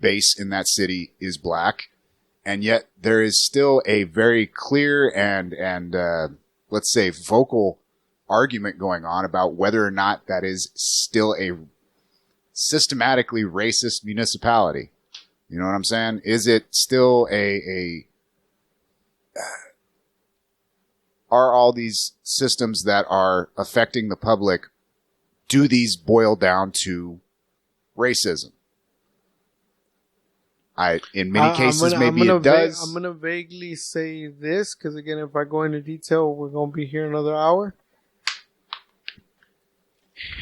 base in that city is black, and yet there is still a very clear and let's say vocal argument going on about whether or not that is still a systematically racist municipality. You know what I'm saying? Is it still are all these systems that are affecting the public, do these boil down to racism? In many cases, maybe it does. I'm going to vaguely say this, because again, if I go into detail, we're going to be here another hour.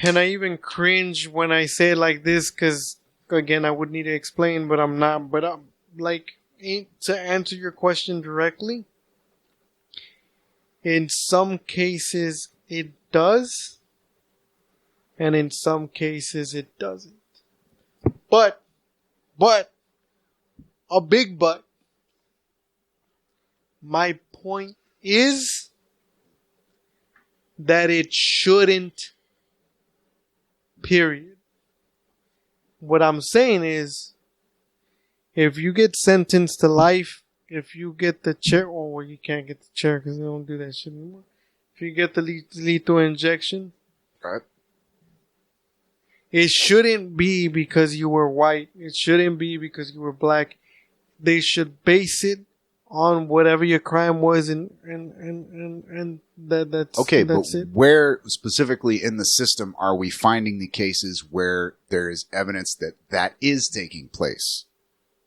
And I even cringe when I say it like this, because again, I would need to explain, but I'm not. But to answer your question directly, in some cases it does, and in some cases it doesn't. But, a big but, my point is that it shouldn't, period. What I'm saying is, if you get sentenced to life, if you get the chair, oh, well, you can't get the chair because they don't do that shit anymore. If you get the lethal injection, Right. it shouldn't be because you were white. It shouldn't be because you were black. They should base it on whatever your crime was, and that's okay. That's But it. where specifically in the system are we finding the cases where there is evidence that that is taking place?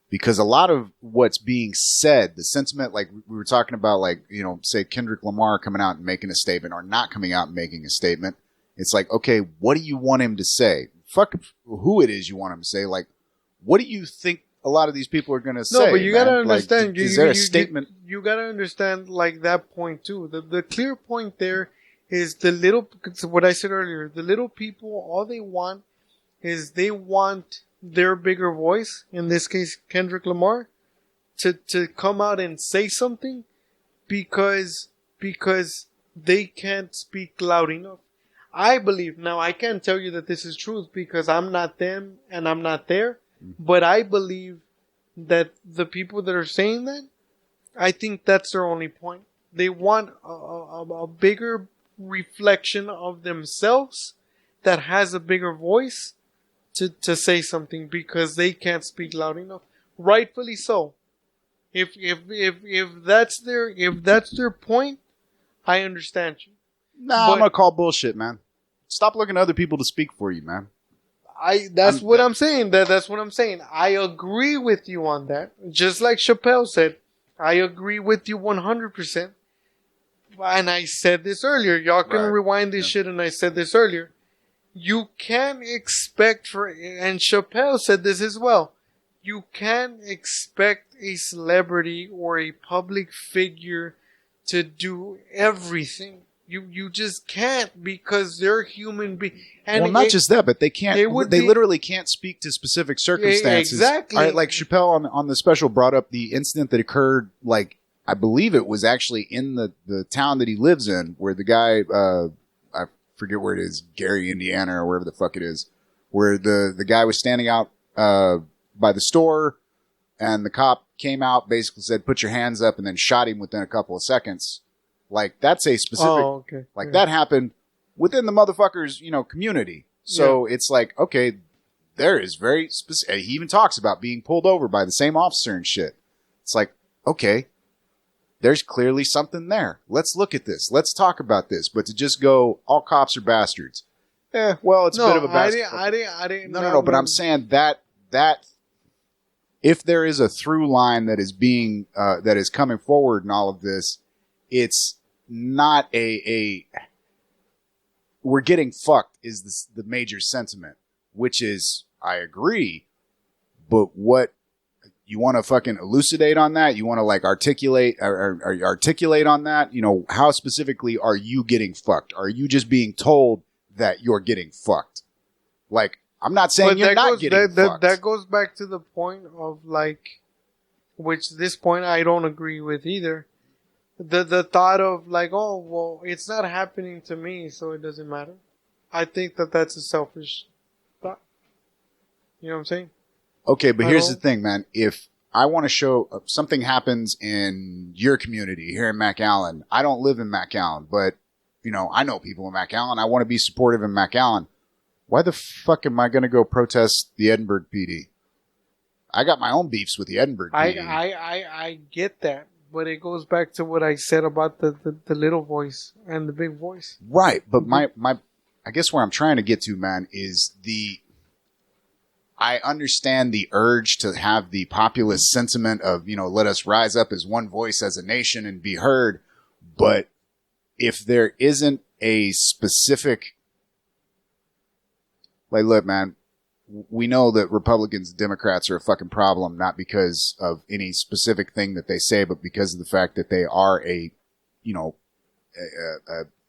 Because a lot of what's being said, the sentiment, like we were talking about, like, you know, say Kendrick Lamar coming out and making a statement or not coming out and making a statement. It's like, okay, what do you want him to say? Fuck who it is you want him to say. Like, what do you think a lot of these people are going to say? No, but you got to understand. Like, is there a statement? You got to understand, like, that point too. The clear point there is the little, what I said earlier, the little people, all they want is they want their bigger voice, in this case Kendrick Lamar, to come out and say something because they can't speak loud enough. I believe, now I can't tell you that this is truth because I'm not them and I'm not there, but I believe that the people that are saying that, I think that's their only point. They want a bigger reflection of themselves that has a bigger voice to say something because they can't speak loud enough. Rightfully so. If that's their point, I understand you. Nah, I'm gonna call bullshit, man. Stop looking to other people to speak for you, man. That's what I'm saying. That's what I'm saying. I agree with you on that. Just like Chappelle said, I agree with you 100%. And I said this earlier. Y'all can rewind this shit, and I said this earlier. You can't expect and Chappelle said this as well, you can't expect a celebrity or a public figure to do everything. You just can't, because they're human beings. Well, not just that, but they can't. They literally can't speak to specific circumstances. Exactly. All right, like Chappelle on the special brought up the incident that occurred, like, I believe it was actually in the town that he lives in, where the guy, I forget where it is, Gary, Indiana, or wherever the fuck it is, where the guy was standing out by the store, and the cop came out, basically said, "Put your hands up," and then shot him within a couple of seconds. Like, that's a specific, that happened within the motherfucker's, community. So it's like, okay, there is very specific. He even talks about being pulled over by the same officer and shit. It's like, okay, there's clearly something there. Let's look at this. Let's talk about this. But to just go, all cops are bastards. Well, it's a bit of a bastard. I didn't. No. But I'm saying that if there is a through line that is being, that is coming forward in all of this, it's not we're getting fucked is the major sentiment, which is, I agree, but what you want to fucking elucidate on that? You want to like articulate or articulate on that? How specifically are you getting fucked? Are you just being told that you're getting fucked? Like, I'm not saying you're not getting fucked. That goes back to the point of, like, which this point I don't agree with either. The thought of, like, oh, well, it's not happening to me, so it doesn't matter. I think that's a selfish thought. You know what I'm saying? Okay, but here's the thing, man. If I want to show something happens in your community here in McAllen, I don't live in McAllen, but, I know people in McAllen. I want to be supportive in McAllen. Why the fuck am I going to go protest the Edinburgh PD? I got my own beefs with the Edinburgh PD. I get that. But it goes back to what I said about the little voice and the big voice. Right. But my I guess where I'm trying to get to, man, is I understand the urge to have the populist sentiment of, let us rise up as one voice as a nation and be heard. But if there isn't a specific, like, look, man, we know that Republicans and Democrats are a fucking problem, not because of any specific thing that they say, but because of the fact that they are a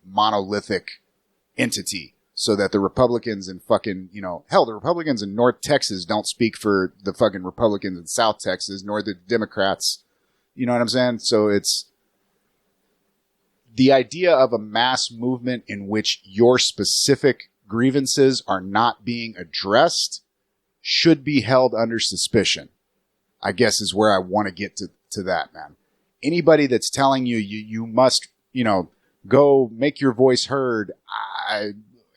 monolithic entity. So that the Republicans and fucking, hell, the Republicans in North Texas don't speak for the fucking Republicans in South Texas, nor the Democrats. You know what I'm saying? So it's the idea of a mass movement in which your specific grievances are not being addressed should be held under suspicion. I guess is where I want to get to that, man. Anybody that's telling you you must, go make your voice heard,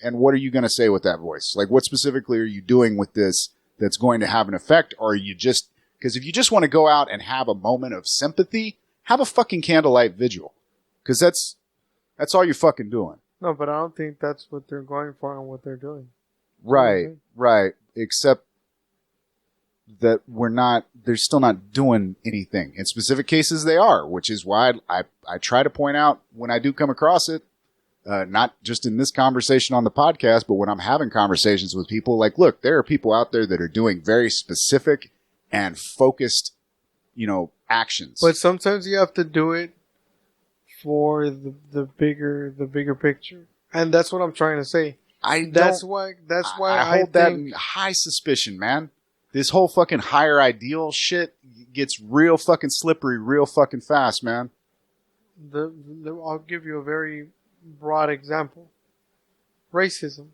and what are you going to say with that voice? Like, what specifically are you doing with this that's going to have an effect? Or are you just, because if you just want to go out and have a moment of sympathy, have a fucking candlelight vigil. Because that's all you're fucking doing. No, but I don't think that's what they're going for and what they're doing. Right, right. Except that they're still not doing anything. In specific cases, they are, which is why I try to point out when I do come across it, not just in this conversation on the podcast, but when I'm having conversations with people, like, look, there are people out there that are doing very specific and focused, actions. But sometimes you have to do it for the bigger picture. And that's what I'm trying to say. That's why I hold that in high suspicion, man. This whole fucking higher ideal shit gets real fucking slippery real fucking fast, man. I'll give you a very broad example. Racism.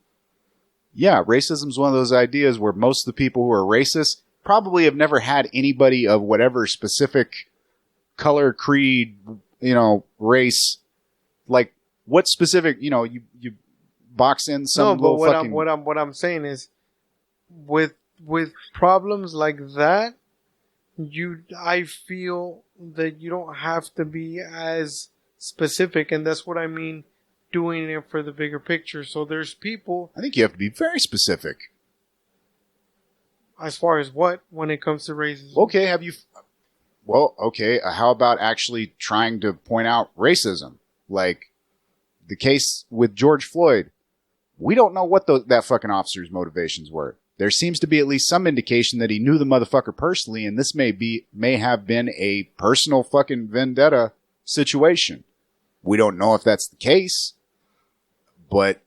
Yeah, racism is one of those ideas where most of the people who are racist probably have never had anybody of whatever specific color, creed, race. Like, what specific, you box in some little fucking... what I'm saying is, with problems like that, I feel that you don't have to be as specific, and that's what I mean, doing it for the bigger picture. So there's people... I think you have to be very specific. As far as what? When it comes to racism? Okay, how about actually trying to point out racism? Like the case with George Floyd. We don't know what that fucking officer's motivations were. There seems to be at least some indication that he knew the motherfucker personally, and this may have been a personal fucking vendetta situation. We don't know if that's the case, but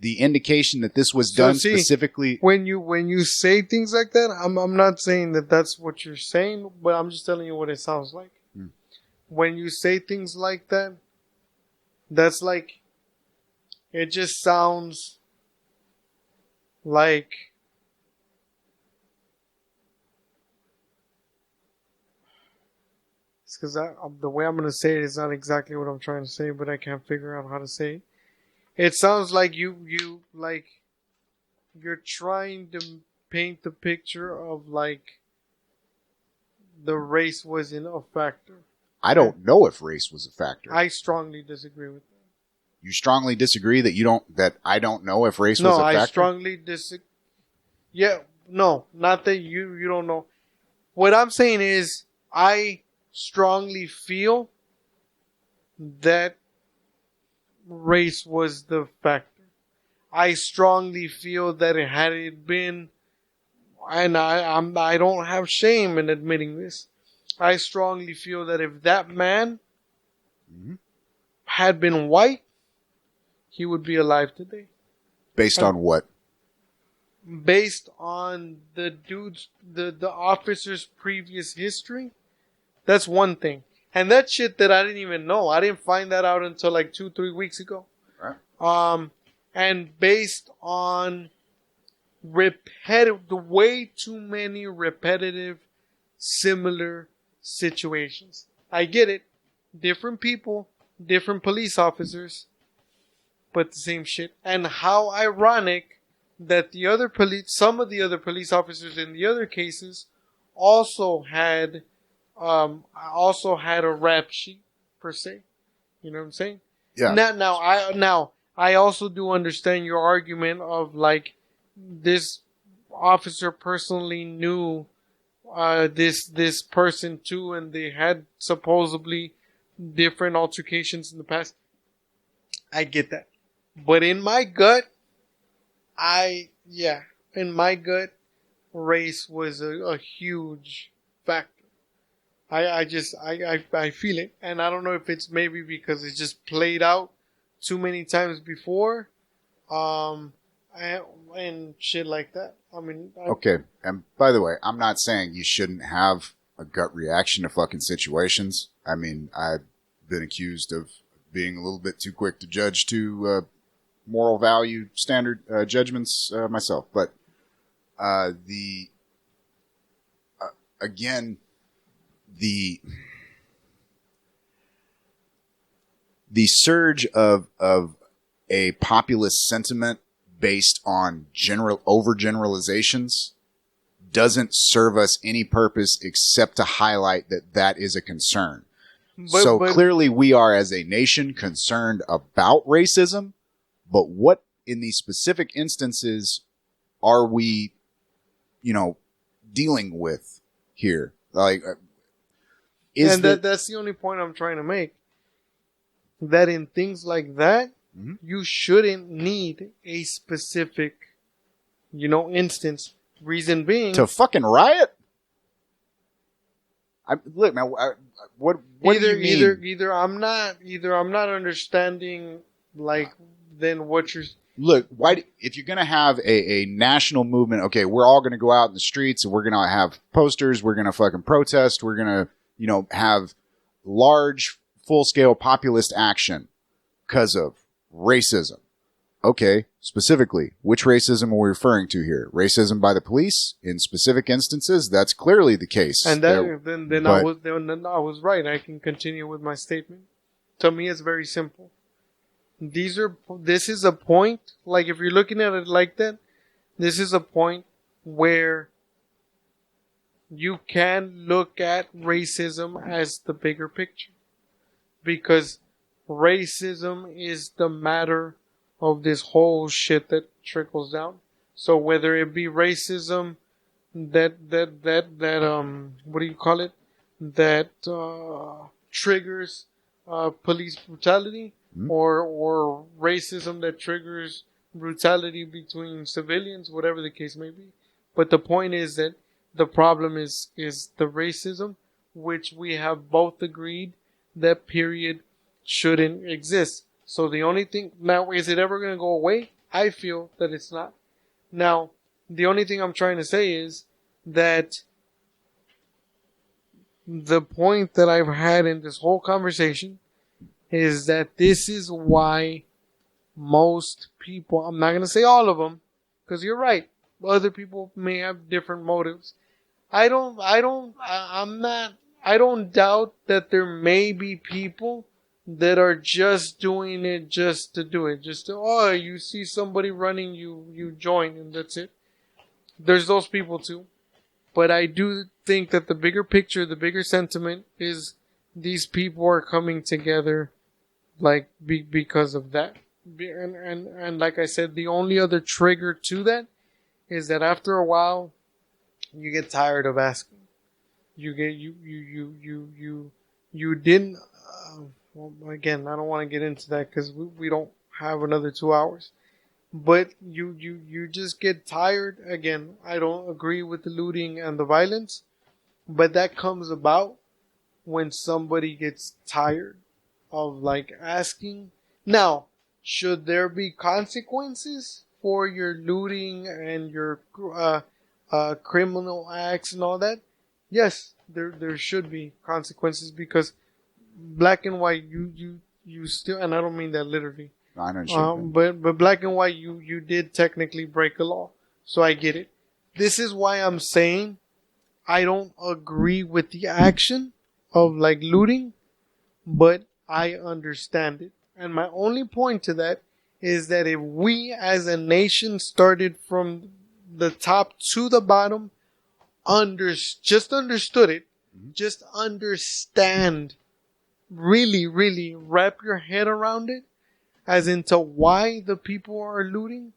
the indication that this was done specifically... When you say things like that, I'm not saying that that's what you're saying, but I'm just telling you what it sounds like. When you say things like that, that's like... It just sounds like... It's because the way I'm going to say it is not exactly what I'm trying to say, but I can't figure out how to say it. It sounds like you're trying to paint the picture of like the race wasn't a factor. I don't know if race was a factor. I strongly disagree with that. You strongly disagree that I don't know if race was a factor? No, I strongly disagree. Yeah, no, not that you don't know. What I'm saying is I strongly feel that race was the factor. I strongly feel that had it been, and I don't have shame in admitting this, I strongly feel that if that man had been white, he would be alive today. Based on what? Based on the officer's previous history. That's one thing. And that shit that I didn't even know. I didn't find that out until like 2-3 weeks ago. Right. And based on way too many repetitive, similar situations. I get it. Different people, different police officers, but the same shit. And how ironic that some of the other police officers in the other cases also had a rap sheet per se. You know what I'm saying? Yeah. Now I also do understand your argument of like this officer personally knew this person too, and they had supposedly different altercations in the past. I get that, but in my gut, race was a huge factor. I feel it, and I don't know if it's maybe because it's just played out too many times before, and shit like that. I mean, okay. And by the way, I'm not saying you shouldn't have a gut reaction to fucking situations. I mean, I've been accused of being a little bit too quick to judge to moral value standard judgments myself, but the again the surge of a populist sentiment based on overgeneralizations doesn't serve us any purpose except to highlight that is a concern. But clearly we are, as a nation, concerned about racism, but what in these specific instances are we, dealing with here? Like, that's the only point I'm trying to make. That in things like that, you shouldn't need a specific, instance. Reason being, to fucking riot. Look, man. What do you mean? Either I'm not understanding. Like, then what you're. Look, if you're gonna have a national movement, okay, we're all gonna go out in the streets and we're gonna have posters. We're gonna fucking protest. We're gonna, have large, full-scale populist action because of racism. Okay, specifically, which racism are we referring to here? Racism by the police in specific instances? That's clearly the case. And then I was right. I can continue with my statement. To me, it's very simple. This is a point, like if you're looking at it like that, this is a point where you can look at racism as the bigger picture. Because racism is the matter of this whole shit that trickles down. So whether it be racism that what do you call it? That triggers police brutality, or racism that triggers brutality between civilians, whatever the case may be. But the point is that the problem is the racism, which we have both agreed that period shouldn't exist. So the only thing now, is it ever going to go away? I feel that it's not. Now, the only thing I'm trying to say is that the point that I've had in this whole conversation is that this is why most people, I'm not going to say all of them, because you're right, other people may have different motives. I don't doubt that there may be people that are just doing it just to do it. You see somebody running, you join, and that's it. There's those people too. But I do think that the bigger picture, the bigger sentiment is these people are coming together like because of that. And like I said, the only other trigger to that is that after a while, you get tired of asking. You didn't. Well, again, I don't want to get into that because we don't have another 2 hours. But you just get tired. Again, I don't agree with the looting and the violence, but that comes about when somebody gets tired of like asking. Now, should there be consequences for your looting and your criminal acts and all that? Yes, there should be consequences, because black and white, you still, and I don't mean that literally. I know. But black and white, you did technically break a law, so I get it. This is why I'm saying I don't agree with the action of like looting, but I understand it. And my only point to that is that if we as a nation started from the top to the bottom, just understood it, just understand, really, really wrap your head around it, as into why the people are looting,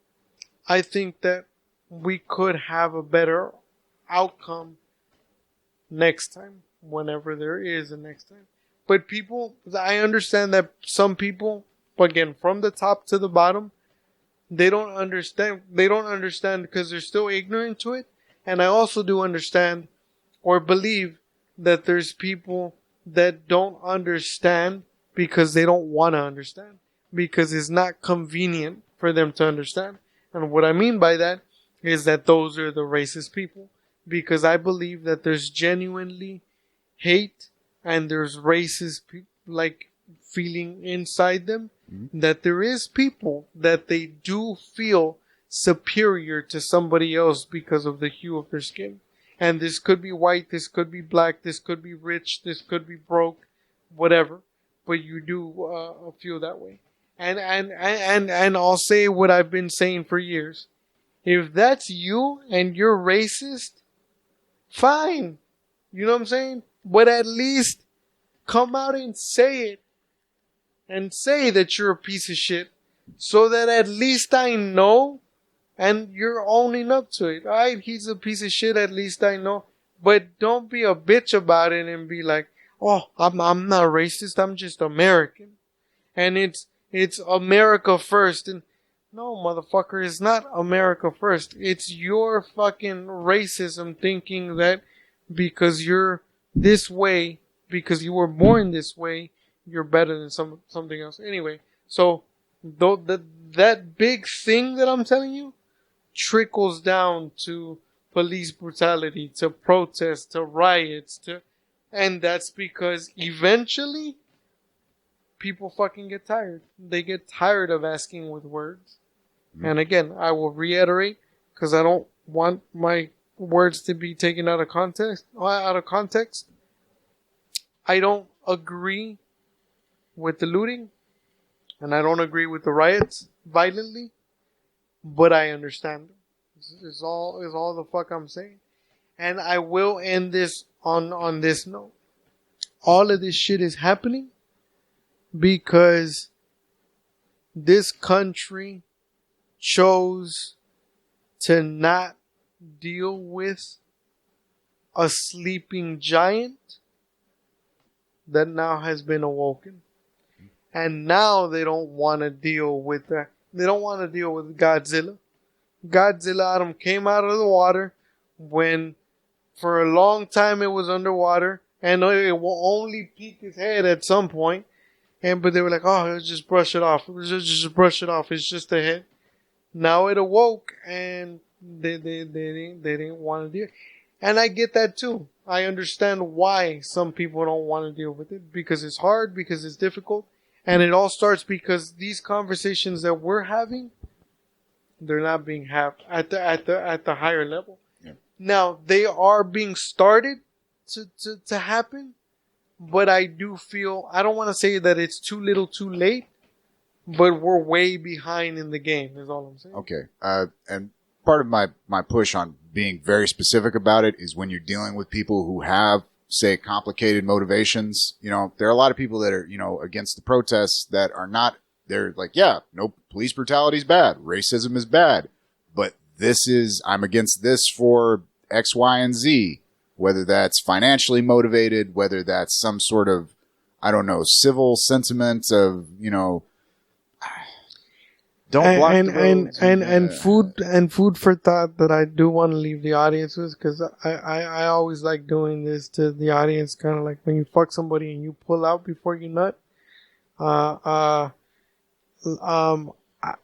I think that we could have a better outcome next time, whenever there is a next time. But people, I understand that some people, again, from the top to the bottom, they don't understand. They don't understand because they're still ignorant to it. And I also do understand or believe that there's people that don't understand because they don't want to understand, because it's not convenient for them to understand. And what I mean by that is that those are the racist people, because I believe that there's genuinely hate and there's racist like feeling inside them, that there is people that they do feel superior to somebody else because of the hue of their skin. And this could be white, this could be black, this could be rich, this could be broke, whatever. But you do feel that way. And I'll say what I've been saying for years. If that's you and you're racist, fine. You know what I'm saying? But at least come out and say it. And say that you're a piece of shit. So that at least I know and you're owning up to it. Alright, he's a piece of shit, at least I know. But don't be a bitch about it and be like, oh, I'm not racist, I'm just American. And it's America first. And no, motherfucker, it's not America first. It's your fucking racism thinking that because you're this way, because you were born this way, you're better than something else. Anyway, so that big thing that I'm telling you trickles down to police brutality, to protests, to riots, and that's because eventually people fucking get tired. They get tired of asking with words. And again, I will reiterate, because I don't want my words to be taken out of context. I don't agree with the looting, and I don't agree with the riots violently, but I understand them. Is all the fuck I'm saying. And I will end this on this note. All of this shit is happening because this country chose to not deal with a sleeping giant that now has been awoken. And now they don't want to deal with that. They don't want to deal with Godzilla. Godzilla came out of the water when for a long time it was underwater and it will only peek its head at some point. But they were like, oh, let's just brush it off. Just brush it off. It's just a head. Now it awoke and they didn't want to deal. And I get that too. I understand why some people don't want to deal with it, because it's hard, because it's difficult. And it all starts because these conversations that we're having, they're not being had at the higher level. Yeah. Now they are being started to happen, but I do feel, I don't want to say that it's too little, too late, but we're way behind in the game. Is all I'm saying. Okay, and part of my push on being very specific about it is when you're dealing with people who have, say, complicated motivations. You know, there are a lot of people that are, you know, against the protests that are not. They're like, yeah, no, police brutality is bad. Racism is bad. But I'm against this for X, Y, and Z. Whether that's financially motivated, whether that's some sort of, I don't know, civil sentiment of, you know, don't block the roads. And food for thought that I do want to leave the audience with, because I always like doing this to the audience, kind of like when you fuck somebody and you pull out before you nut.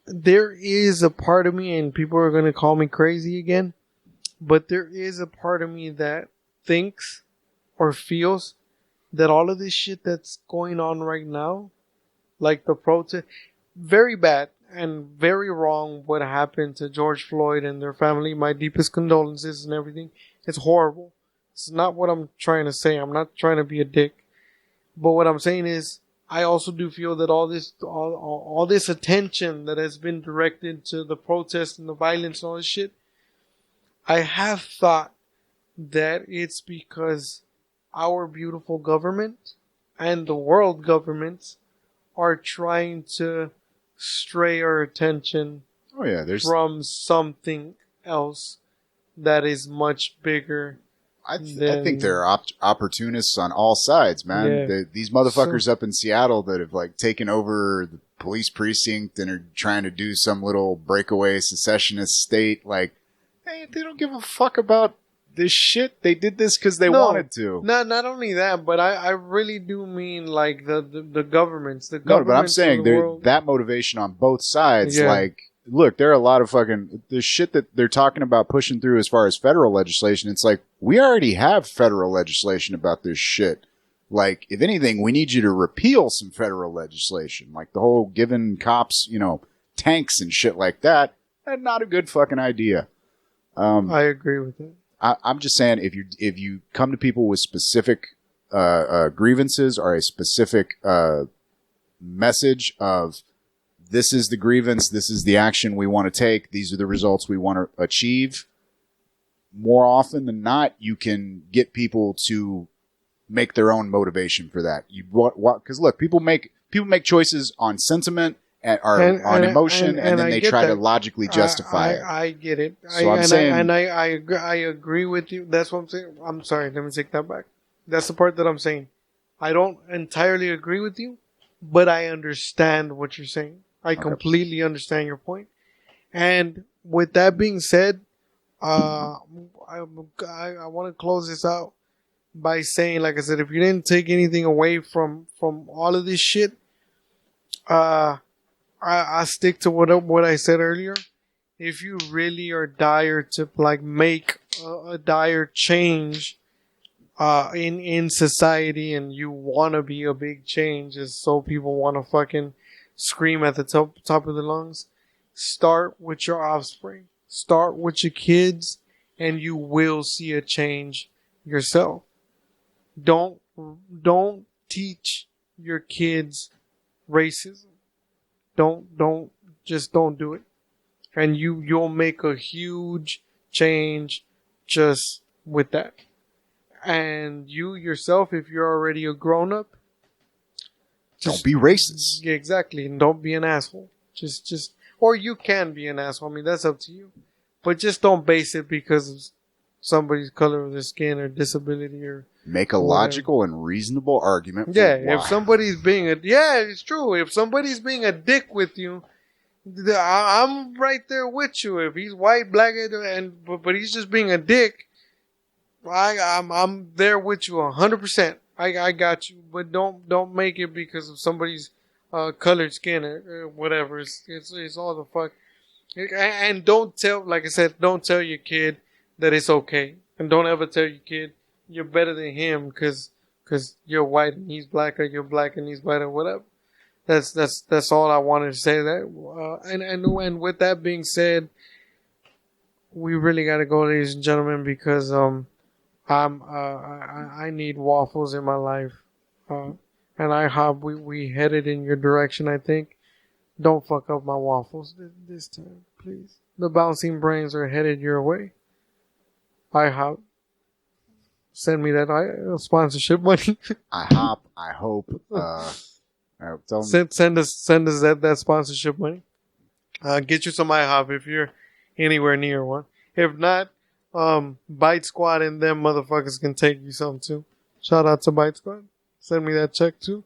There is a part of me, and people are going to call me crazy again, but there is a part of me that thinks or feels that all of this shit that's going on right now, like the protest, very bad and very wrong what happened to George Floyd and their family. My deepest condolences and everything. It's horrible. It's not what I'm trying to say. I'm not trying to be a dick. But what I'm saying is, I also do feel that all this attention that has been directed to the protests and the violence and all this shit, I have thought that it's because our beautiful government and the world governments are trying to stray our attention from something else that is much bigger. I think there are opportunists on all sides, man. Yeah. These motherfuckers up in Seattle that have like taken over the police precinct and are trying to do some little breakaway secessionist state. Like, hey, they don't give a fuck about this shit. They did this because they wanted to. Not only that, but I really do mean like the governments. The governments. No, but I'm saying that motivation on both sides. Yeah. Like, look, there are a lot of the shit that they're talking about pushing through as far as federal legislation. It's like, we already have federal legislation about this shit. Like, if anything, we need you to repeal some federal legislation. Like the whole giving cops, you know, tanks and shit like that. That's not a good fucking idea. I agree with it. I'm just saying, if you come to people with specific grievances or a specific message of this is the grievance, this is the action we want to take, these are the results we want to achieve, more often than not, you can get people to make their own motivation for that. Because look, people make choices on sentiment on emotion, and then they try to logically justify it. I get it. So I agree with you. That's what I'm saying. I'm sorry. Let me take that back. That's the part that I'm saying. I don't entirely agree with you, but I understand what you're saying. I completely understand your point. And with that being said, I want to close this out by saying, like I said, if you didn't take anything away from all of this shit, I stick to what I said earlier. If you really are dire to like make a dire change in society, and you want to be a big change, is so people want to fucking scream at the top of their lungs, start with your offspring. Start with your kids, and you will see a change yourself. Don't teach your kids racism. Don't do it. And you'll make a huge change just with that. And you yourself, if you're already a grown up, don't be racist. Exactly. And don't be an asshole. Just or you can be an asshole. I mean, that's up to you. But just don't base it because of somebody's color of their skin or disability or make a logical and reasonable argument. Yeah, if somebody's being it's true. If somebody's being a dick with you, I'm right there with you. If he's white, black, but he's just being a dick, I'm there with you 100%. I got you. But don't make it because of somebody's colored skin or whatever. It's all the fuck. And don't tell, like I said, don't tell your kid that it's okay. And don't ever tell your kid you're better than him because you're white and he's black, or you're black and he's white, or whatever. That's all I wanted to say. That and with that being said, we really got to go, ladies and gentlemen, because I need waffles in my life, and we headed in your direction. I think. Don't fuck up my waffles this time, please. The bouncing brains are headed your way. IHOP. Send me that sponsorship money. I hope. Send us that sponsorship money. Get you some IHOP if you're anywhere near one. If not, Bite Squad and them motherfuckers can take you some too. Shout out to Bite Squad. Send me that check too.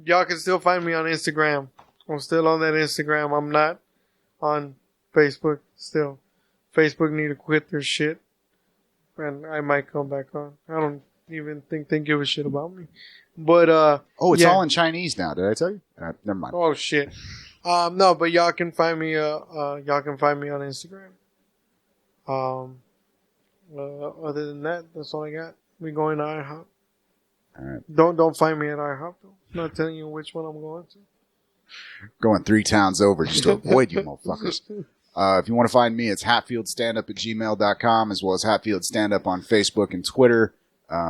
Y'all can still find me on Instagram. I'm still on that Instagram. I'm not on Facebook still. Facebook need to quit their shit. And I might come back on. I don't even think they give a shit about me. But, it's all in Chinese now. Did I tell you? Never mind. Oh, shit. No, but y'all can find me, on Instagram. Other than that, that's all I got. We going to IHOP. All right. Don't find me at IHOP though. I'm not telling you which one I'm going to. Going 3 towns over just to avoid you motherfuckers. If you want to find me, it's hatfieldstandup@gmail.com, as well as Hatfield Standup on Facebook and Twitter.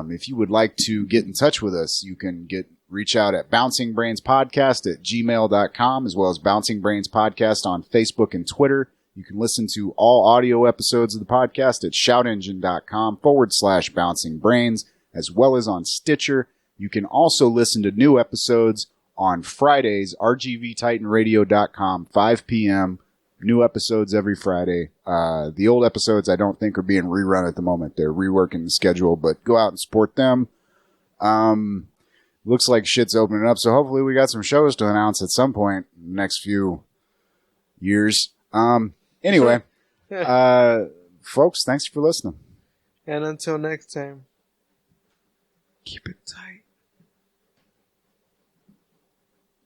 If you would like to get in touch with us, you can reach out at bouncingbrainspodcast@gmail.com, as well as Bouncing Brains Podcast on Facebook and Twitter. You can listen to all audio episodes of the podcast at shoutengine.com/bouncingbrains, as well as on Stitcher. You can also listen to new episodes on Fridays, rgvtitanradio.com, 5 p.m., new episodes every Friday. The old episodes I don't think are being rerun at the moment. They're reworking the schedule, but go out and support them. Looks like shit's opening up, so hopefully we got some shows to announce at some point in the next few years. Anyway, folks, thanks for listening. And until next time, keep it tight.